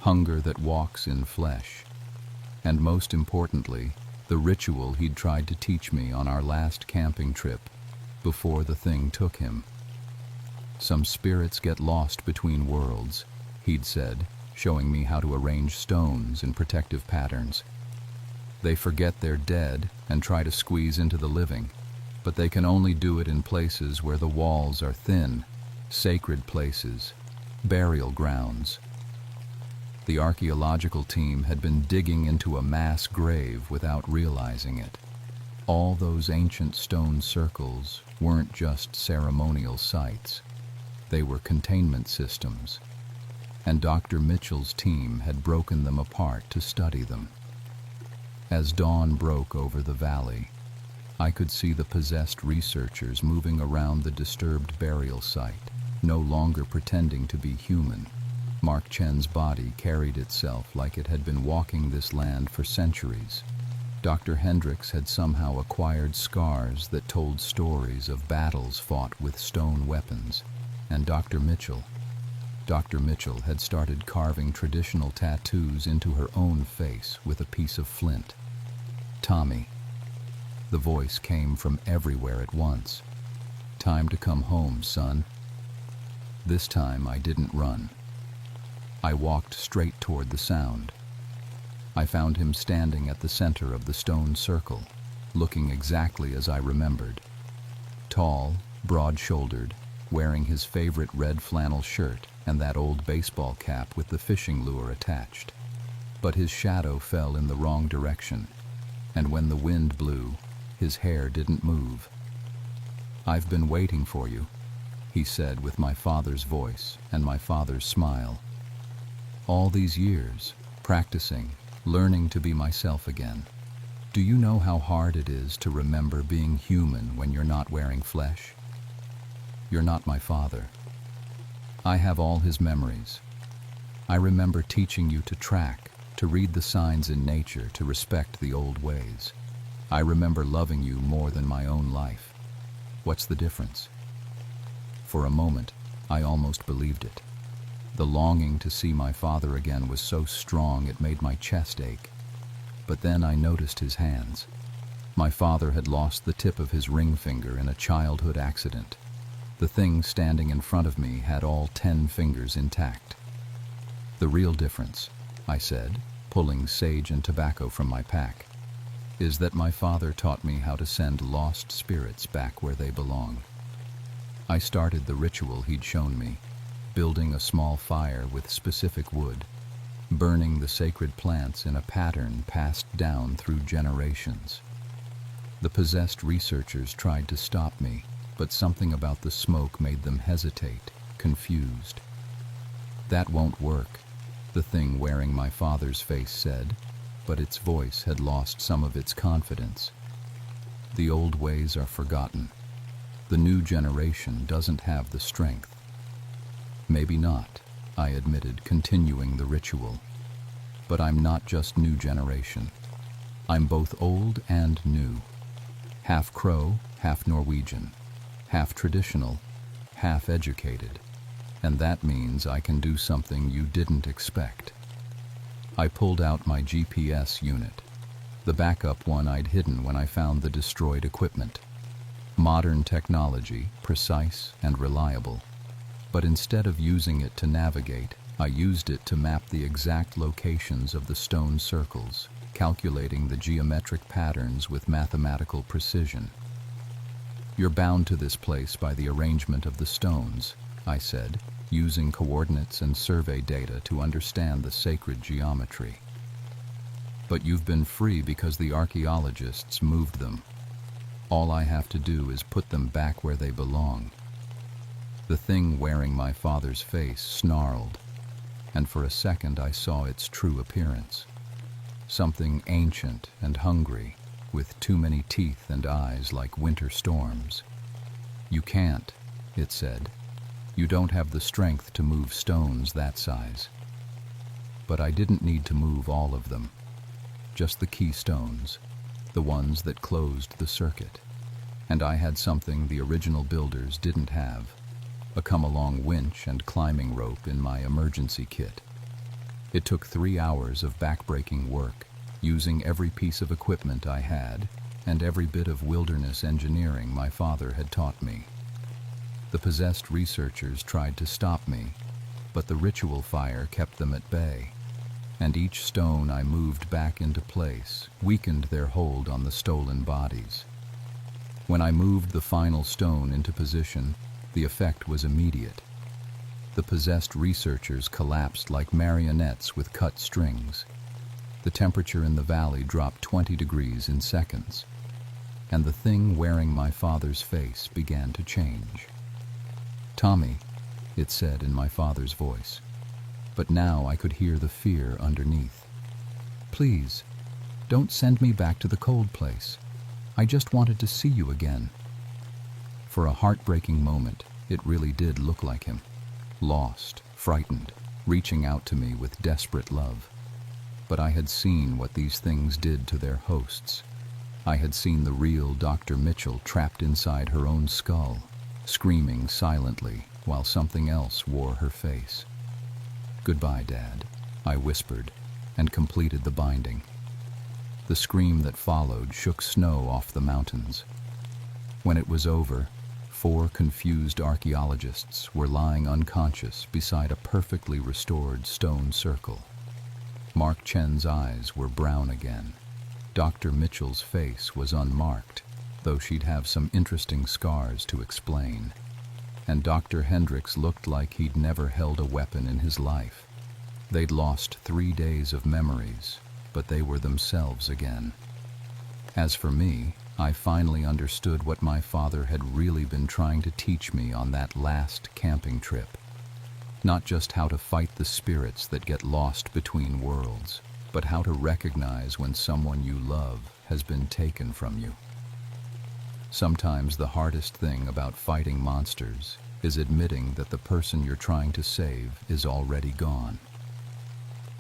hunger that walks in flesh. And most importantly, the ritual he'd tried to teach me on our last camping trip before the thing took him. "Some spirits get lost between worlds," he'd said, showing me how to arrange stones in protective patterns. "They forget they're dead and try to squeeze into the living, but they can only do it in places where the walls are thin, sacred places, burial grounds." The archaeological team had been digging into a mass grave without realizing it. All those ancient stone circles weren't just ceremonial sites. They were containment systems, and Dr. Mitchell's team had broken them apart to study them. As dawn broke over the valley, I could see the possessed researchers moving around the disturbed burial site, no longer pretending to be human. Mark Chen's body carried itself like it had been walking this land for centuries. Dr. Hendricks had somehow acquired scars that told stories of battles fought with stone weapons. And Dr. Mitchell had started carving traditional tattoos into her own face with a piece of flint. "Tommy." The voice came from everywhere at once. "Time to come home, son." This time I didn't run. I walked straight toward the sound. I found him standing at the center of the stone circle, looking exactly as I remembered. Tall, broad-shouldered, wearing his favorite red flannel shirt and that old baseball cap with the fishing lure attached. But his shadow fell in the wrong direction, and when the wind blew, his hair didn't move. "I've been waiting for you," he said with my father's voice and my father's smile. "All these years, practicing, learning to be myself again. Do you know how hard it is to remember being human when you're not wearing flesh? You're not my father. I have all his memories. I remember teaching you to track, to read the signs in nature, to respect the old ways. I remember loving you more than my own life. What's the difference? For a moment, I almost believed it. The longing to see my father again was so strong it made my chest ache. But then I noticed his hands. My father had lost the tip of his ring finger in a childhood accident. The thing standing in front of me had all 10 fingers intact. The real difference, I said, pulling sage and tobacco from my pack, is that my father taught me how to send lost spirits back where they belong. I started the ritual he'd shown me, building a small fire with specific wood, burning the sacred plants in a pattern passed down through generations. The possessed researchers tried to stop me, but something about the smoke made them hesitate, confused. That won't work, the thing wearing my father's face said, but its voice had lost some of its confidence. The old ways are forgotten. The new generation doesn't have the strength. Maybe not, I admitted, continuing the ritual. But I'm not just new generation. I'm both old and new. Half Crow, half Norwegian. Half traditional, half educated. And that means I can do something you didn't expect. I pulled out my GPS unit, the backup one I'd hidden when I found the destroyed equipment. Modern technology, precise and reliable. But instead of using it to navigate, I used it to map the exact locations of the stone circles, calculating the geometric patterns with mathematical precision. You're bound to this place by the arrangement of the stones, I said, using coordinates and survey data to understand the sacred geometry. But you've been free because the archaeologists moved them. All I have to do is put them back where they belong. The thing wearing my father's face snarled, and for a second I saw its true appearance. Something ancient and hungry, with too many teeth and eyes like winter storms. You can't, it said. You don't have the strength to move stones that size. But I didn't need to move all of them. Just the key stones, the ones that closed the circuit. And I had something the original builders didn't have, a come-along winch and climbing rope in my emergency kit. It took 3 hours of back-breaking work, using every piece of equipment I had and every bit of wilderness engineering my father had taught me. The possessed researchers tried to stop me, but the ritual fire kept them at bay, and each stone I moved back into place weakened their hold on the stolen bodies. When I moved the final stone into position, the effect was immediate. The possessed researchers collapsed like marionettes with cut strings. The temperature in the valley dropped 20 degrees in seconds, and the thing wearing my father's face began to change. "Tommy," it said in my father's voice, but now I could hear the fear underneath. "Please, don't send me back to the cold place. I just wanted to see you again." For a heartbreaking moment, it really did look like him. Lost, frightened, reaching out to me with desperate love. But I had seen what these things did to their hosts. I had seen the real Dr. Mitchell trapped inside her own skull, screaming silently while something else wore her face. "Goodbye, Dad," I whispered, and completed the binding. The scream that followed shook snow off the mountains. When it was over, 4 confused archaeologists were lying unconscious beside a perfectly restored stone circle. Mark Chen's eyes were brown again. Dr. Mitchell's face was unmarked, though she'd have some interesting scars to explain. And Dr. Hendricks looked like he'd never held a weapon in his life. They'd lost 3 days of memories, but they were themselves again. As for me, I finally understood what my father had really been trying to teach me on that last camping trip. Not just how to fight the spirits that get lost between worlds, but how to recognize when someone you love has been taken from you. Sometimes the hardest thing about fighting monsters is admitting that the person you're trying to save is already gone.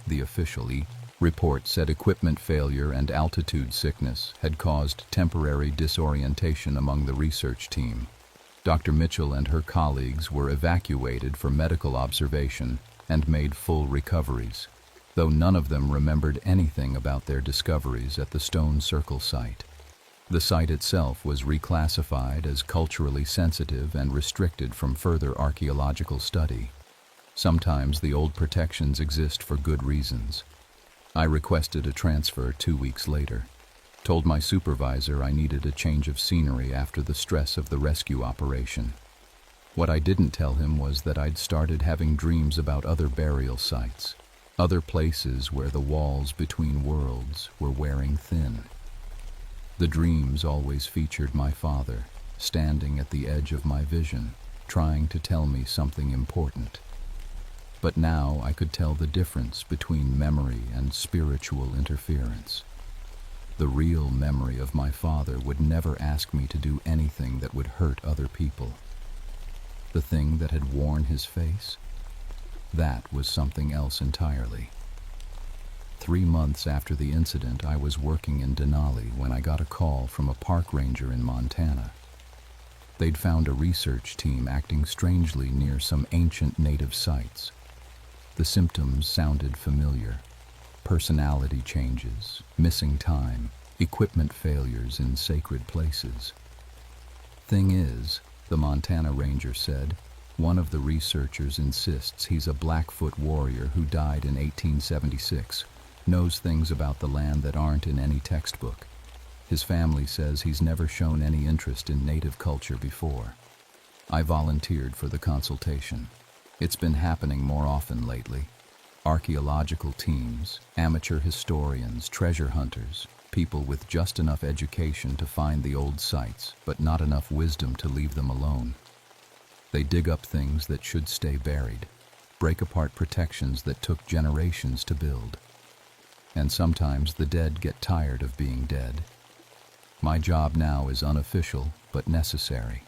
The official report said equipment failure and altitude sickness had caused temporary disorientation among the research team. Dr. Mitchell and her colleagues were evacuated for medical observation and made full recoveries, though none of them remembered anything about their discoveries at the Stone Circle site. The site itself was reclassified as culturally sensitive and restricted from further archaeological study. Sometimes the old protections exist for good reasons. I requested a transfer 2 weeks later, told my supervisor I needed a change of scenery after the stress of the rescue operation. What I didn't tell him was that I'd started having dreams about other burial sites, other places where the walls between worlds were wearing thin. The dreams always featured my father, standing at the edge of my vision, trying to tell me something important. But now I could tell the difference between memory and spiritual interference. The real memory of my father would never ask me to do anything that would hurt other people. The thing that had worn his face? That was something else entirely. 3 months after the incident, I was working in Denali when I got a call from a park ranger in Montana. They'd found a research team acting strangely near some ancient native sites. The symptoms sounded familiar. Personality changes, missing time, equipment failures in sacred places. Thing is, the Montana ranger said, one of the researchers insists he's a Blackfoot warrior who died in 1876, knows things about the land that aren't in any textbook. His family says he's never shown any interest in native culture before. I volunteered for the consultation. It's been happening more often lately. Archaeological teams, amateur historians, treasure hunters, people with just enough education to find the old sites, but not enough wisdom to leave them alone. They dig up things that should stay buried, break apart protections that took generations to build. And sometimes the dead get tired of being dead. My job now is unofficial, but necessary.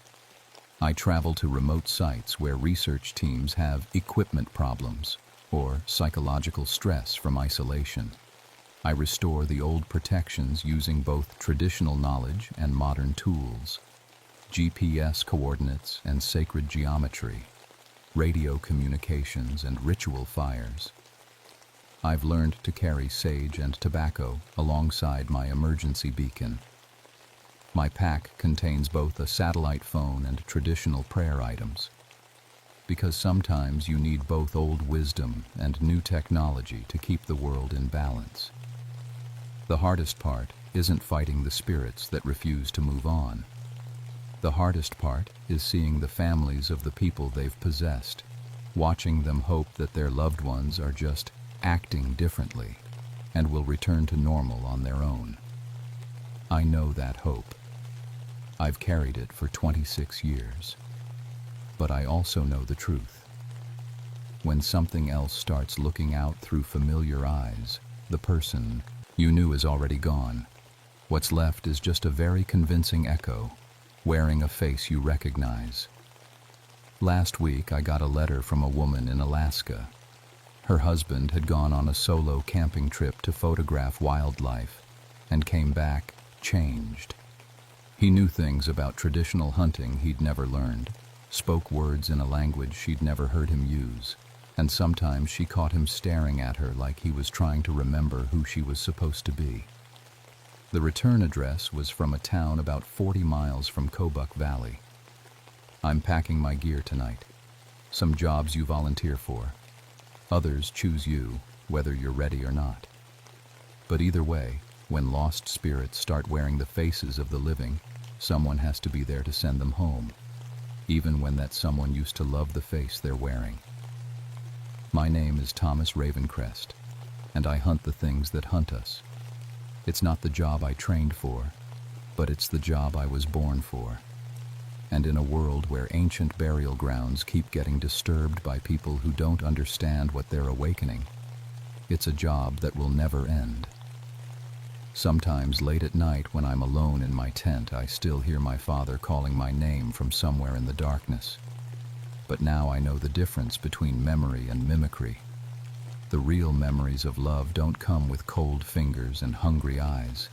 I travel to remote sites where research teams have equipment problems or psychological stress from isolation. I restore the old protections using both traditional knowledge and modern tools, GPS coordinates and sacred geometry, radio communications and ritual fires. I've learned to carry sage and tobacco alongside my emergency beacon. My pack contains both a satellite phone and traditional prayer items, because sometimes you need both old wisdom and new technology to keep the world in balance. The hardest part isn't fighting the spirits that refuse to move on. The hardest part is seeing the families of the people they've possessed, watching them hope that their loved ones are just acting differently and will return to normal on their own. I know that hope. I've carried it for 26 years. But I also know the truth. When something else starts looking out through familiar eyes, the person you knew is already gone. What's left is just a very convincing echo, wearing a face you recognize. Last week, I got a letter from a woman in Alaska. Her husband had gone on a solo camping trip to photograph wildlife and came back changed. He knew things about traditional hunting he'd never learned, spoke words in a language she'd never heard him use, and sometimes she caught him staring at her like he was trying to remember who she was supposed to be. The return address was from a town about 40 miles from Kobuk Valley. I'm packing my gear tonight. Some jobs you volunteer for. Others choose you, whether you're ready or not. But either way, when lost spirits start wearing the faces of the living, someone has to be there to send them home, even when that someone used to love the face they're wearing. My name is Thomas Ravencrest, and I hunt the things that hunt us. It's not the job I trained for, but it's the job I was born for. And in a world where ancient burial grounds keep getting disturbed by people who don't understand what they're awakening, It's a job that will never end. Sometimes late at night when I'm alone in my tent, I still hear my father calling my name from somewhere in the darkness. But now I know the difference between memory and mimicry. The real memories of love don't come with cold fingers and hungry eyes.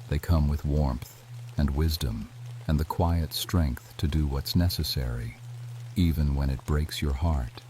They come with warmth and wisdom and the quiet strength to do what's necessary, even when it breaks your heart.